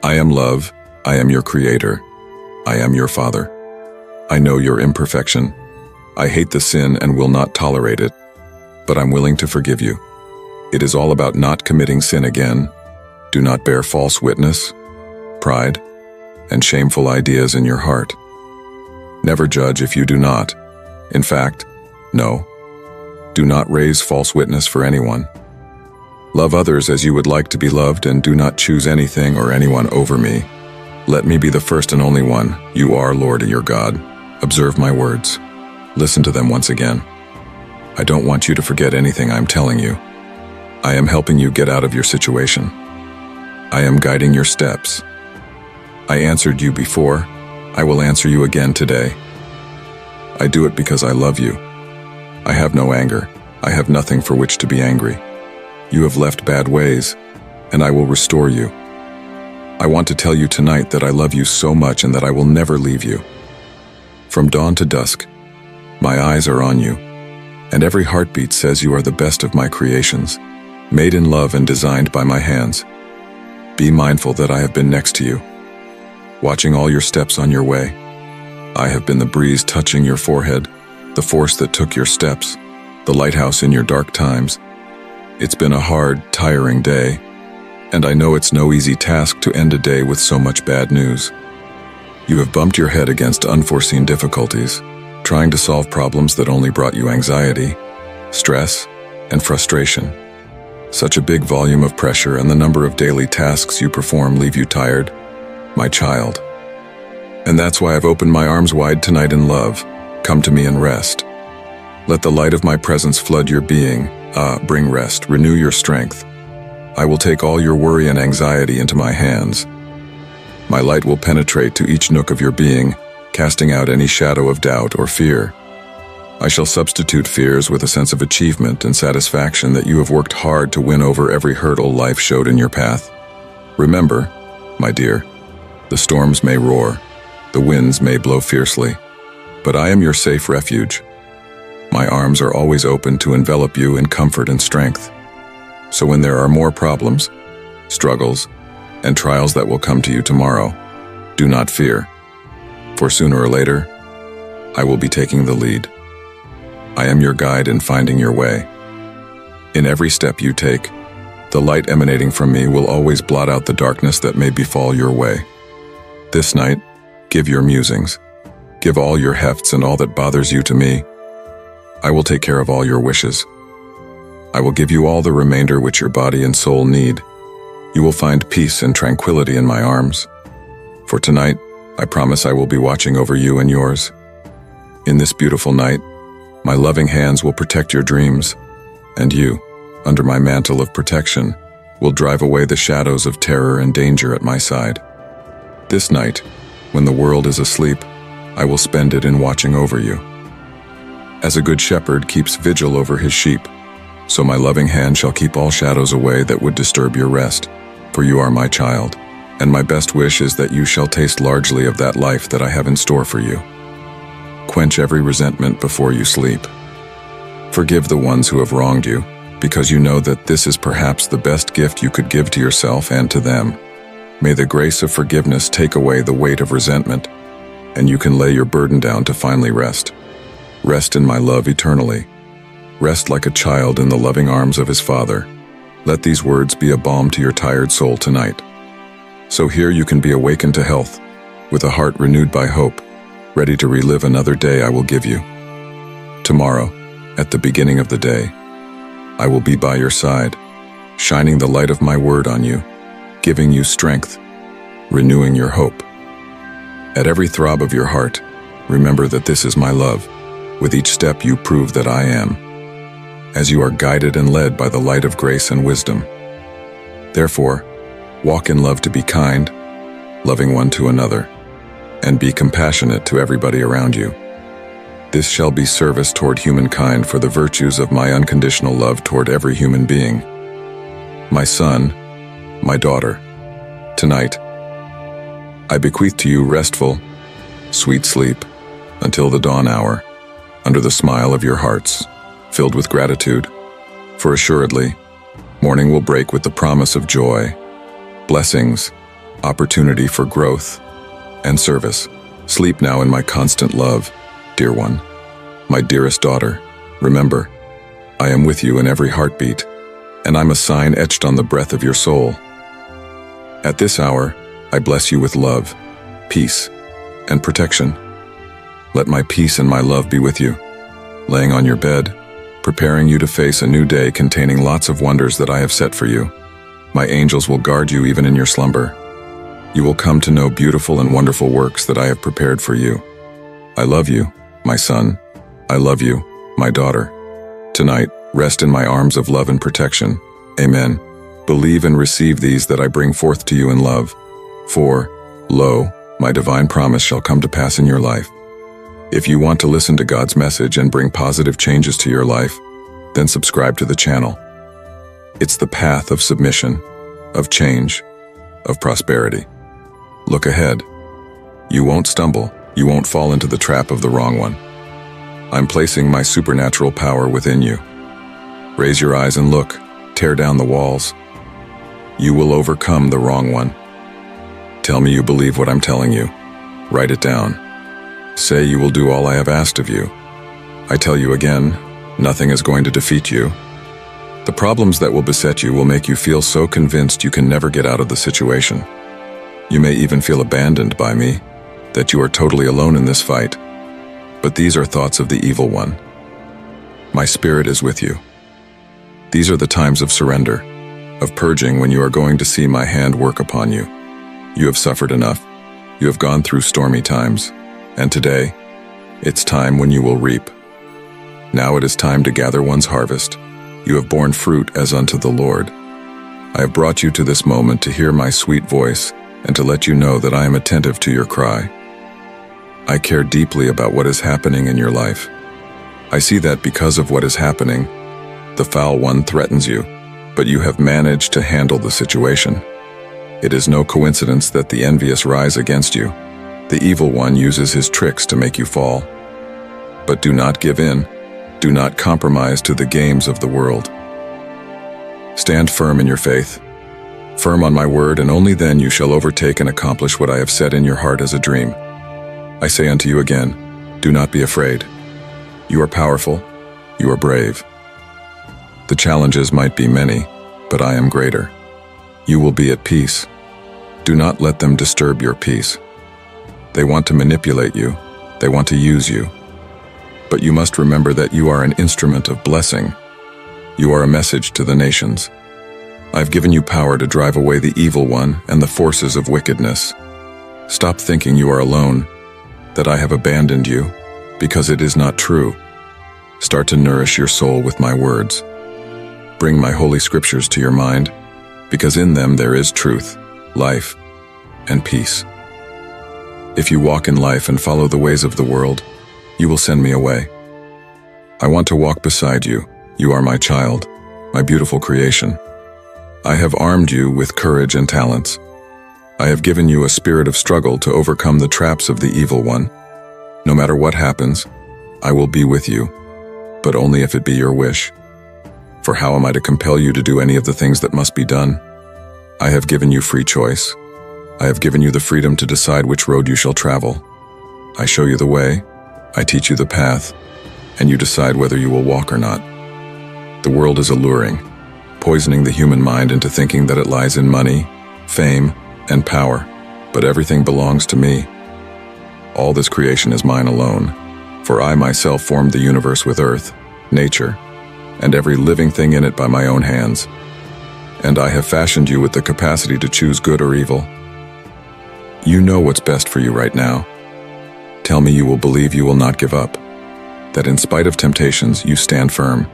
I am love. I am your Creator. I am your Father. I know your imperfection. I hate the sin and will not tolerate it, but I'm willing to forgive you. It is all about not committing sin again. Do not bear false witness, pride, and shameful ideas in your heart. Never judge if you do not. In fact, no. Do not raise false witness for anyone. Love others as you would like to be loved, and do not choose anything or anyone over me. Let me be the first and only one. You are Lord, your God. Observe my words. Listen to them once again. I don't want you to forget anything I'm telling you. I am helping you get out of your situation. I am guiding your steps. I answered you before. I will answer you again today. I do it because I love you. I have no anger. I have nothing for which to be angry. You have left bad ways, and I will restore you. I want to tell you tonight that I love you so much and that I will never leave you. From dawn to dusk, my eyes are on you, and every heartbeat says you are the best of my creations, made in love and designed by my hands. Be mindful that I have been next to you, watching all your steps on your way. I have been the breeze touching your forehead, the force that took your steps, the lighthouse in your dark times. It's been a hard, tiring day, and I know it's no easy task to end a day with so much bad news. You have bumped your head against unforeseen difficulties, trying to solve problems that only brought you anxiety, stress, and frustration. Such a big volume of pressure and the number of daily tasks you perform leave you tired, my child. And that's why I've opened my arms wide tonight in love. Come to me and rest. Let the light of my presence flood your being. Bring rest, renew your strength. I will take all your worry and anxiety into my hands. My light will penetrate to each nook of your being, casting out any shadow of doubt or fear. I shall substitute fears with a sense of achievement and satisfaction that you have worked hard to win over every hurdle life showed in your path. Remember, my dear, the storms may roar, the winds may blow fiercely, but I am your safe refuge. My arms are always open to envelop you in comfort and strength. So when there are more problems, struggles, and trials that will come to you tomorrow, do not fear, for sooner or later, I will be taking the lead. I am your guide in finding your way. In every step you take, the light emanating from me will always blot out the darkness that may befall your way. This night, give your musings. Give all your hefts and all that bothers you to me. I will take care of all your wishes. I will give you all the remainder which your body and soul need. You will find peace and tranquility in my arms. For tonight, I promise I will be watching over you and yours. In this beautiful night, my loving hands will protect your dreams, and you, under my mantle of protection, will drive away the shadows of terror and danger at my side. This night, when the world is asleep, I will spend it in watching over you. As a good shepherd keeps vigil over his sheep, so my loving hand shall keep all shadows away that would disturb your rest, for you are my child, and my best wish is that you shall taste largely of that life that I have in store for you. Quench every resentment before you sleep. Forgive the ones who have wronged you, because you know that this is perhaps the best gift you could give to yourself and to them. May the grace of forgiveness take away the weight of resentment, and you can lay your burden down to finally rest. Rest in my love eternally. Rest like a child in the loving arms of his Father. Let these words be a balm to your tired soul tonight. So here you can be awakened to health, with a heart renewed by hope, ready to relive another day I will give you. Tomorrow, at the beginning of the day, I will be by your side, shining the light of my word on you, giving you strength, renewing your hope. At every throb of your heart, remember that this is my love. With each step you prove that I am, as you are guided and led by the light of grace and wisdom. Therefore, walk in love to be kind, loving one to another, and be compassionate to everybody around you. This shall be service toward humankind for the virtues of my unconditional love toward every human being. My son, my daughter, tonight, I bequeath to you restful, sweet sleep until the dawn hour, under the smile of your hearts, filled with gratitude. For assuredly, morning will break with the promise of joy, blessings, opportunity for growth, and service. Sleep now in my constant love, dear one. My dearest daughter, remember, I am with you in every heartbeat, and I'm a sign etched on the breath of your soul. At this hour, I bless you with love, peace, and protection. Let my peace and my love be with you, laying on your bed, preparing you to face a new day containing lots of wonders that I have set for you. My angels will guard you even in your slumber. You will come to know beautiful and wonderful works that I have prepared for you. I love you, my son. I love you, my daughter. Tonight, rest in my arms of love and protection. Amen. Believe and receive these that I bring forth to you in love. For, lo, my divine promise shall come to pass in your life. If you want to listen to God's message and bring positive changes to your life, then subscribe to the channel. It's the path of submission, of change, of prosperity. Look ahead. You won't stumble. You won't fall into the trap of the wrong one. I'm placing my supernatural power within you. Raise your eyes and look. Tear down the walls. You will overcome the wrong one. Tell me you believe what I'm telling you. Write it down. Say you will do all I have asked of you. I tell you again, nothing is going to defeat you. The problems that will beset you will make you feel so convinced you can never get out of the situation. You may even feel abandoned by me, that you are totally alone in this fight. But these are thoughts of the evil one. My spirit is with you. These are the times of surrender, of purging when you are going to see my hand work upon you. You have suffered enough. You have gone through stormy times. And today, it's time when you will reap. Now it is time to gather one's harvest. You have borne fruit as unto the Lord. I have brought you to this moment to hear my sweet voice and to let you know that I am attentive to your cry. I care deeply about what is happening in your life. I see that because of what is happening, the foul one threatens you, but you have managed to handle the situation. It is no coincidence that the envious rise against you. The evil one uses his tricks to make you fall. But do not give in. Do not compromise to the games of the world. Stand firm in your faith, firm on my word, and only then you shall overtake and accomplish what I have set in your heart as a dream. I say unto you again, do not be afraid. You are powerful, you are brave. The challenges might be many, but I am greater. You will be at peace. Do not let them disturb your peace. They want to manipulate you. They want to use you. But you must remember that you are an instrument of blessing. You are a message to the nations. I've given you power to drive away the evil one and the forces of wickedness. Stop thinking you are alone, that I have abandoned you, because it is not true. Start to nourish your soul with my words. Bring my holy scriptures to your mind, because in them there is truth, life, and peace. If you walk in life and follow the ways of the world, you will send me away. I want to walk beside you. You are my child, my beautiful creation. I have armed you with courage and talents. I have given you a spirit of struggle to overcome the traps of the evil one. No matter what happens, I will be with you, but only if it be your wish. For how am I to compel you to do any of the things that must be done? I have given you free choice. I have given you the freedom to decide which road you shall travel. I show you the way, I teach you the path, and you decide whether you will walk or not. The world is alluring, poisoning the human mind into thinking that it lies in money, fame, and power, but everything belongs to me. All this creation is mine alone, for I myself formed the universe with earth, nature, and every living thing in it by my own hands. And I have fashioned you with the capacity to choose good or evil. You know what's best for you right now. Tell me you will believe you will not give up, that in spite of temptations, you stand firm.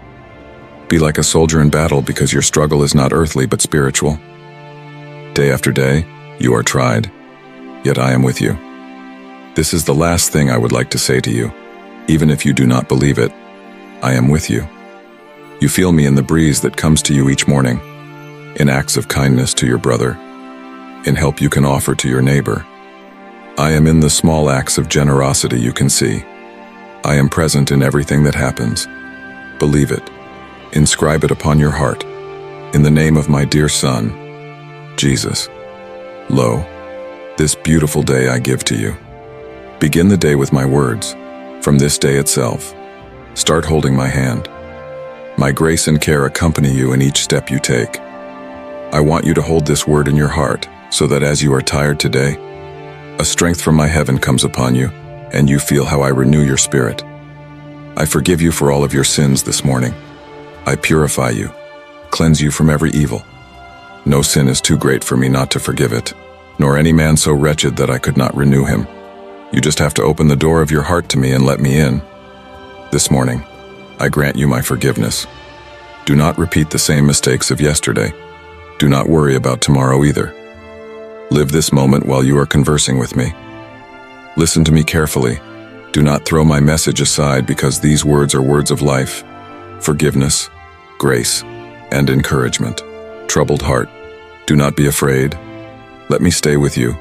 Be like a soldier in battle because your struggle is not earthly but spiritual. Day after day, you are tried, yet I am with you. This is the last thing I would like to say to you. Even if you do not believe it, I am with you. You feel me in the breeze that comes to you each morning, in acts of kindness to your brother, in help you can offer to your neighbor. I am in the small acts of generosity you can see. I am present in everything that happens. Believe it. Inscribe it upon your heart. In the name of my dear Son, Jesus. Lo, this beautiful day I give to you. Begin the day with my words, from this day itself. Start holding my hand. My grace and care accompany you in each step you take. I want you to hold this word in your heart, so that as you are tired today, a strength from my heaven comes upon you, and you feel how I renew your spirit. I forgive you for all of your sins this morning. I purify you, cleanse you from every evil. No sin is too great for me not to forgive it, nor any man so wretched that I could not renew him. You just have to open the door of your heart to me and let me in. This morning, I grant you my forgiveness. Do not repeat the same mistakes of yesterday. Do not worry about tomorrow either. Live this moment while you are conversing with me. Listen to me carefully. Do not throw my message aside, because these words are words of life, forgiveness, grace, and encouragement. Troubled heart, do not be afraid. Let me stay with you.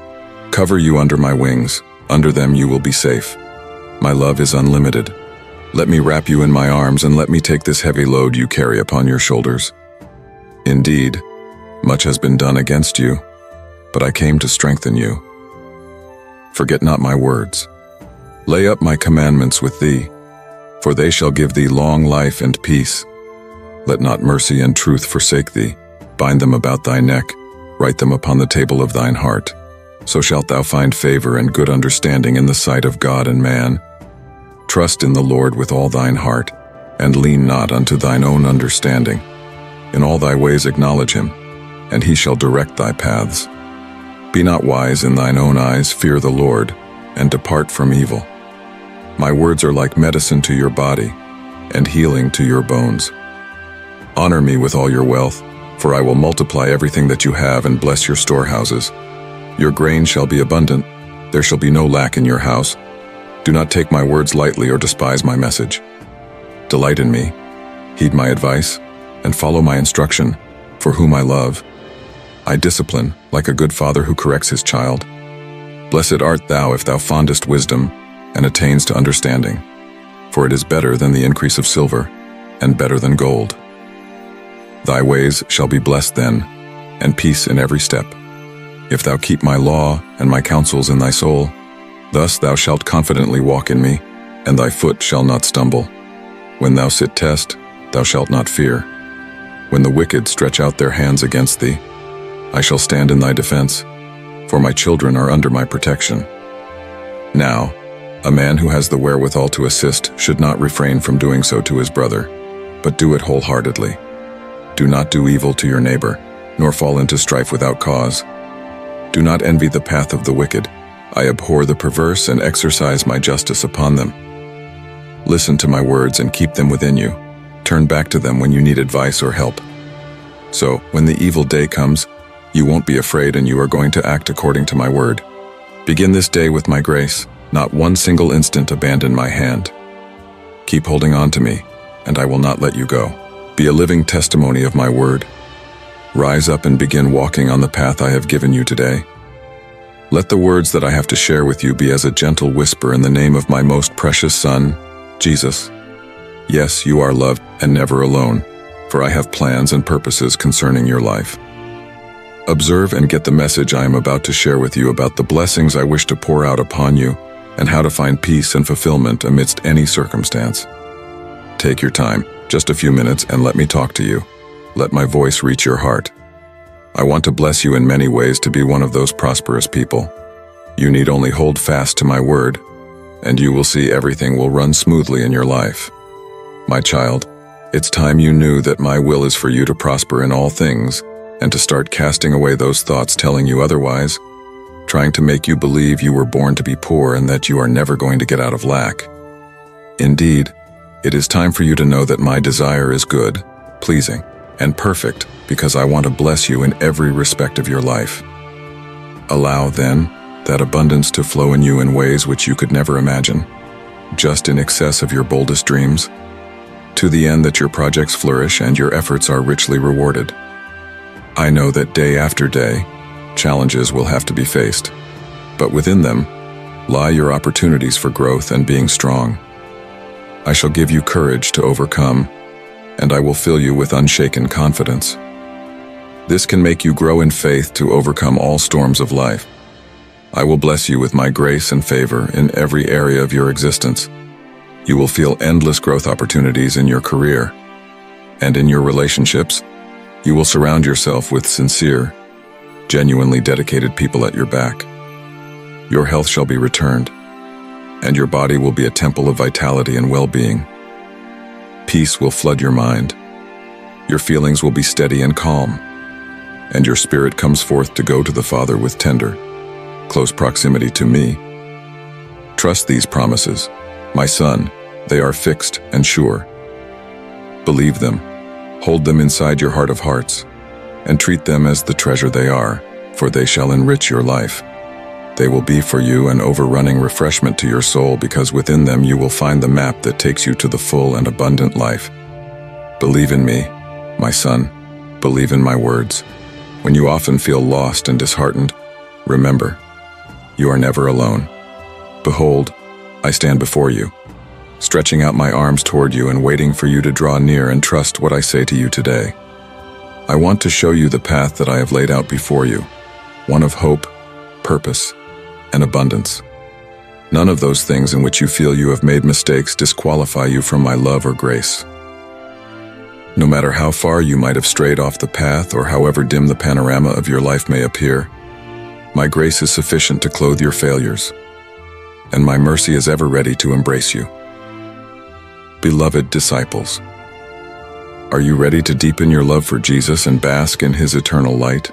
Cover you under my wings. Under them you will be safe. My love is unlimited. Let me wrap you in my arms and let me take this heavy load you carry upon your shoulders. Indeed, much has been done against you, but I came to strengthen you. Forget not my words. Lay up my commandments with thee, for they shall give thee long life and peace. Let not mercy and truth forsake thee. Bind them about thy neck, write them upon the table of thine heart. So shalt thou find favor and good understanding in the sight of God and man. Trust in the Lord with all thine heart, and lean not unto thine own understanding. In all thy ways acknowledge him, and he shall direct thy paths. Be not wise in thine own eyes, fear the Lord, and depart from evil. My words are like medicine to your body, and healing to your bones. Honor me with all your wealth, for I will multiply everything that you have and bless your storehouses. Your grain shall be abundant, there shall be no lack in your house. Do not take my words lightly or despise my message. Delight in me, heed my advice, and follow my instruction, for whom I love. I discipline, like a good father who corrects his child. Blessed art thou if thou fondest wisdom, and attains to understanding, for it is better than the increase of silver, and better than gold. Thy ways shall be blessed then, and peace in every step. If thou keep my law and my counsels in thy soul, thus thou shalt confidently walk in me, and thy foot shall not stumble. When thou sit test, thou shalt not fear. When the wicked stretch out their hands against thee, I shall stand in thy defense, for my children are under my protection. Now, a man who has the wherewithal to assist should not refrain from doing so to his brother, but do it wholeheartedly. Do not do evil to your neighbor, nor fall into strife without cause. Do not envy the path of the wicked. I abhor the perverse and exercise my justice upon them. Listen to my words and keep them within you. Turn back to them when you need advice or help. So, when the evil day comes, you won't be afraid and you are going to act according to my word. Begin this day with my grace, not one single instant abandon my hand. Keep holding on to me, and I will not let you go. Be a living testimony of my word. Rise up and begin walking on the path I have given you today. Let the words that I have to share with you be as a gentle whisper in the name of my most precious Son, Jesus. Yes, you are loved and never alone, for I have plans and purposes concerning your life. Observe and get the message I am about to share with you about the blessings I wish to pour out upon you and how to find peace and fulfillment amidst any circumstance. Take your time, just a few minutes, and let me talk to you. Let my voice reach your heart. I want to bless you in many ways to be one of those prosperous people. You need only hold fast to my word, and you will see everything will run smoothly in your life. My child, it's time you knew that my will is for you to prosper in all things, and to start casting away those thoughts telling you otherwise, trying to make you believe you were born to be poor and that you are never going to get out of lack. Indeed, it is time for you to know that my desire is good, pleasing, and perfect, because I want to bless you in every respect of your life. Allow, then, that abundance to flow in you in ways which you could never imagine, just in excess of your boldest dreams, to the end that your projects flourish and your efforts are richly rewarded. I know that day after day, challenges will have to be faced, but within them lie your opportunities for growth and being strong. I shall give you courage to overcome, and I will fill you with unshaken confidence. This can make you grow in faith to overcome all storms of life. I will bless you with my grace and favor in every area of your existence. You will feel endless growth opportunities in your career. And in your relationships, you will surround yourself with sincere, genuinely dedicated people at your back. Your health shall be returned, and your body will be a temple of vitality and well-being. Peace will flood your mind. Your feelings will be steady and calm, and your spirit comes forth to go to the Father with tender, close proximity to me. Trust these promises, my son, they are fixed and sure. Believe them, hold them inside your heart of hearts, and treat them as the treasure they are, for they shall enrich your life. They will be for you an overrunning refreshment to your soul, because within them you will find the map that takes you to the full and abundant life. Believe in me, my son, believe in my words. When you often feel lost and disheartened, remember, you are never alone. Behold, I stand before you, stretching out my arms toward you and waiting for you to draw near and trust what I say to you today. I want to show you the path that I have laid out before you, one of hope, purpose, and abundance. None of those things in which you feel you have made mistakes disqualify you from my love or grace. No matter how far you might have strayed off the path or however dim the panorama of your life may appear, my grace is sufficient to clothe your failures, and my mercy is ever ready to embrace you. Beloved disciples, are you ready to deepen your love for Jesus and bask in His eternal light?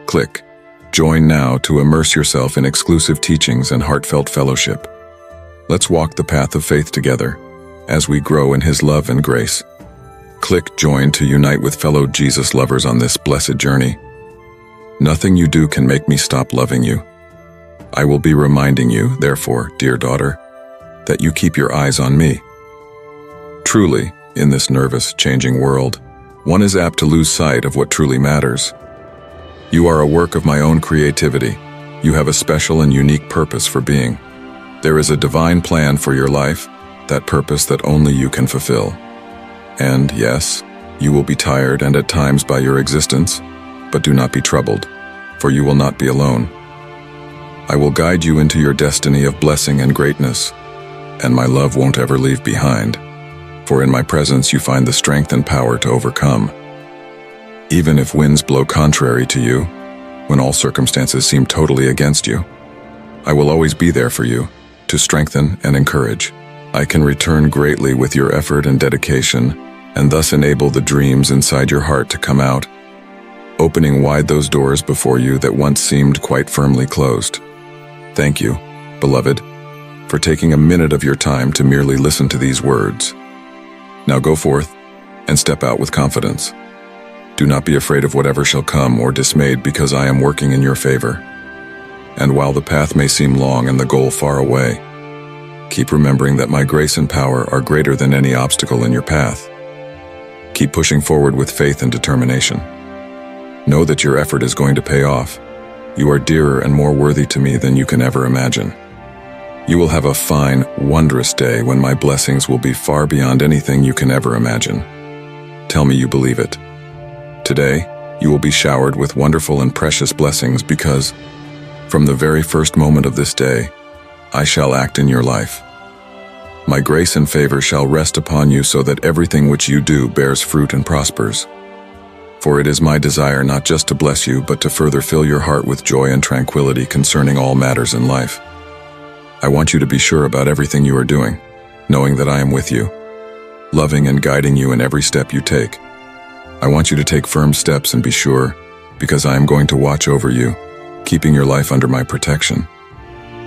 Click Join now to immerse yourself in exclusive teachings and heartfelt fellowship. Let's walk the path of faith together as we grow in His love and grace. Click Join to unite with fellow Jesus lovers on this blessed journey. Nothing you do can make me stop loving you. I will be reminding you, therefore, dear daughter, that you keep your eyes on me. Truly, in this nervous, changing world, one is apt to lose sight of what truly matters. You are a work of my own creativity. You have a special and unique purpose for being. There is a divine plan for your life, that purpose that only you can fulfill. And yes, you will be tired and at times by your existence, but do not be troubled, for you will not be alone. I will guide you into your destiny of blessing and greatness, and my love won't ever leave behind, for in my presence you find the strength and power to overcome. Even if winds blow contrary to you, when all circumstances seem totally against you, I will always be there for you, to strengthen and encourage. I can return greatly with your effort and dedication, and thus enable the dreams inside your heart to come out, opening wide those doors before you that once seemed quite firmly closed. Thank you, beloved, for taking a minute of your time to merely listen to these words. Now go forth and step out with confidence. Do not be afraid of whatever shall come or dismayed, because I am working in your favor. And while the path may seem long and the goal far away, keep remembering that my grace and power are greater than any obstacle in your path. Keep pushing forward with faith and determination. Know that your effort is going to pay off. You are dearer and more worthy to me than you can ever imagine. You will have a fine, wondrous day when my blessings will be far beyond anything you can ever imagine. Tell me you believe it. Today, you will be showered with wonderful and precious blessings, because, from the very first moment of this day, I shall act in your life. My grace and favor shall rest upon you, so that everything which you do bears fruit and prospers. For it is my desire not just to bless you, but to further fill your heart with joy and tranquility concerning all matters in life. I want you to be sure about everything you are doing, knowing that I am with you, loving and guiding you in every step you take. I want you to take firm steps and be sure, because I am going to watch over you, keeping your life under my protection.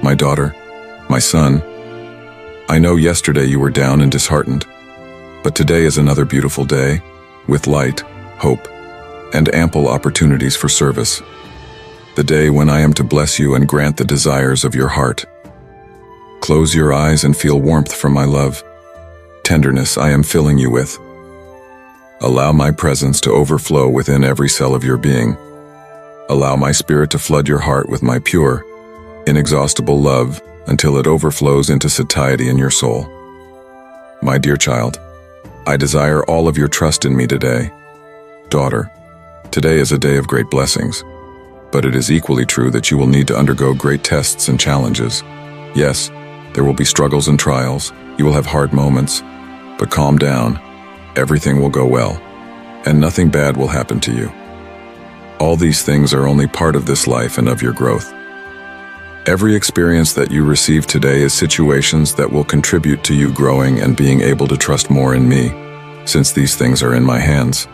My daughter, my son, I know yesterday you were down and disheartened, but today is another beautiful day, with light, hope, and ample opportunities for service. The day when I am to bless you and grant the desires of your heart. Close your eyes and feel warmth from my love, tenderness I am filling you with. Allow my presence to overflow within every cell of your being. Allow my spirit to flood your heart with my pure, inexhaustible love until it overflows into satiety in your soul. My dear child, I desire all of your trust in me today. Daughter, today is a day of great blessings, but it is equally true that you will need to undergo great tests and challenges. Yes, there will be struggles and trials, You will have hard moments, but calm down. Everything will go well, and nothing bad will happen to you. All these things are only part of this life and of your growth. Every experience that you receive today is situations that will contribute to you growing and being able to trust more in me, since these things are in my hands.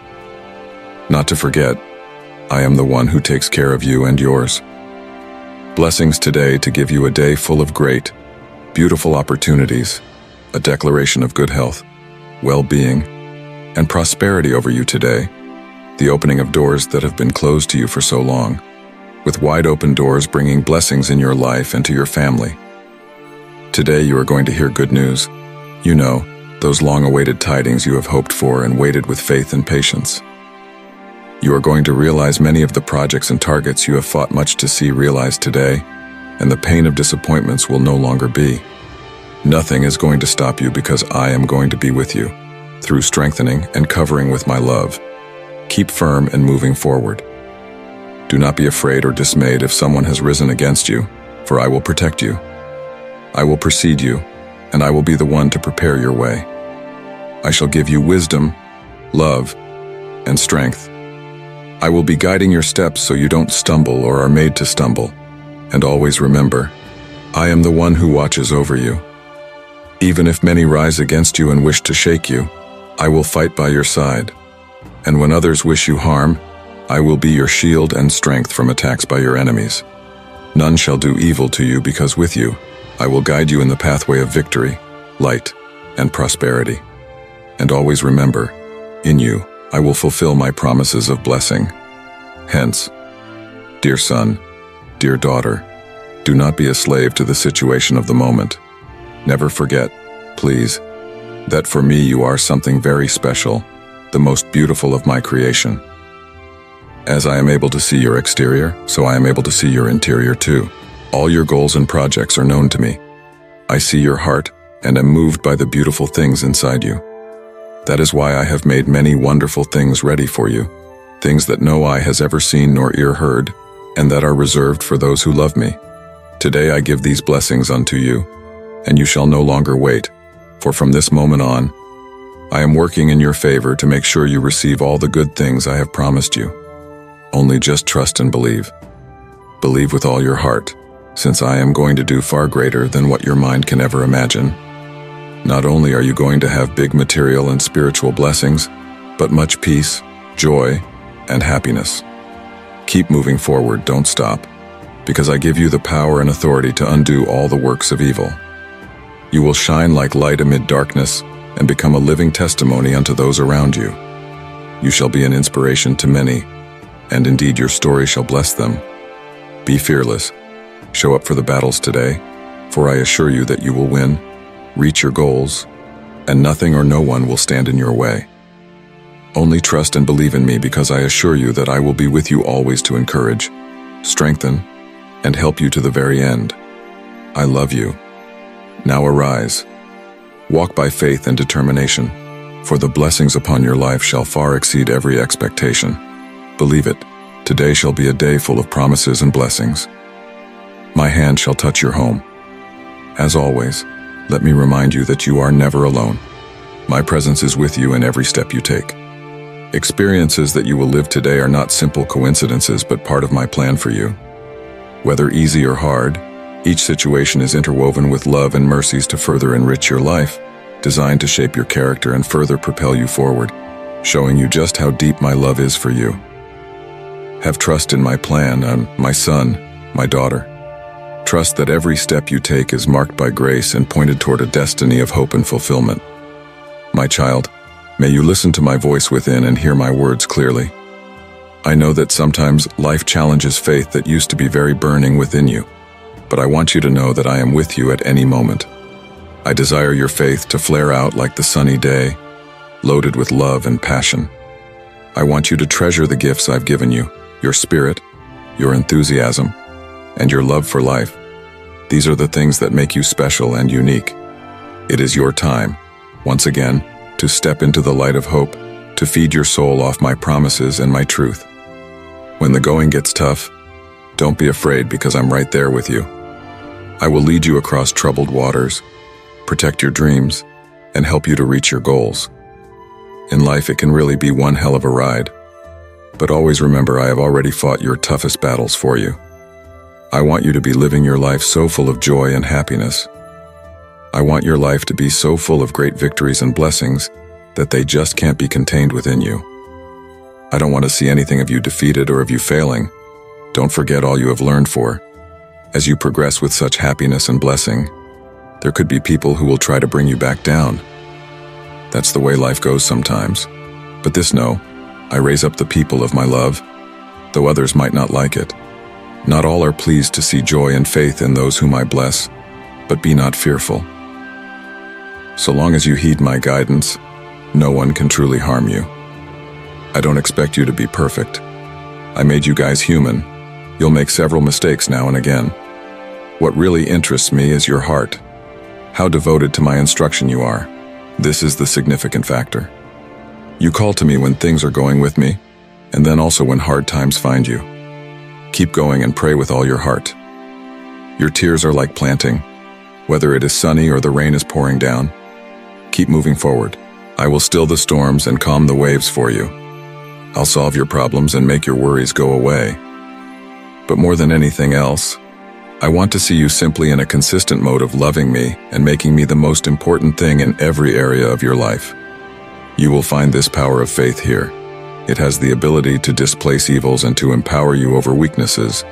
Not to forget, I am the one who takes care of you and yours. Blessings today to give you a day full of great, beautiful opportunities, a declaration of good health, well-being, and prosperity over you today, the opening of doors that have been closed to you for so long, with wide open doors bringing blessings in your life and to your family. Today you are going to hear good news. You know, those long-awaited tidings you have hoped for and waited with faith and patience. You are going to realize many of the projects and targets you have fought much to see realized today, and the pain of disappointments will no longer be. Nothing is going to stop you because I am going to be with you, through strengthening and covering with my love. Keep firm and moving forward. Do not be afraid or dismayed if someone has risen against you, for I will protect you. I will precede you, and I will be the one to prepare your way. I shall give you wisdom, love, and strength. I will be guiding your steps so you don't stumble or are made to stumble. And always remember, I am the one who watches over you. Even if many rise against you and wish to shake you, I will fight by your side. And when others wish you harm, I will be your shield and strength from attacks by your enemies. None shall do evil to you because with you, I will guide you in the pathway of victory, light, and prosperity. And always remember, in you, I will fulfill my promises of blessing. Hence, dear son, dear daughter, do not be a slave to the situation of the moment. Never forget, please, that for me you are something very special, the most beautiful of my creation. As I am able to see your exterior, so I am able to see your interior too. All your goals and projects are known to me. I see your heart and am moved by the beautiful things inside you. That is why I have made many wonderful things ready for you, things that no eye has ever seen nor ear heard, and that are reserved for those who love me. Today I give these blessings unto you, and you shall no longer wait, for from this moment on, I am working in your favor to make sure you receive all the good things I have promised you. Only just trust and believe. Believe with all your heart, since I am going to do far greater than what your mind can ever imagine. Not only are you going to have big material and spiritual blessings, but much peace, joy, and happiness. Keep moving forward, don't stop, because I give you the power and authority to undo all the works of evil. You will shine like light amid darkness and become a living testimony unto those around you. You shall be an inspiration to many, and indeed your story shall bless them. Be fearless. Show up for the battles today, for I assure you that you will win, reach your goals, and nothing or no one will stand in your way. Only trust and believe in me because I assure you that I will be with you always to encourage, strengthen, and help you to the very end. I love you. Now arise. Walk by faith and determination, for the blessings upon your life shall far exceed every expectation. Believe it, today shall be a day full of promises and blessings. My hand shall touch your home. As always, let me remind you that you are never alone. My presence is with you in every step you take. Experiences that you will live today are not simple coincidences but part of my plan for you. Whether easy or hard, each situation is interwoven with love and mercies to further enrich your life, designed to shape your character and further propel you forward, showing you just how deep my love is for you. Have trust in my plan, my son, my daughter. Trust that every step you take is marked by grace and pointed toward a destiny of hope and fulfillment. My child, may you listen to my voice within and hear my words clearly. I know that sometimes life challenges faith that used to be very burning within you, but I want you to know that I am with you at any moment. I desire your faith to flare out like the sunny day, loaded with love and passion. I want you to treasure the gifts I've given you, your spirit, your enthusiasm, and your love for life. These are the things that make you special and unique. It is your time, once again, to step into the light of hope, to feed your soul off my promises and my truth. When the going gets tough, don't be afraid because I'm right there with you. I will lead you across troubled waters, protect your dreams, and help you to reach your goals. In life, it can really be one hell of a ride. But always remember, I have already fought your toughest battles for you. I want you to be living your life so full of joy and happiness. I want your life to be so full of great victories and blessings that they just can't be contained within you. I don't want to see anything of you defeated or of you failing. Don't forget all you have learned for. As you progress with such happiness and blessing, there could be people who will try to bring you back down. That's the way life goes sometimes. But this know, I raise up the people of my love, though others might not like it. Not all are pleased to see joy and faith in those whom I bless, but be not fearful. So long as you heed my guidance, no one can truly harm you. I don't expect you to be perfect. I made you guys human. You'll make several mistakes now and again. What really interests me is your heart. How devoted to my instruction you are. This is the significant factor. You call to me when things are going with me, and then also when hard times find you. Keep going and pray with all your heart. Your tears are like planting. Whether it is sunny or the rain is pouring down, keep moving forward. I will still the storms and calm the waves for you. I'll solve your problems and make your worries go away. But more than anything else, I want to see you simply in a consistent mode of loving me and making me the most important thing in every area of your life. You will find this power of faith here. It has the ability to displace evils and to empower you over weaknesses.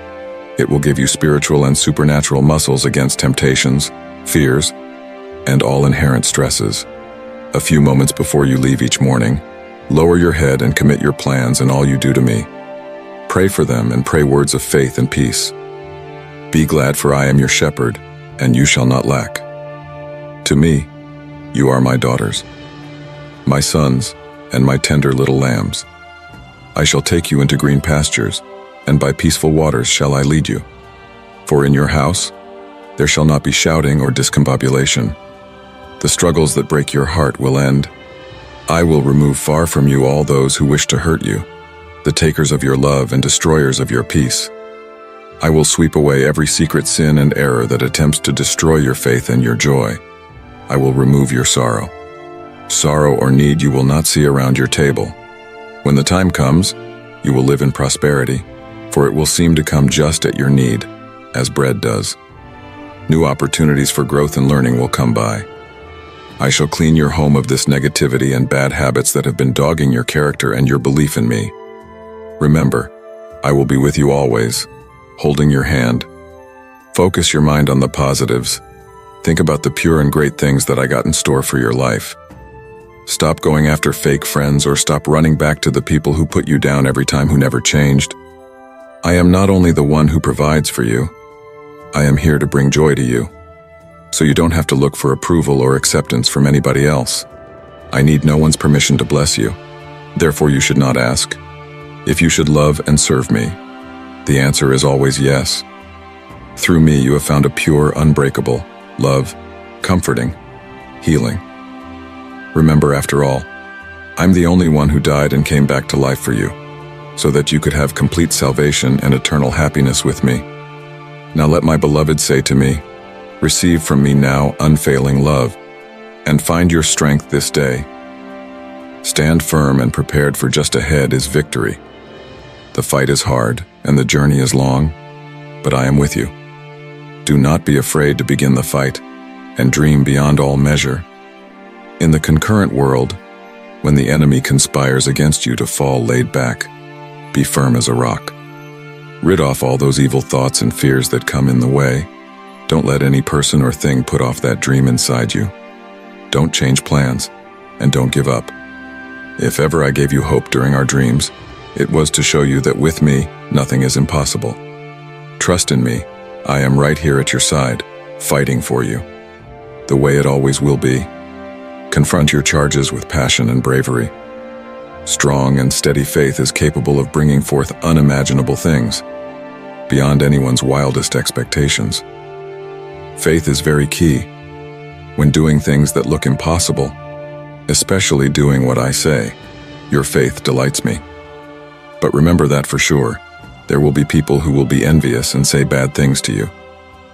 It will give you spiritual and supernatural muscles against temptations, fears, and all inherent stresses. A few moments before you leave each morning, lower your head and commit your plans and all you do to me. Pray for them and pray words of faith and peace. Be glad, for I am your shepherd, and you shall not lack. To me, you are my daughters, my sons, and my tender little lambs. I shall take you into green pastures, and by peaceful waters shall I lead you. For in your house there shall not be shouting or discombobulation. The struggles that break your heart will end. I will remove far from you all those who wish to hurt you, the takers of your love and destroyers of your peace. I will sweep away every secret sin and error that attempts to destroy your faith and your joy. I will remove your sorrow. Sorrow or need you will not see around your table. When the time comes, you will live in prosperity, for it will seem to come just at your need, as bread does. New opportunities for growth and learning will come by. I shall clean your home of this negativity and bad habits that have been dogging your character and your belief in me. Remember, I will be with you always, holding your hand. Focus your mind on the positives. Think about the pure and great things that I got in store for your life. Stop going after fake friends or stop running back to the people who put you down every time, who never changed. I am not only the one who provides for you, I am here to bring joy to you. So you don't have to look for approval or acceptance from anybody else. I need no one's permission to bless you. Therefore, you should not ask if you should love and serve me. The answer is always yes. Through me, you have found a pure, unbreakable love, comforting, healing. Remember, after all, I'm the only one who died and came back to life for you, so that you could have complete salvation and eternal happiness with me. Now let my beloved say to me, receive from me now unfailing love, and find your strength this day. Stand firm and prepared, for just ahead is victory. The fight is hard and the journey is long, but I am with you. Do not be afraid to begin the fight, and dream beyond all measure. In the concurrent world, when the enemy conspires against you to fall laid back, be firm as a rock. Rid off all those evil thoughts and fears that come in the way. Don't let any person or thing put off that dream inside you. Don't change plans, and don't give up. If ever I gave you hope during our dreams, it was to show you that with me, nothing is impossible. Trust in me. I am right here at your side, fighting for you. The way it always will be. Confront your charges with passion and bravery. Strong and steady faith is capable of bringing forth unimaginable things, beyond anyone's wildest expectations. Faith is very key when doing things that look impossible, especially doing what I say. Your faith delights me. But remember that for sure, there will be people who will be envious and say bad things to you.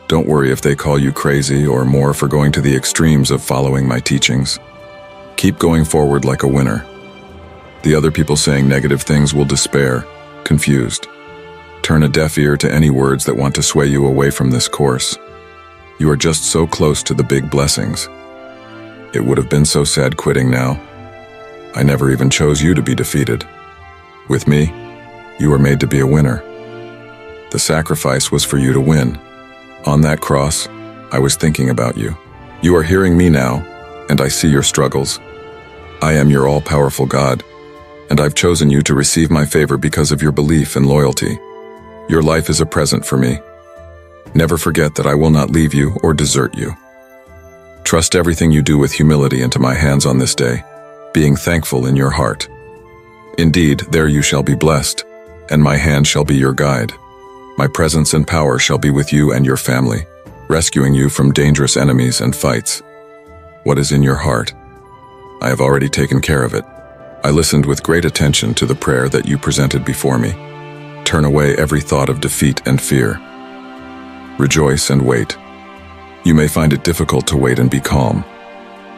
Don't worry if they call you crazy or more for going to the extremes of following my teachings. Keep going forward like a winner. The other people saying negative things will despair, confused. Turn a deaf ear to any words that want to sway you away from this course. You are just so close to the big blessings. It would have been so sad quitting now. I never even chose you to be defeated. With me, you were made to be a winner. The sacrifice was for you to win. On that cross, I was thinking about you. You are hearing me now, and I see your struggles. I am your all-powerful God, and I've chosen you to receive my favor because of your belief and loyalty. Your life is a present for me. Never forget that I will not leave you or desert you. Trust everything you do with humility into my hands on this day, being thankful in your heart. Indeed, there you shall be blessed, and my hand shall be your guide. My presence and power shall be with you and your family, rescuing you from dangerous enemies and fights. What is in your heart? I have already taken care of it. I listened with great attention to the prayer that you presented before me. Turn away every thought of defeat and fear. Rejoice and wait. You may find it difficult to wait and be calm,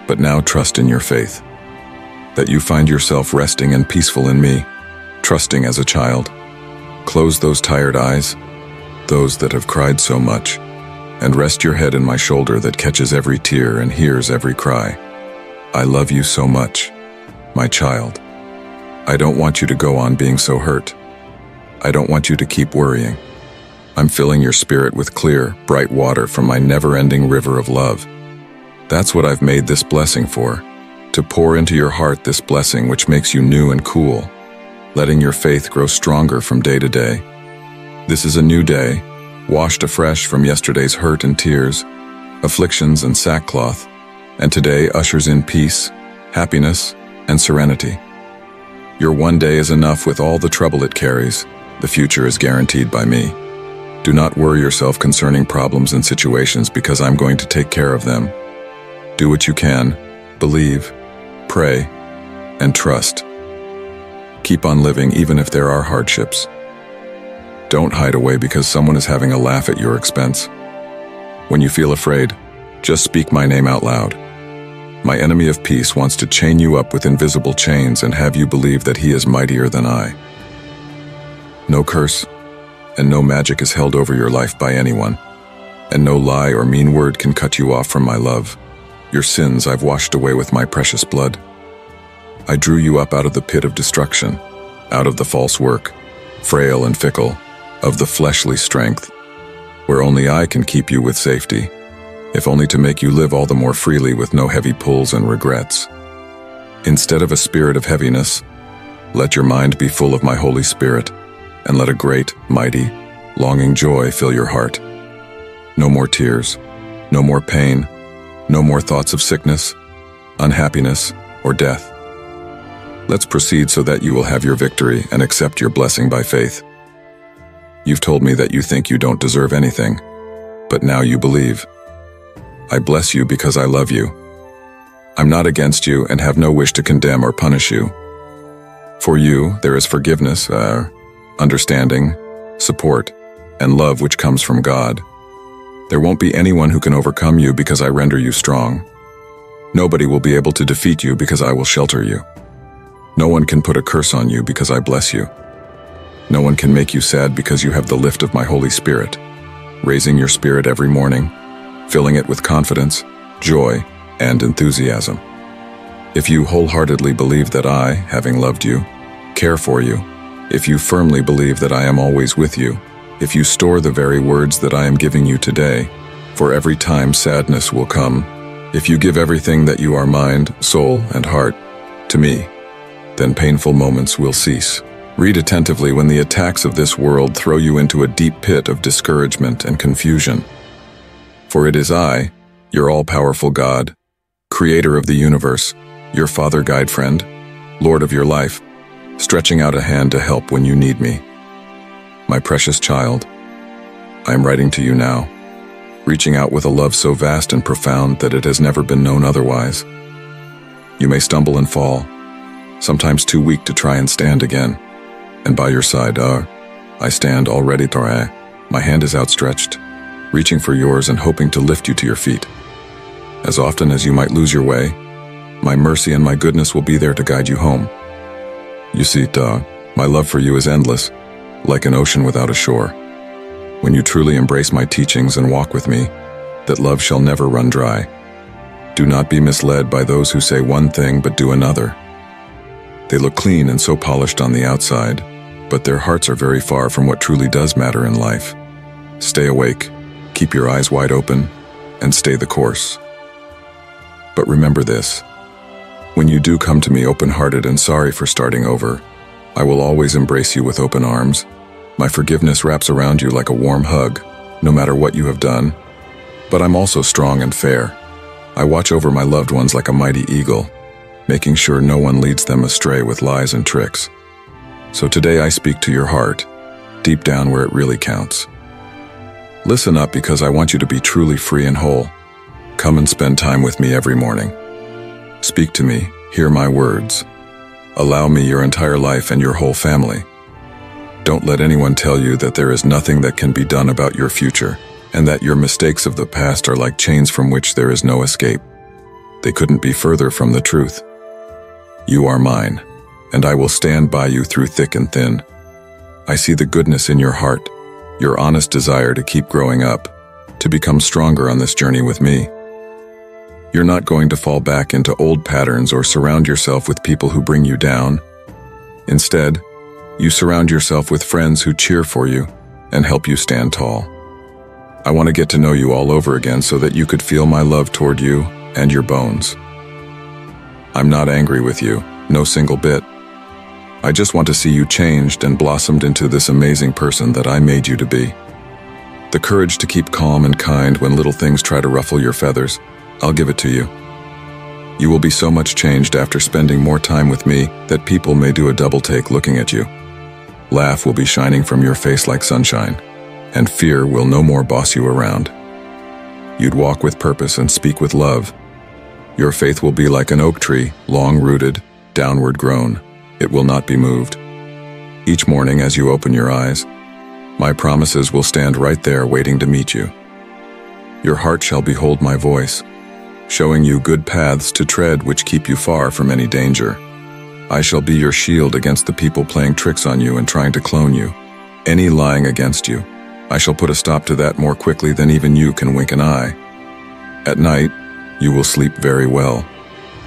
but now trust in your faith, that you find yourself resting and peaceful in me, trusting as a child. Close those tired eyes, those that have cried so much, and rest your head in my shoulder that catches every tear and hears every cry. I love you so much, my child. I don't want you to go on being so hurt. I don't want you to keep worrying. I'm filling your spirit with clear, bright water from my never-ending river of love. That's what I've made this blessing for, to pour into your heart this blessing which makes you new and cool, letting your faith grow stronger from day to day. This is a new day, washed afresh from yesterday's hurt and tears, afflictions and sackcloth, and today ushers in peace, happiness, and serenity. Your one day is enough with all the trouble it carries. The future is guaranteed by me. Do not worry yourself concerning problems and situations because I'm going to take care of them. Do what you can, believe, pray, and trust. Keep on living even if there are hardships. Don't hide away because someone is having a laugh at your expense. When you feel afraid, just speak my name out loud. My enemy of peace wants to chain you up with invisible chains and have you believe that he is mightier than I. No curse and no magic is held over your life by anyone, and no lie or mean word can cut you off from my love. Your sins I've washed away with my precious blood. I drew you up out of the pit of destruction, out of the false work, frail and fickle, of the fleshly strength, where only I can keep you with safety, if only to make you live all the more freely with no heavy pulls and regrets. Instead of a spirit of heaviness, let your mind be full of my Holy Spirit, and let a great, mighty, longing joy fill your heart. No more tears, no more pain, no more thoughts of sickness, unhappiness, or death. Let's proceed so that you will have your victory and accept your blessing by faith. You've told me that you think you don't deserve anything, but now you believe. I bless you because I love you. I'm not against you and have no wish to condemn or punish you. For you, there is forgiveness, understanding, support, and love which comes from God. There won't be anyone who can overcome you because I render you strong. Nobody will be able to defeat you because I will shelter you. No one can put a curse on you because I bless you. No one can make you sad because you have the lift of my Holy Spirit, raising your spirit every morning, filling it with confidence, joy, and enthusiasm. If you wholeheartedly believe that I, having loved you, care for you, if you firmly believe that I am always with you, if you store the very words that I am giving you today, for every time sadness will come, if you give everything that you are mind, soul, and heart to me, then painful moments will cease. Read attentively when the attacks of this world throw you into a deep pit of discouragement and confusion. For it is I, your all-powerful God, Creator of the universe, your Father Guide Friend, Lord of your life, stretching out a hand to help when you need me. My precious child, I am writing to you now, reaching out with a love so vast and profound that it has never been known otherwise. You may stumble and fall, sometimes too weak to try and stand again. And by your side, I stand all ready, my hand is outstretched, reaching for yours and hoping to lift you to your feet. As often as you might lose your way, my mercy and my goodness will be there to guide you home. You see, dog, my love for you is endless, like an ocean without a shore. When you truly embrace my teachings and walk with me, that love shall never run dry. Do not be misled by those who say one thing but do another. They look clean and so polished on the outside, but their hearts are very far from what truly does matter in life. Stay awake, keep your eyes wide open, and stay the course. But remember this: when you do come to me open-hearted and sorry for starting over, I will always embrace you with open arms. My forgiveness wraps around you like a warm hug, no matter what you have done. But I'm also strong and fair. I watch over my loved ones like a mighty eagle, making sure no one leads them astray with lies and tricks. So today I speak to your heart, deep down where it really counts. Listen up, because I want you to be truly free and whole. Come and spend time with me every morning. Speak to me, hear my words. Allow me your entire life and your whole family. Don't let anyone tell you that there is nothing that can be done about your future, and that your mistakes of the past are like chains from which there is no escape. They couldn't be further from the truth. You are mine, and I will stand by you through thick and thin. I see the goodness in your heart, your honest desire to keep growing up, to become stronger on this journey with me. You're not going to fall back into old patterns or surround yourself with people who bring you down. Instead, you surround yourself with friends who cheer for you and help you stand tall. I want to get to know you all over again so that you could feel my love toward you and your bones. I'm not angry with you, no single bit. I just want to see you changed and blossomed into this amazing person that I made you to be. The courage to keep calm and kind when little things try to ruffle your feathers, I'll give it to you. You will be so much changed after spending more time with me that people may do a double take looking at you. Laugh will be shining from your face like sunshine, and fear will no more boss you around. You'd walk with purpose and speak with love. Your faith will be like an oak tree, long-rooted, downward grown. It will not be moved. Each morning as you open your eyes, my promises will stand right there waiting to meet you. Your heart shall behold my voice, showing you good paths to tread which keep you far from any danger. I shall be your shield against the people playing tricks on you and trying to clone you. Any lying against you, I shall put a stop to that more quickly than even you can wink an eye. At night, you will sleep very well,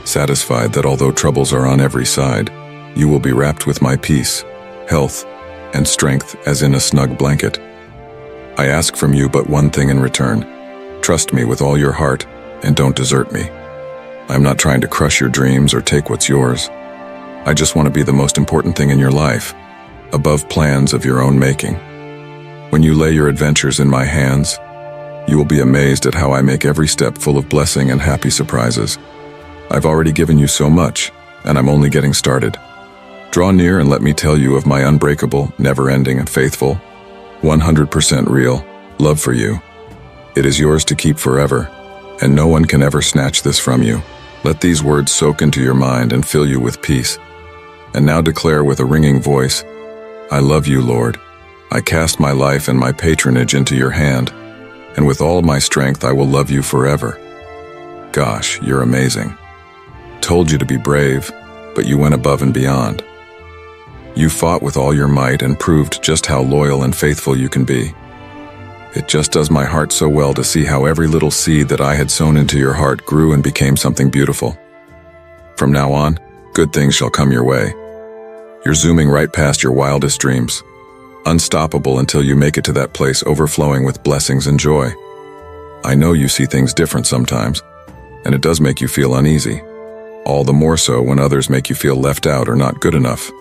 satisfied that although troubles are on every side, you will be wrapped with my peace, health, and strength as in a snug blanket. I ask from you but one thing in return. Trust me with all your heart and don't desert me. I'm not trying to crush your dreams or take what's yours. I just want to be the most important thing in your life, above plans of your own making. When you lay your adventures in my hands, you will be amazed at how I make every step full of blessing and happy surprises. I've already given you so much, and I'm only getting started. Draw near and let me tell you of my unbreakable, never-ending, and faithful, 100% real love for you. It is yours to keep forever, and no one can ever snatch this from you. Let these words soak into your mind and fill you with peace. And now declare with a ringing voice, I love you, Lord. I cast my life and my patronage into your hand, and with all my strength I will love you forever. Gosh, you're amazing. Told you to be brave, but you went above and beyond. You fought with all your might and proved just how loyal and faithful you can be. It just does my heart so well to see how every little seed that I had sown into your heart grew and became something beautiful. From now on, good things shall come your way. You're zooming right past your wildest dreams, unstoppable until you make it to that place overflowing with blessings and joy. I know you see things different sometimes, and it does make you feel uneasy, all the more so when others make you feel left out or not good enough.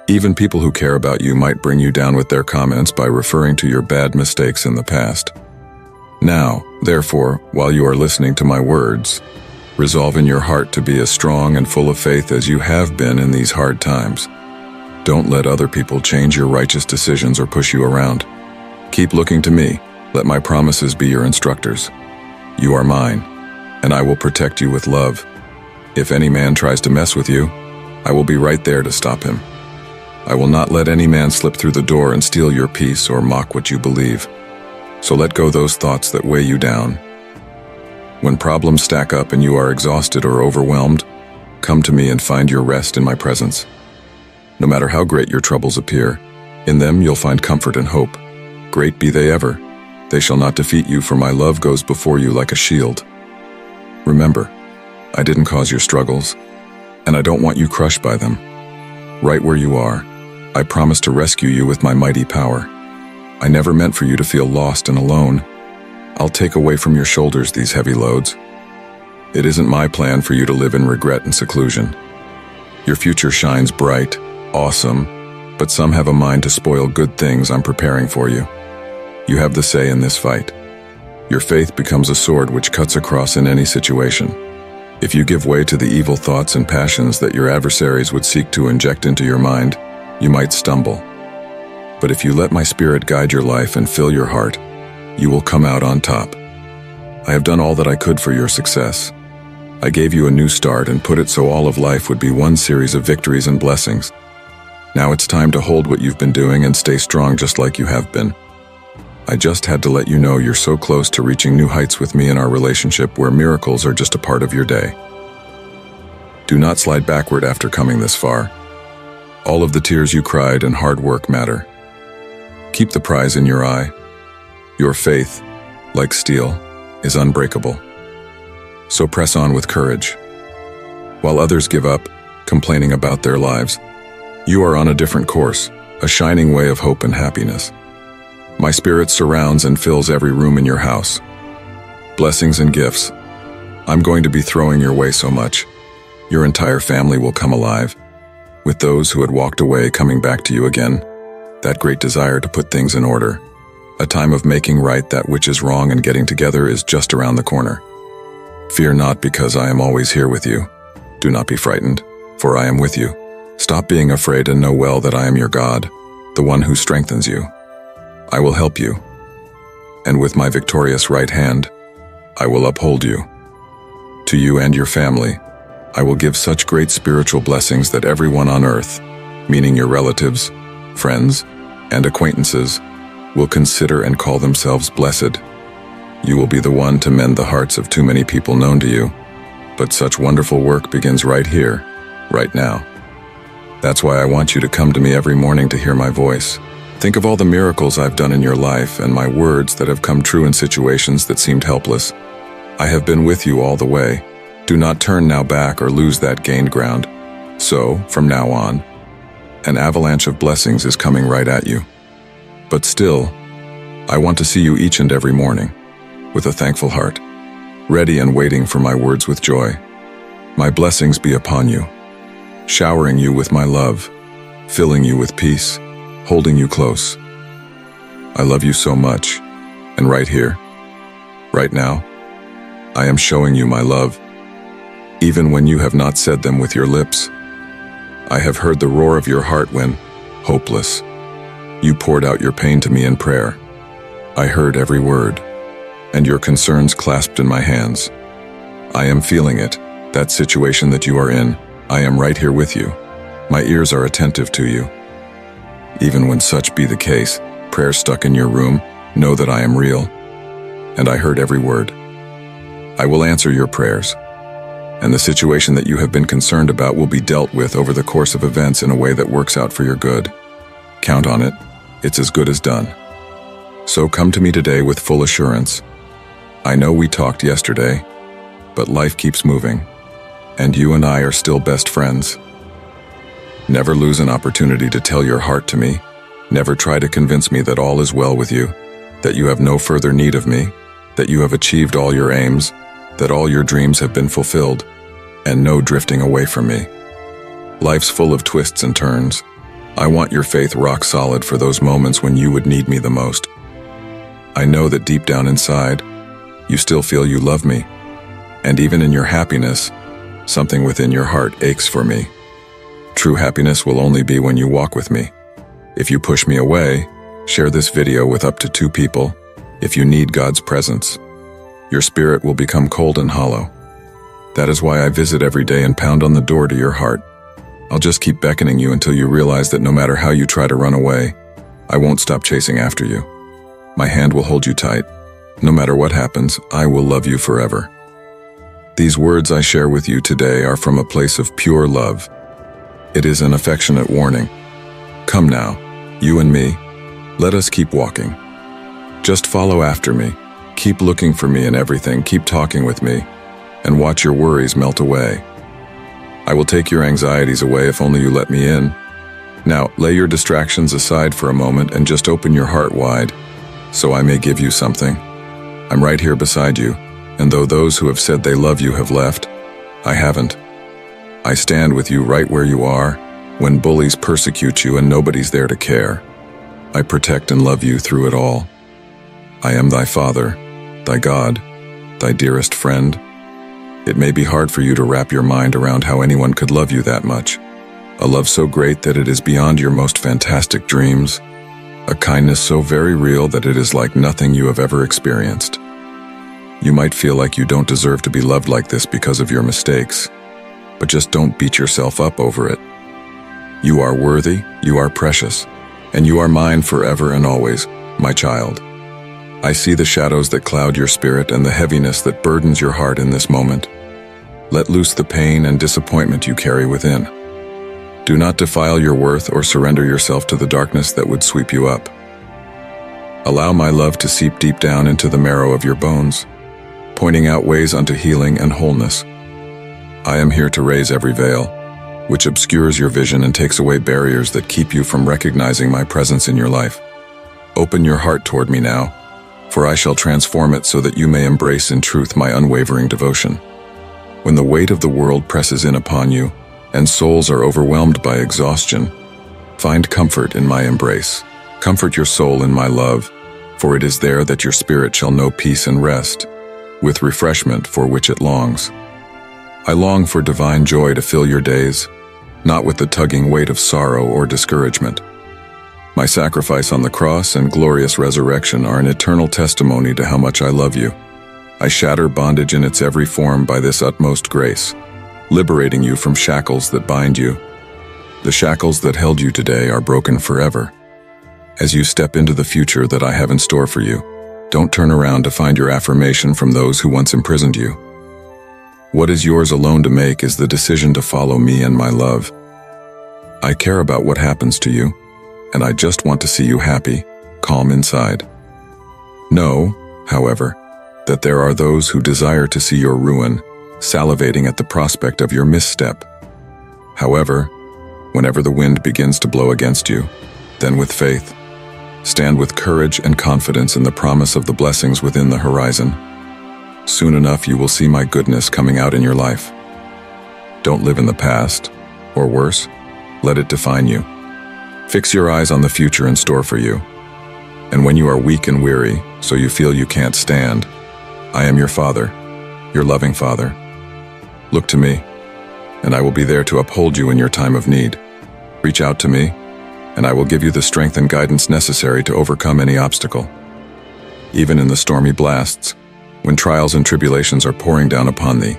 Even people who care about you might bring you down with their comments by referring to your bad mistakes in the past. Now, therefore, while you are listening to my words, resolve in your heart to be as strong and full of faith as you have been in these hard times. Don't let other people change your righteous decisions or push you around. Keep looking to me. Let my promises be your instructors. You are mine, and I will protect you with love. If any man tries to mess with you, I will be right there to stop him. I will not let any man slip through the door and steal your peace or mock what you believe. So let go those thoughts that weigh you down. When problems stack up and you are exhausted or overwhelmed, come to me and find your rest in my presence. No matter how great your troubles appear, in them you'll find comfort and hope. Great be they ever. They shall not defeat you, for my love goes before you like a shield. Remember, I didn't cause your struggles, and I don't want you crushed by them. Right where you are, I promise to rescue you with my mighty power. I never meant for you to feel lost and alone. I'll take away from your shoulders these heavy loads. It isn't my plan for you to live in regret and seclusion. Your future shines bright, awesome, but some have a mind to spoil good things I'm preparing for you. You have the say in this fight. Your faith becomes a sword which cuts across in any situation. If you give way to the evil thoughts and passions that your adversaries would seek to inject into your mind, you might stumble. But if you let my spirit guide your life and fill your heart, you will come out on top. I have done all that I could for your success. I gave you a new start and put it so all of life would be one series of victories and blessings. Now it's time to hold what you've been doing and stay strong just like you have been. I just had to let you know you're so close to reaching new heights with me in our relationship where miracles are just a part of your day. Do not slide backward after coming this far. All of the tears you cried and hard work matter. Keep the prize in your eye. Your faith, like steel, is unbreakable. So press on with courage. While others give up, complaining about their lives, you are on a different course, a shining way of hope and happiness. My spirit surrounds and fills every room in your house. Blessings and gifts. I'm going to be throwing your way so much. Your entire family will come alive, with those who had walked away coming back to you again. That great desire to put things in order. A time of making right that which is wrong and getting together is just around the corner. Fear not, because I am always here with you. Do not be frightened, for I am with you. Stop being afraid and know well that I am your God, the one who strengthens you. I will help you, and with my victorious right hand, I will uphold you. To you and your family, I will give such great spiritual blessings that everyone on earth, meaning your relatives, friends, and acquaintances, will consider and call themselves blessed. You will be the one to mend the hearts of too many people known to you, but such wonderful work begins right here, right now. That's why I want you to come to me every morning to hear my voice. Think of all the miracles I've done in your life and my words that have come true in situations that seemed helpless. I have been with you all the way. Do not turn now back or lose that gained ground. So, from now on, an avalanche of blessings is coming right at you. But still, I want to see you each and every morning, with a thankful heart, ready and waiting for my words with joy. My blessings be upon you, showering you with my love, filling you with peace, holding you close. I love you so much, and right here, right now, I am showing you my love, even when you have not said them with your lips. I have heard the roar of your heart when, hopeless, you poured out your pain to me in prayer. I heard every word, and your concerns clasped in my hands. I am feeling it, that situation that you are in. I am right here with you. My ears are attentive to you. Even when such be the case, prayer stuck in your room, know that I am real, and I heard every word. I will answer your prayers, and the situation that you have been concerned about will be dealt with over the course of events in a way that works out for your good. Count on it, it's as good as done. So come to me today with full assurance. I know we talked yesterday, but life keeps moving, and you and I are still best friends. Never lose an opportunity to tell your heart to me. Never try to convince me that all is well with you, that you have no further need of me, that you have achieved all your aims, that all your dreams have been fulfilled, and no drifting away from me. Life's full of twists and turns. I want your faith rock solid for those moments when you would need me the most. I know that deep down inside, you still feel you love me, and even in your happiness, something within your heart aches for me. True happiness will only be when you walk with me. If you push me away, share this video with up to 2 people. If you need God's presence, your spirit will become cold and hollow. That is why I visit every day and pound on the door to your heart. I'll just keep beckoning you until you realize that no matter how you try to run away, I won't stop chasing after you. My hand will hold you tight. No matter what happens, I will love you forever. These words I share with you today are from a place of pure love. It is an affectionate warning. Come now, you and me, let us keep walking. Just follow after me. Keep looking for me in everything, keep talking with me, and watch your worries melt away. I will take your anxieties away if only you let me in. Now, lay your distractions aside for a moment and just open your heart wide, so I may give you something. I'm right here beside you, and though those who have said they love you have left, I haven't. I stand with you right where you are, when bullies persecute you and nobody's there to care. I protect and love you through it all. I am thy Father, thy God, thy dearest friend. It may be hard for you to wrap your mind around how anyone could love you that much. A love so great that it is beyond your most fantastic dreams. A kindness so very real that it is like nothing you have ever experienced. You might feel like you don't deserve to be loved like this because of your mistakes, but just don't beat yourself up over it. You are worthy, you are precious, and you are mine forever and always, my child. I see the shadows that cloud your spirit and the heaviness that burdens your heart in this moment. Let loose the pain and disappointment you carry within. Do not defile your worth or surrender yourself to the darkness that would sweep you up. Allow my love to seep deep down into the marrow of your bones, pointing out ways unto healing and wholeness. I am here to raise every veil, which obscures your vision and takes away barriers that keep you from recognizing my presence in your life. Open your heart toward me now, for I shall transform it so that you may embrace in truth my unwavering devotion. When the weight of the world presses in upon you, and souls are overwhelmed by exhaustion, find comfort in my embrace. Comfort your soul in my love, for it is there that your spirit shall know peace and rest, with refreshment for which it longs. I long for divine joy to fill your days, not with the tugging weight of sorrow or discouragement. My sacrifice on the cross and glorious resurrection are an eternal testimony to how much I love you. I shatter bondage in its every form by this utmost grace, liberating you from shackles that bind you. The shackles that held you today are broken forever. As you step into the future that I have in store for you, don't turn around to find your affirmation from those who once imprisoned you. What is yours alone to make is the decision to follow me and my love. I care about what happens to you, and I just want to see you happy, calm inside. Know, however, that there are those who desire to see your ruin, salivating at the prospect of your misstep. However, whenever the wind begins to blow against you, then with faith, stand with courage and confidence in the promise of the blessings within the horizon. Soon enough you will see my goodness coming out in your life. Don't live in the past, or worse, let it define you. Fix your eyes on the future in store for you. And when you are weak and weary, so you feel you can't stand, I am your Father, your loving Father. Look to me, and I will be there to uphold you in your time of need. Reach out to me, and I will give you the strength and guidance necessary to overcome any obstacle. Even in the stormy blasts, when trials and tribulations are pouring down upon thee,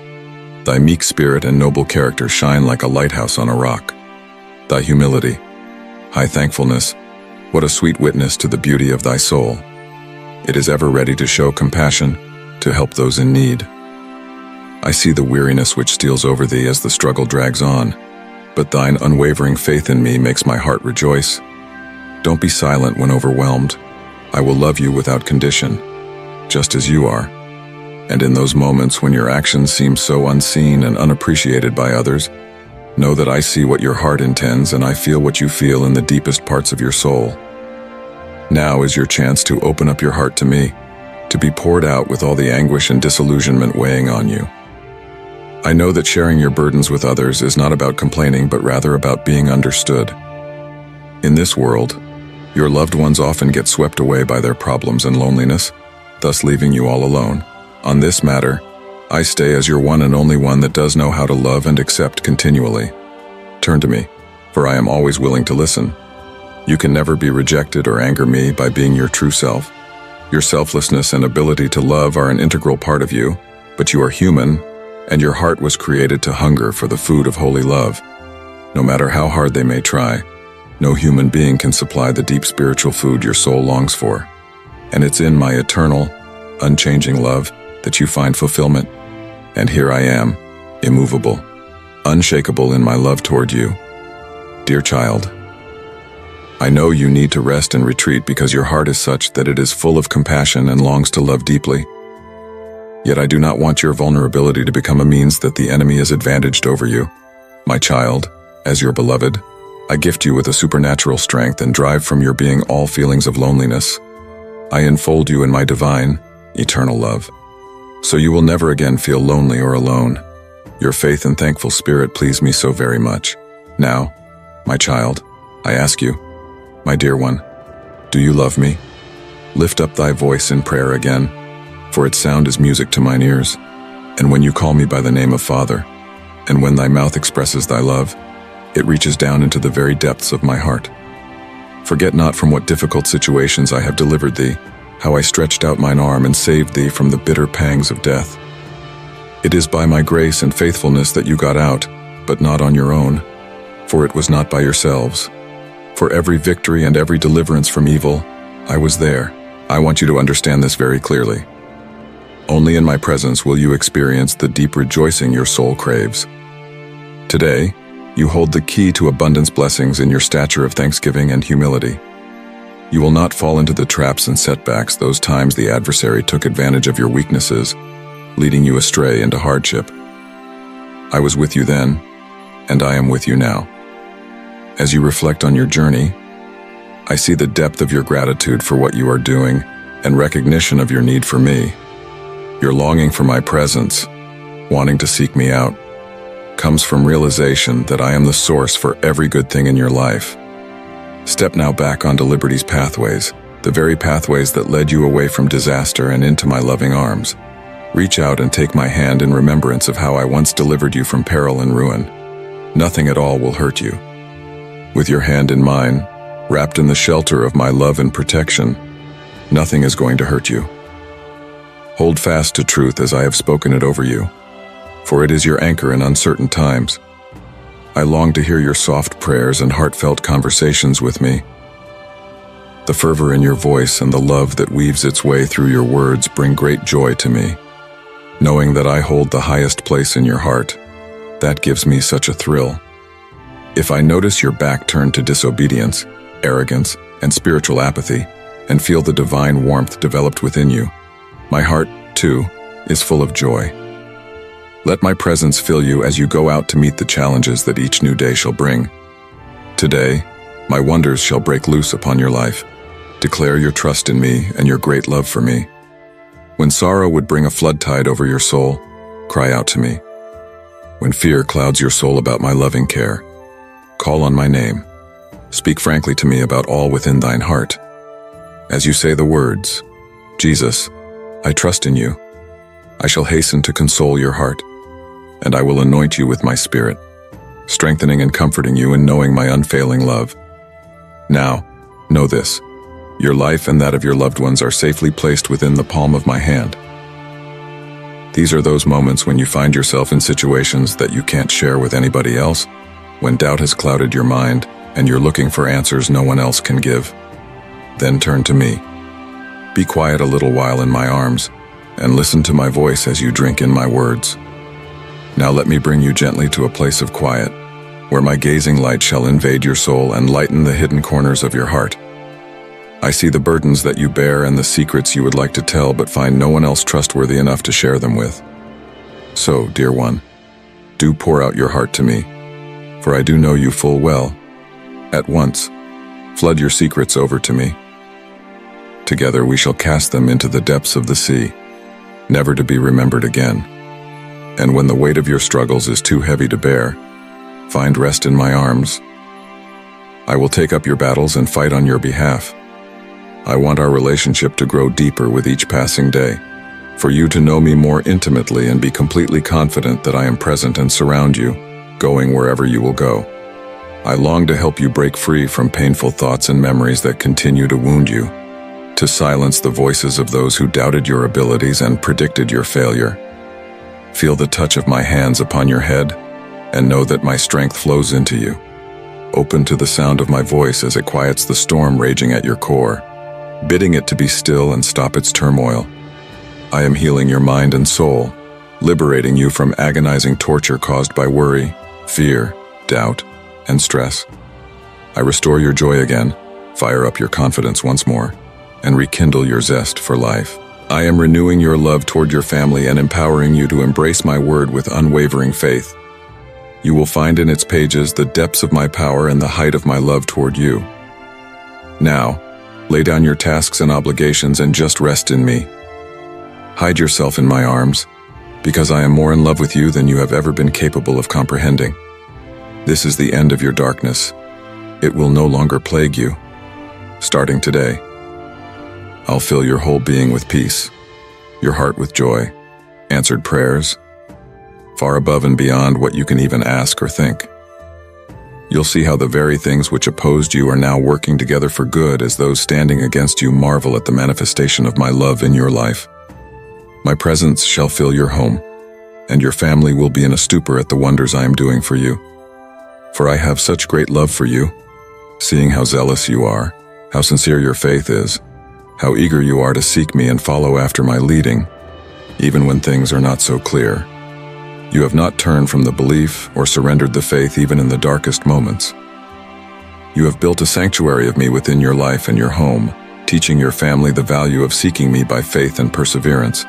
thy meek spirit and noble character shine like a lighthouse on a rock. Thy humility, high thankfulness, what a sweet witness to the beauty of thy soul. It is ever ready to show compassion, to help those in need. I see the weariness which steals over thee as the struggle drags on, but thine unwavering faith in me makes my heart rejoice. Don't be silent when overwhelmed. I will love you without condition, just as you are. And in those moments when your actions seem so unseen and unappreciated by others, know that I see what your heart intends and I feel what you feel in the deepest parts of your soul. Now is your chance to open up your heart to me, to be poured out with all the anguish and disillusionment weighing on you. I know that sharing your burdens with others is not about complaining, but rather about being understood. In this world, your loved ones often get swept away by their problems and loneliness, thus leaving you all alone. On this matter, I stay as your one and only one that does know how to love and accept continually. Turn to me, for I am always willing to listen. You can never be rejected or anger me by being your true self. Your selflessness and ability to love are an integral part of you, but you are human, and your heart was created to hunger for the food of holy love. No matter how hard they may try, no human being can supply the deep spiritual food your soul longs for. and it's in my eternal, unchanging love that you find fulfillment. And here I am, immovable, unshakable in my love toward you. Dear child, I know you need to rest and retreat because your heart is such that it is full of compassion and longs to love deeply. Yet I do not want your vulnerability to become a means that the enemy is advantaged over you. My child, as your beloved, I gift you with a supernatural strength and drive from your being all feelings of loneliness. I enfold you in my divine, eternal love, so you will never again feel lonely or alone. Your faith and thankful spirit please me so very much. Now, my child, I ask you, my dear one, do you love me? Lift up thy voice in prayer again, for its sound is music to mine ears. And when you call me by the name of Father, and when thy mouth expresses thy love, it reaches down into the very depths of my heart. Forget not from what difficult situations I have delivered thee, how I stretched out mine arm and saved thee from the bitter pangs of death. It is by my grace and faithfulness that you got out, but not on your own, for it was not by yourselves. For every victory and every deliverance from evil, I was there. I want you to understand this very clearly. Only in my presence will you experience the deep rejoicing your soul craves. Today, you hold the key to abundance blessings in your stature of thanksgiving and humility. You will not fall into the traps and setbacks those times the adversary took advantage of your weaknesses, leading you astray into hardship. I was with you then, and I am with you now. As you reflect on your journey, I see the depth of your gratitude for what you are doing and recognition of your need for me. Your longing for my presence, wanting to seek me out, comes from realization that I am the source for every good thing in your life. Step now back onto liberty's pathways, the very pathways that led you away from disaster and into my loving arms. Reach out and take my hand in remembrance of how I once delivered you from peril and ruin. Nothing at all will hurt you. With your hand in mine, wrapped in the shelter of my love and protection, nothing is going to hurt you. Hold fast to truth as I have spoken it over you, for it is your anchor in uncertain times. I long to hear your soft prayers and heartfelt conversations with me. The fervor in your voice and the love that weaves its way through your words bring great joy to me. Knowing that I hold the highest place in your heart, that gives me such a thrill. If I notice your back turned to disobedience, arrogance, and spiritual apathy, and feel the divine warmth developed within you, my heart, too, is full of joy. Let my presence fill you as you go out to meet the challenges that each new day shall bring. Today, my wonders shall break loose upon your life. Declare your trust in me and your great love for me. When sorrow would bring a flood tide over your soul, cry out to me. When fear clouds your soul about my loving care, call on my name. Speak frankly to me about all within thine heart. As you say the words, Jesus, I trust in you, I shall hasten to console your heart, and I will anoint you with my spirit, strengthening and comforting you in knowing my unfailing love. Now, know this, your life and that of your loved ones are safely placed within the palm of my hand. These are those moments when you find yourself in situations that you can't share with anybody else, when doubt has clouded your mind and you're looking for answers no one else can give. Then turn to me. Be quiet a little while in my arms, and listen to my voice as you drink in my words. Now let me bring you gently to a place of quiet, where my gazing light shall invade your soul and lighten the hidden corners of your heart. I see the burdens that you bear and the secrets you would like to tell but find no one else trustworthy enough to share them with. So, dear one, do pour out your heart to me, for I do know you full well. At once, flood your secrets over to me. Together we shall cast them into the depths of the sea, never to be remembered again. And when the weight of your struggles is too heavy to bear, find rest in my arms. I will take up your battles and fight on your behalf. I want our relationship to grow deeper with each passing day, for you to know me more intimately and be completely confident that I am present and surround you, going wherever you will go. I long to help you break free from painful thoughts and memories that continue to wound you, to silence the voices of those who doubted your abilities and predicted your failure. Feel the touch of my hands upon your head, and know that my strength flows into you. Open to the sound of my voice as it quiets the storm raging at your core. bidding it to be still and stop its turmoil. I am healing your mind and soul, liberating you from agonizing torture caused by worry, fear, doubt, and stress. I restore your joy again, fire up your confidence once more, and rekindle your zest for life. I am renewing your love toward your family and empowering you to embrace my word with unwavering faith. You will find in its pages the depths of my power and the height of my love toward you. Now, lay down your tasks and obligations and just rest in me. Hide yourself in my arms, because I am more in love with you than you have ever been capable of comprehending. This is the end of your darkness. It will no longer plague you. Starting today, I'll fill your whole being with peace, your heart with joy, answered prayers, far above and beyond what you can even ask or think. You'll see how the very things which opposed you are now working together for good as those standing against you marvel at the manifestation of my love in your life. My presence shall fill your home, and your family will be in a stupor at the wonders I am doing for you. For I have such great love for you, seeing how zealous you are, how sincere your faith is, how eager you are to seek me and follow after my leading, even when things are not so clear. You have not turned from the belief or surrendered the faith even in the darkest moments. You have built a sanctuary of me within your life and your home, teaching your family the value of seeking me by faith and perseverance.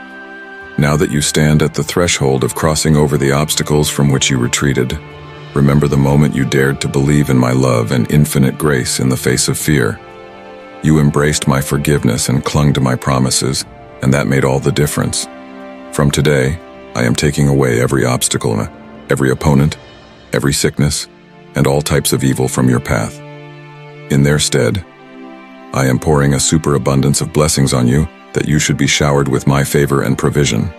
Now that you stand at the threshold of crossing over the obstacles from which you retreated, remember the moment you dared to believe in my love and infinite grace in the face of fear. You embraced my forgiveness and clung to my promises, and that made all the difference. From today, I am taking away every obstacle, every opponent, every sickness, and all types of evil from your path. In their stead, I am pouring a superabundance of blessings on you that you should be showered with my favor and provision.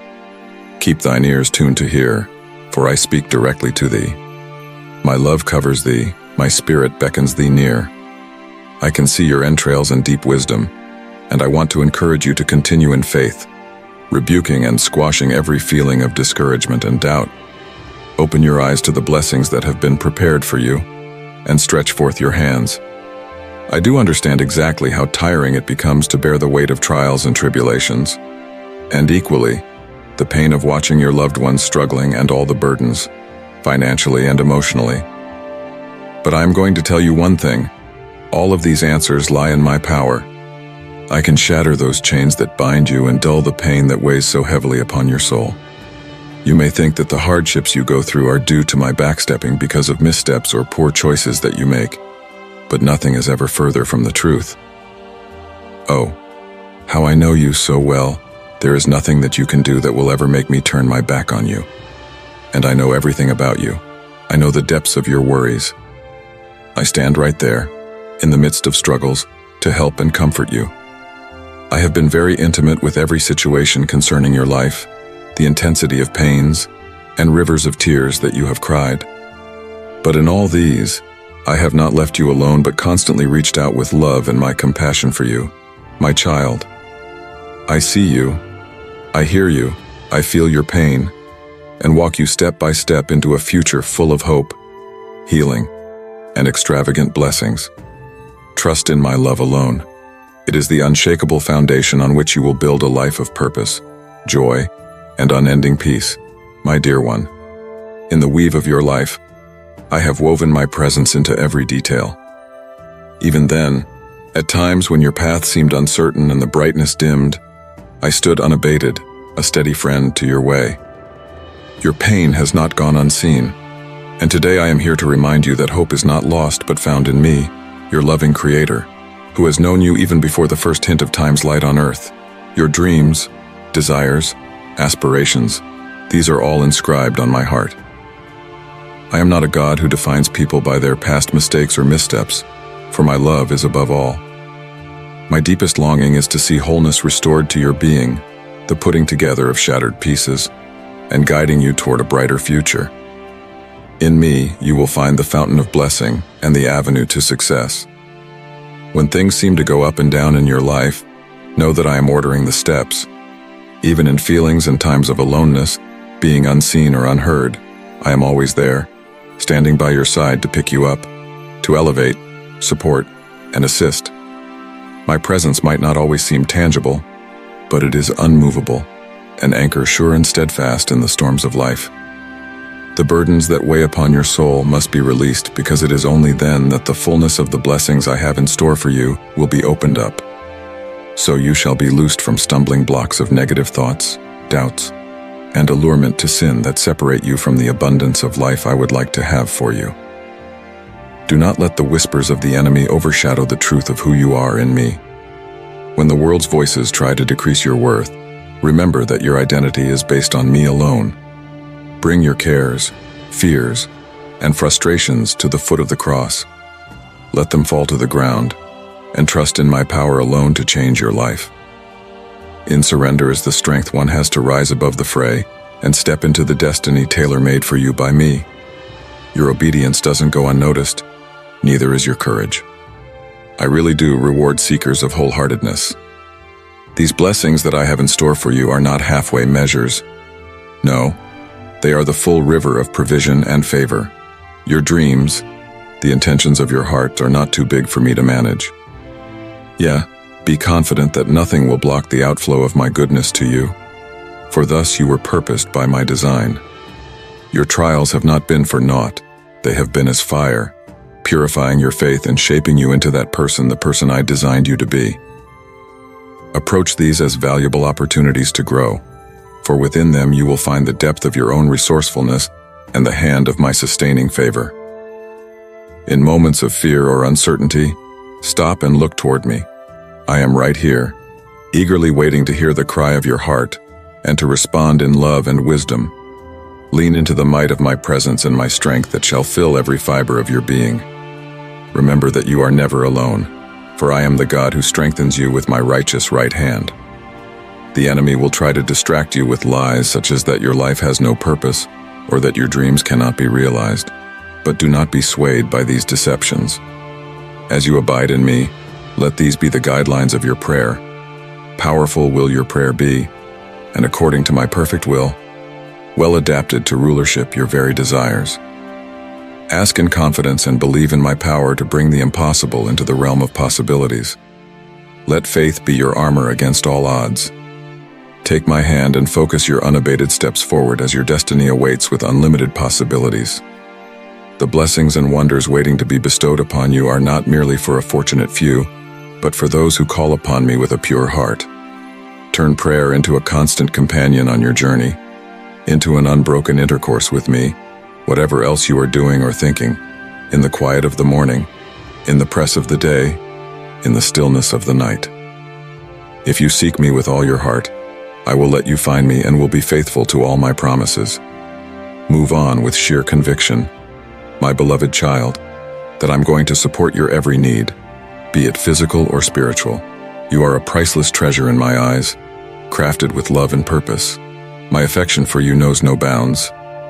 Keep thine ears tuned to hear, for I speak directly to thee. My love covers thee, my spirit beckons thee near. I can see your entrails and deep wisdom, and I want to encourage you to continue in faith, rebuking and squashing every feeling of discouragement and doubt. Open your eyes to the blessings that have been prepared for you, and stretch forth your hands. I do understand exactly how tiring it becomes to bear the weight of trials and tribulations, and equally, the pain of watching your loved ones struggling and all the burdens, financially and emotionally. But I am going to tell you one thing. All of these answers lie in my power. I can shatter those chains that bind you and dull the pain that weighs so heavily upon your soul. You may think that the hardships you go through are due to my backstepping because of missteps or poor choices that you make, but nothing is ever further from the truth. Oh, how I know you so well. There is nothing that you can do that will ever make me turn my back on you. And I know everything about you. I know the depths of your worries. I stand right there, in the midst of struggles, to help and comfort you. I have been very intimate with every situation concerning your life, the intensity of pains, and rivers of tears that you have cried. But in all these, I have not left you alone but constantly reached out with love and my compassion for you, my child. I see you, I hear you, I feel your pain, and walk you step by step into a future full of hope, healing, and extravagant blessings. Trust in my love alone. It is the unshakable foundation on which you will build a life of purpose, joy, and unending peace, my dear one. In the weave of your life, I have woven my presence into every detail. Even then, at times when your path seemed uncertain and the brightness dimmed, I stood unabated, a steady friend to your way. Your pain has not gone unseen, and today I am here to remind you that hope is not lost but found in me, your loving Creator, who has known you even before the first hint of time's light on earth. Your dreams, desires, aspirations, these are all inscribed on my heart. I am not a God who defines people by their past mistakes or missteps, for my love is above all. My deepest longing is to see wholeness restored to your being, the putting together of shattered pieces, and guiding you toward a brighter future. In me, you will find the fountain of blessing and the avenue to success. When things seem to go up and down in your life, know that I am ordering the steps. Even in feelings and times of aloneness, being unseen or unheard, I am always there, standing by your side to pick you up, to elevate, support, and assist. My presence might not always seem tangible, but it is unmovable, an anchor sure and steadfast in the storms of life. The burdens that weigh upon your soul must be released, because it is only then that the fullness of the blessings I have in store for you will be opened up. So you shall be loosed from stumbling blocks of negative thoughts, doubts, and allurement to sin that separate you from the abundance of life I would like to have for you. Do not let the whispers of the enemy overshadow the truth of who you are in me. When the world's voices try to decrease your worth, remember that your identity is based on me alone. Bring your cares, fears, and frustrations to the foot of the cross. Let them fall to the ground, and trust in my power alone to change your life. In surrender is the strength one has to rise above the fray and step into the destiny tailor-made for you by me. Your obedience doesn't go unnoticed, neither is your courage. I really do reward seekers of wholeheartedness. These blessings that I have in store for you are not halfway measures. No, they are the full river of provision and favor. Your dreams, the intentions of your heart, are not too big for me to manage. Yeah, be confident that nothing will block the outflow of my goodness to you, for thus you were purposed by my design. Your trials have not been for naught, they have been as fire, purifying your faith and shaping you into the person I designed you to be. Approach these as valuable opportunities to grow, for within them you will find the depth of your own resourcefulness and the hand of my sustaining favor. In moments of fear or uncertainty, stop and look toward me. I am right here, eagerly waiting to hear the cry of your heart and to respond in love and wisdom. Lean into the might of my presence and my strength that shall fill every fiber of your being. Remember that you are never alone, for I am the God who strengthens you with my righteous right hand. The enemy will try to distract you with lies such as that your life has no purpose or that your dreams cannot be realized, but do not be swayed by these deceptions. As you abide in me, let these be the guidelines of your prayer. Powerful will your prayer be, and according to my perfect will, well adapted to rulership your very desires. Ask in confidence and believe in my power to bring the impossible into the realm of possibilities. Let faith be your armor against all odds. Take my hand and focus your unabated steps forward as your destiny awaits with unlimited possibilities. The blessings and wonders waiting to be bestowed upon you are not merely for a fortunate few, but for those who call upon me with a pure heart. Turn prayer into a constant companion on your journey, into an unbroken intercourse with me, whatever else you are doing or thinking, in the quiet of the morning, in the press of the day, in the stillness of the night. If you seek me with all your heart, I will let you find me and will be faithful to all my promises. Move on with sheer conviction, my beloved child, that I'm going to support your every need, be it physical or spiritual. You are a priceless treasure in my eyes, crafted with love and purpose. My affection for you knows no bounds,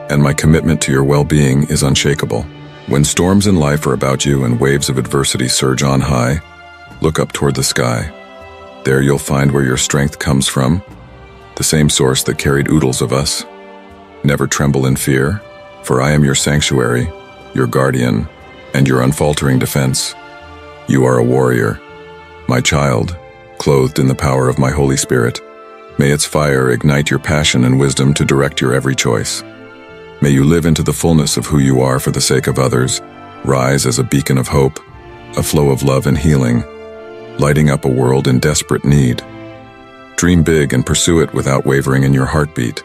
and my commitment to your well-being is unshakable. When storms in life are about you and waves of adversity surge on high, look up toward the sky. There you'll find where your strength comes from, the same source that carried oodles of us. Never tremble in fear, for I am your sanctuary, your guardian, and your unfaltering defense. You are a warrior, my child, clothed in the power of my Holy Spirit. May its fire ignite your passion and wisdom to direct your every choice. May you live into the fullness of who you are for the sake of others, rise as a beacon of hope, a flow of love and healing, lighting up a world in desperate need. Dream big and pursue it without wavering in your heartbeat.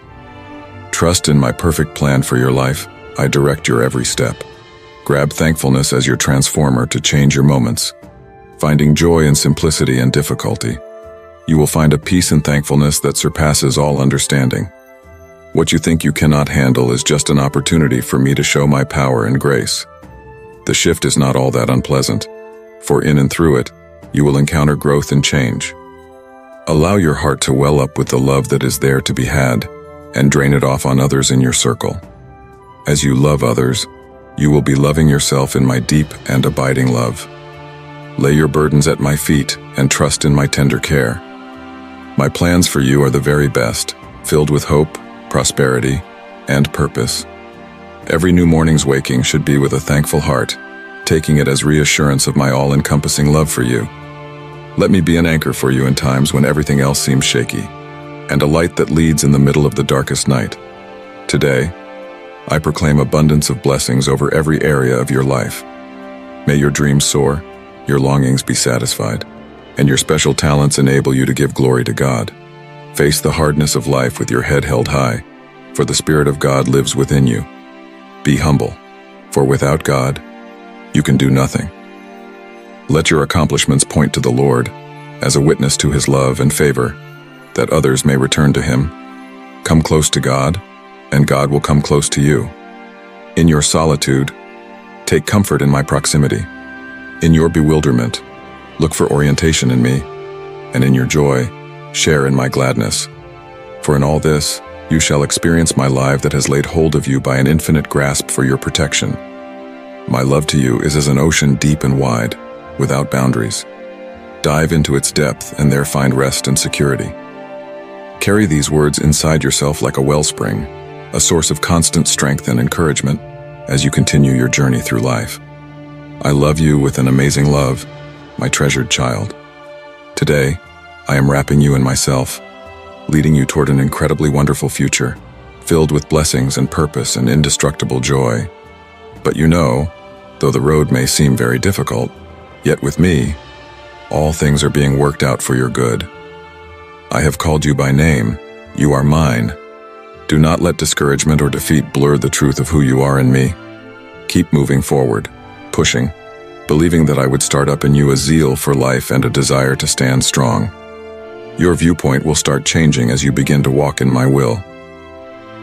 Trust in my perfect plan for your life. I direct your every step. Grab thankfulness as your transformer to change your moments, finding joy in simplicity and difficulty. You will find a peace and thankfulness that surpasses all understanding. What you think you cannot handle is just an opportunity for me to show my power and grace. The shift is not all that unpleasant, for in and through it, you will encounter growth and change. Allow your heart to well up with the love that is there to be had, and drain it off on others in your circle. As you love others, you will be loving yourself in my deep and abiding love. Lay your burdens at my feet and trust in my tender care. My plans for you are the very best, filled with hope, prosperity, and purpose. Every new morning's waking should be with a thankful heart, taking it as reassurance of my all-encompassing love for you. Let me be an anchor for you in times when everything else seems shaky, and a light that leads in the middle of the darkest night. Today, I proclaim abundance of blessings over every area of your life. May your dreams soar, your longings be satisfied, and your special talents enable you to give glory to God. Face the hardness of life with your head held high, for the Spirit of God lives within you. Be humble, for without God, you can do nothing. Let your accomplishments point to the Lord, as a witness to His love and favor, that others may return to Him. Come close to God, and God will come close to you. In your solitude, take comfort in my proximity. In your bewilderment, look for orientation in me, and in your joy, share in my gladness. For in all this, you shall experience my life that has laid hold of you by an infinite grasp for your protection. My love to you is as an ocean deep and wide, without boundaries. Dive into its depth and there find rest and security. Carry these words inside yourself like a wellspring, a source of constant strength and encouragement as you continue your journey through life. I love you with an amazing love, my treasured child. Today, I am wrapping you in myself, leading you toward an incredibly wonderful future, filled with blessings and purpose and indestructible joy. But you know, though the road may seem very difficult, yet with me, all things are being worked out for your good. I have called you by name. You are mine. Do not let discouragement or defeat blur the truth of who you are in me. Keep moving forward, pushing, believing that I would start up in you a zeal for life and a desire to stand strong. Your viewpoint will start changing as you begin to walk in my will.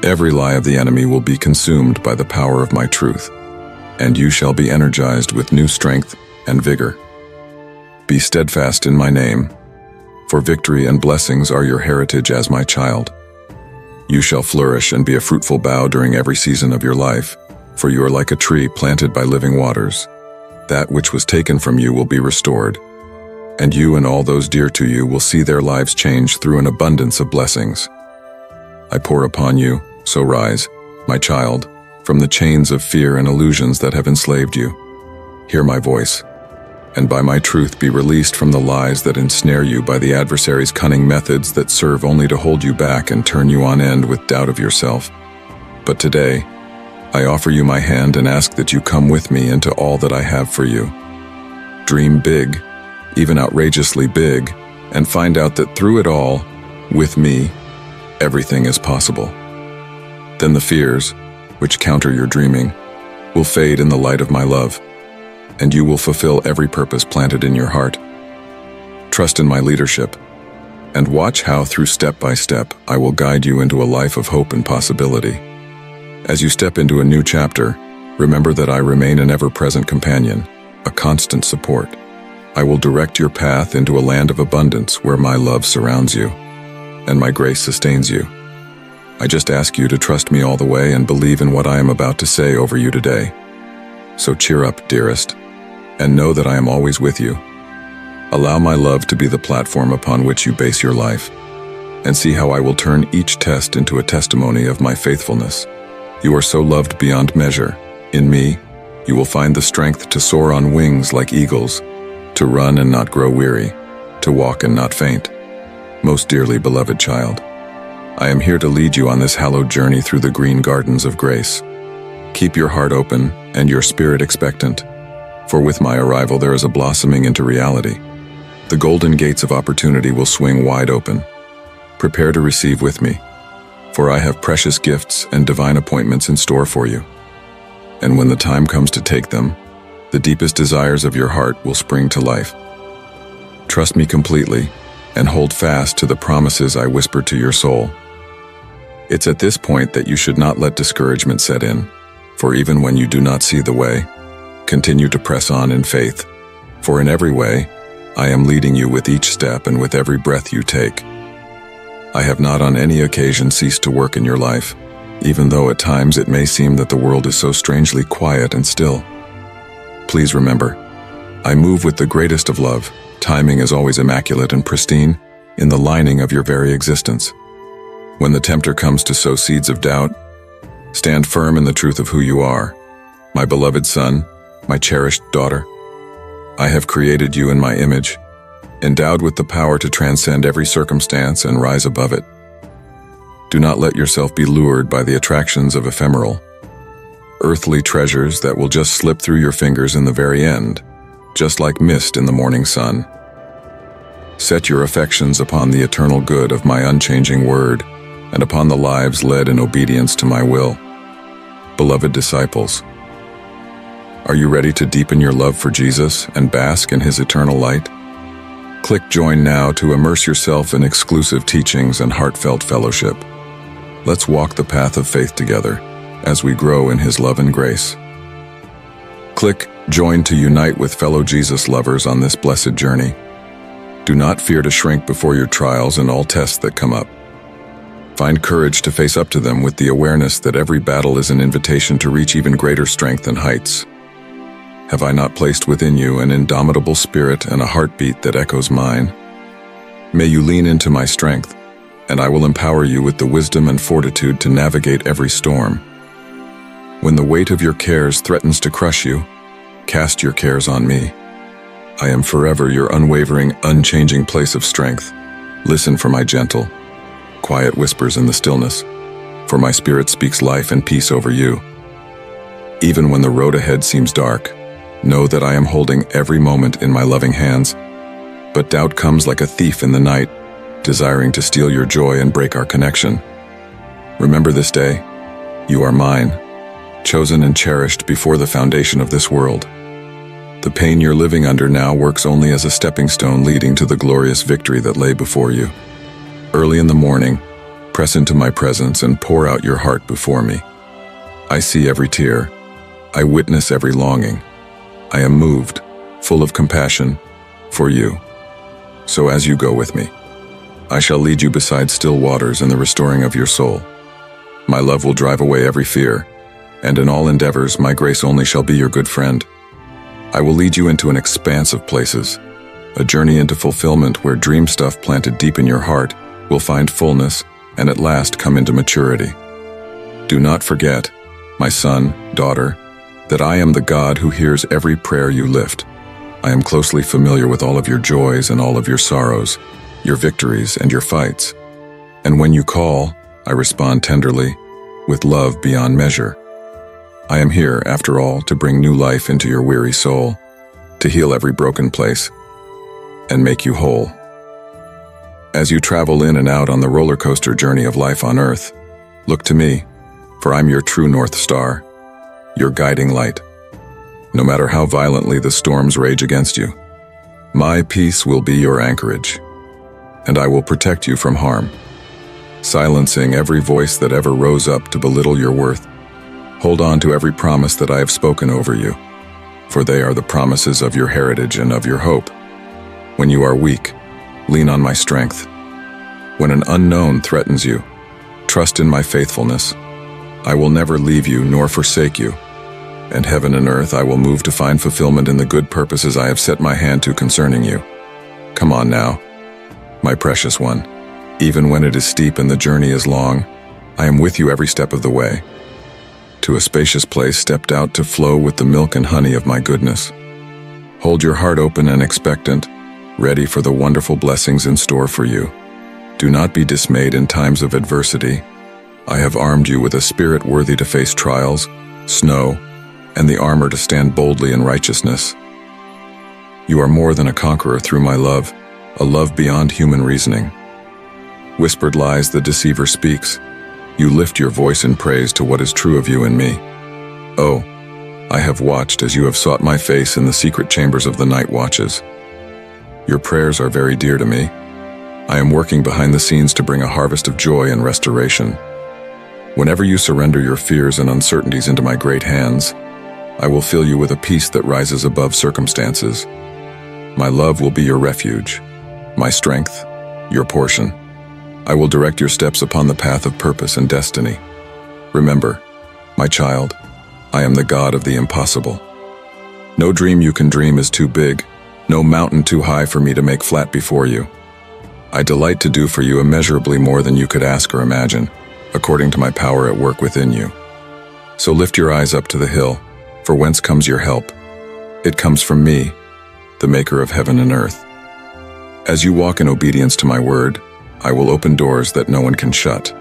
Every lie of the enemy will be consumed by the power of my truth, and you shall be energized with new strength and vigor. Be steadfast in my name, for victory and blessings are your heritage as my child. You shall flourish and be a fruitful bough during every season of your life, for you are like a tree planted by living waters. That which was taken from you will be restored, and you and all those dear to you will see their lives change through an abundance of blessings. I pour upon you, so rise, my child, from the chains of fear and illusions that have enslaved you. Hear my voice, and by my truth be released from the lies that ensnare you by the adversary's cunning methods that serve only to hold you back and turn you on end with doubt of yourself. But today, I offer you my hand and ask that you come with me into all that I have for you. Dream big, even outrageously big, and find out that through it all, with me, everything is possible. Then the fears, which counter your dreaming, will fade in the light of my love, and you will fulfill every purpose planted in your heart. Trust in my leadership, and watch how through step by step I will guide you into a life of hope and possibility. As you step into a new chapter, remember that I remain an ever-present companion, a constant support. I will direct your path into a land of abundance where my love surrounds you, and my grace sustains you. I just ask you to trust me all the way and believe in what I am about to say over you today. So cheer up, dearest, and know that I am always with you. Allow my love to be the platform upon which you base your life, and see how I will turn each test into a testimony of my faithfulness. You are so loved beyond measure. In me, you will find the strength to soar on wings like eagles, to run and not grow weary, to walk and not faint. Most dearly beloved child, I am here to lead you on this hallowed journey through the green gardens of grace. Keep your heart open and your spirit expectant, for with my arrival there is a blossoming into reality. The golden gates of opportunity will swing wide open. Prepare to receive with me, for I have precious gifts and divine appointments in store for you. And when the time comes to take them, the deepest desires of your heart will spring to life. Trust me completely and hold fast to the promises I whisper to your soul. It's at this point that you should not let discouragement set in, for even when you do not see the way, continue to press on in faith, for in every way, I am leading you with each step and with every breath you take. I have not on any occasion ceased to work in your life, even though at times it may seem that the world is so strangely quiet and still. Please remember, I move with the greatest of love. Timing is always immaculate and pristine in the lining of your very existence. When the tempter comes to sow seeds of doubt, stand firm in the truth of who you are. My beloved son, my cherished daughter, I have created you in my image, endowed with the power to transcend every circumstance and rise above it. Do not let yourself be lured by the attractions of ephemeral, earthly treasures that will just slip through your fingers in the very end, just like mist in the morning sun. Set your affections upon the eternal good of my unchanging word, and upon the lives led in obedience to my will. Beloved disciples, are you ready to deepen your love for Jesus and bask in his eternal light? Click join now to immerse yourself in exclusive teachings and heartfelt fellowship. Let's walk the path of faith together as we grow in his love and grace. Click join to unite with fellow Jesus lovers on this blessed journey. Do not fear to shrink before your trials and all tests that come up. Find courage to face up to them with the awareness that every battle is an invitation to reach even greater strength and heights. Have I not placed within you an indomitable spirit and a heartbeat that echoes mine? May you lean into my strength, and I will empower you with the wisdom and fortitude to navigate every storm. When the weight of your cares threatens to crush you, cast your cares on me. I am forever your unwavering, unchanging place of strength. Listen for my gentle, quiet whispers in the stillness, for my spirit speaks life and peace over you. Even when the road ahead seems dark, know that I am holding every moment in my loving hands. But doubt comes like a thief in the night, desiring to steal your joy and break our connection. Remember this day, you are mine, chosen and cherished before the foundation of this world. The pain you're living under now works only as a stepping stone leading to the glorious victory that lay before you. Early in the morning, press into my presence and pour out your heart before me. I see every tear. I witness every longing. I am moved, full of compassion, for you. So as you go with me, I shall lead you beside still waters in the restoring of your soul. My love will drive away every fear, and in all endeavors my grace only shall be your good friend. I will lead you into an expanse of places, a journey into fulfillment where dream stuff planted deep in your heart will find fullness and at last come into maturity. Do not forget, my son, daughter, that I am the God who hears every prayer you lift. I am closely familiar with all of your joys and all of your sorrows, your victories and your fights. And when you call, I respond tenderly, with love beyond measure. I am here, after all, to bring new life into your weary soul, to heal every broken place, and make you whole. As you travel in and out on the roller coaster journey of life on earth, look to me, for I'm your true North Star, your guiding light. No matter how violently the storms rage against you, my peace will be your anchorage, and I will protect you from harm, silencing every voice that ever rose up to belittle your worth. Hold on to every promise that I have spoken over you, for they are the promises of your heritage and of your hope. When you are weak, lean on my strength. When an unknown threatens you, trust in my faithfulness. I will never leave you nor forsake you, and heaven and earth I will move to find fulfillment in the good purposes I have set my hand to concerning you. Come on now, my precious one. Even when it is steep and the journey is long, I am with you every step of the way. To a spacious place stepped out to flow with the milk and honey of my goodness. Hold your heart open and expectant, ready for the wonderful blessings in store for you. Do not be dismayed in times of adversity. I have armed you with a spirit worthy to face trials, snow, and the armor to stand boldly in righteousness. You are more than a conqueror through my love, a love beyond human reasoning. Whispered lies the deceiver speaks. You lift your voice in praise to what is true of you and me. Oh, I have watched as you have sought my face in the secret chambers of the night watches. Your prayers are very dear to me. I am working behind the scenes to bring a harvest of joy and restoration. Whenever you surrender your fears and uncertainties into my great hands, I will fill you with a peace that rises above circumstances. My love will be your refuge, my strength, your portion. I will direct your steps upon the path of purpose and destiny. Remember, my child, I am the God of the impossible. No dream you can dream is too big, no mountain too high for me to make flat before you. I delight to do for you immeasurably more than you could ask or imagine, according to my power at work within you. So lift your eyes up to the hill, for whence comes your help? It comes from me, the maker of heaven and earth. As you walk in obedience to my word, I will open doors that no one can shut.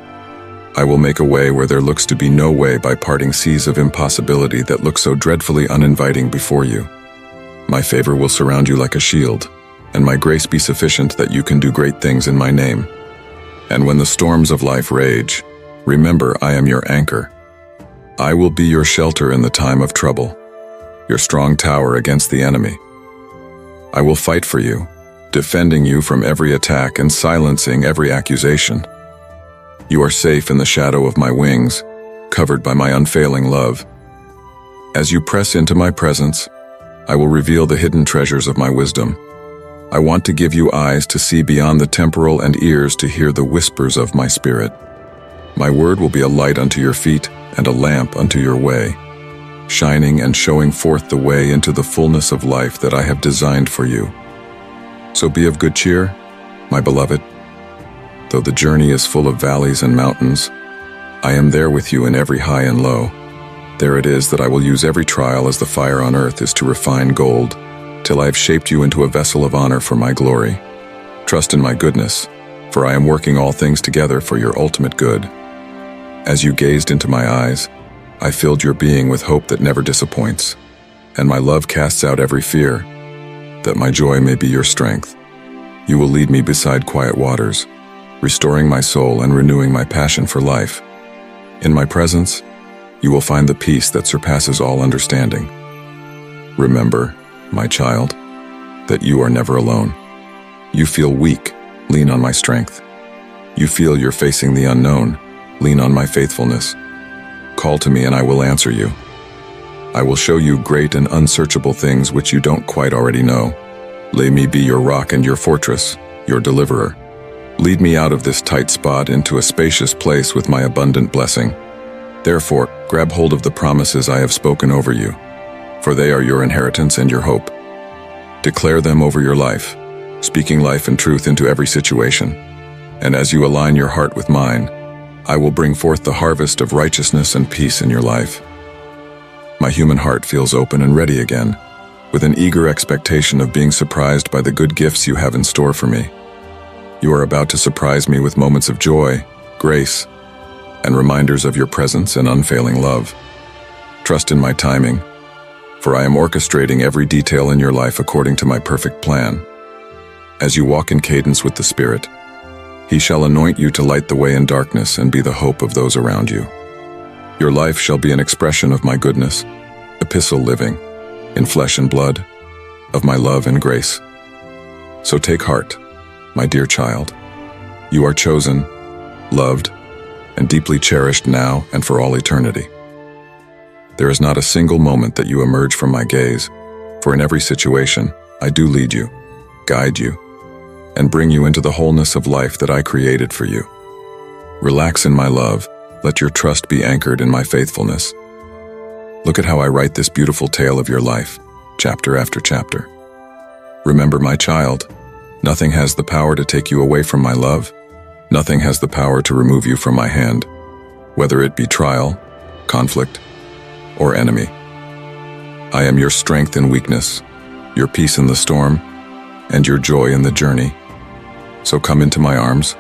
I will make a way where there looks to be no way by parting seas of impossibility that look so dreadfully uninviting before you. My favor will surround you like a shield, and my grace be sufficient that you can do great things in my name. And when the storms of life rage, remember I am your anchor. I will be your shelter in the time of trouble, your strong tower against the enemy. I will fight for you, defending you from every attack and silencing every accusation. You are safe in the shadow of my wings, covered by my unfailing love. As you press into my presence, I will reveal the hidden treasures of my wisdom. I want to give you eyes to see beyond the temporal and ears to hear the whispers of my spirit. My word will be a light unto your feet and a lamp unto your way, shining and showing forth the way into the fullness of life that I have designed for you. So be of good cheer, my beloved. Though the journey is full of valleys and mountains, I am there with you in every high and low. There it is that I will use every trial as the fire on earth is to refine gold, till I have shaped you into a vessel of honor for my glory. Trust in my goodness, for I am working all things together for your ultimate good. As you gazed into my eyes, I filled your being with hope that never disappoints, and my love casts out every fear, that my joy may be your strength. You will lead me beside quiet waters, restoring my soul and renewing my passion for life. In my presence, you will find the peace that surpasses all understanding. Remember, my child, that you are never alone. You feel weak, lean on my strength. You feel you're facing the unknown, lean on my faithfulness. Call to me and I will answer you. I will show you great and unsearchable things which you don't quite already know. Let me be your rock and your fortress, your deliverer. Lead me out of this tight spot into a spacious place with my abundant blessing. Therefore, grab hold of the promises I have spoken over you, for they are your inheritance and your hope. Declare them over your life, speaking life and truth into every situation. And as you align your heart with mine, I will bring forth the harvest of righteousness and peace in your life. My human heart feels open and ready again, with an eager expectation of being surprised by the good gifts you have in store for me. You are about to surprise me with moments of joy, grace, and reminders of your presence and unfailing love. Trust in my timing, for I am orchestrating every detail in your life according to my perfect plan. As you walk in cadence with the Spirit, He shall anoint you to light the way in darkness and be the hope of those around you. Your life shall be an expression of my goodness, epistle living, in flesh and blood, of my love and grace. So take heart, my dear child. You are chosen, loved, and deeply cherished now and for all eternity. There is not a single moment that you emerge from my gaze, for in every situation, I do lead you, guide you, and bring you into the wholeness of life that I created for you. Relax in my love, let your trust be anchored in my faithfulness. Look at how I write this beautiful tale of your life, chapter after chapter. Remember, my child, nothing has the power to take you away from my love. Nothing has the power to remove you from my hand, whether it be trial, conflict, or enemy. I am your strength in weakness, your peace in the storm, and your joy in the journey. So come into my arms,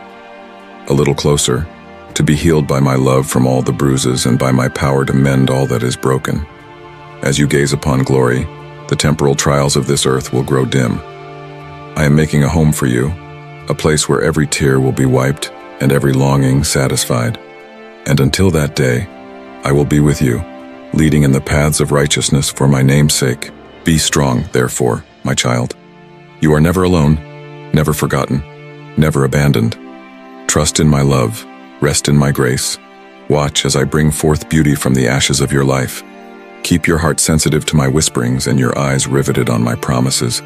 a little closer, to be healed by my love from all the bruises and by my power to mend all that is broken. As you gaze upon glory, the temporal trials of this earth will grow dim. I am making a home for you, a place where every tear will be wiped and every longing satisfied. And until that day, I will be with you, leading in the paths of righteousness for my name's sake. Be strong, therefore, my child. You are never alone, never forgotten, never abandoned. Trust in my love, rest in my grace. Watch as I bring forth beauty from the ashes of your life. Keep your heart sensitive to my whisperings and your eyes riveted on my promises.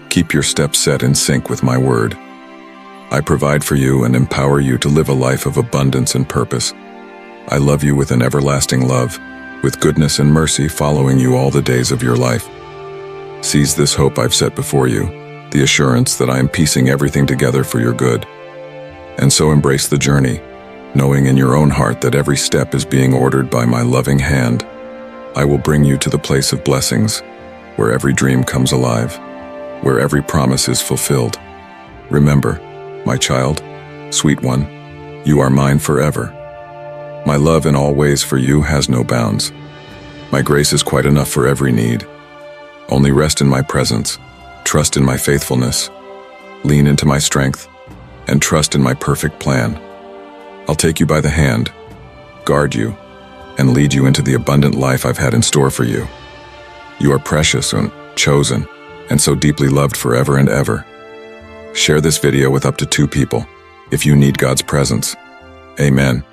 Keep your steps set in sync with my word. I provide for you and empower you to live a life of abundance and purpose. I love you with an everlasting love, with goodness and mercy following you all the days of your life. Seize this hope I've set before you, the assurance that I am piecing everything together for your good. And so embrace the journey, knowing in your own heart that every step is being ordered by my loving hand. I will bring you to the place of blessings, where every dream comes alive, where every promise is fulfilled, Remember, my child, sweet one, you are mine forever. My love in all ways for you has no bounds. My grace is quite enough for every need. Only rest in my presence, trust in my faithfulness, lean into my strength, and trust in my perfect plan. I'll take you by the hand, guard you, and lead you into the abundant life I've had in store for you. You are precious and chosen, and so deeply loved forever and ever. Share this video with up to 2 people if you need God's presence. Amen.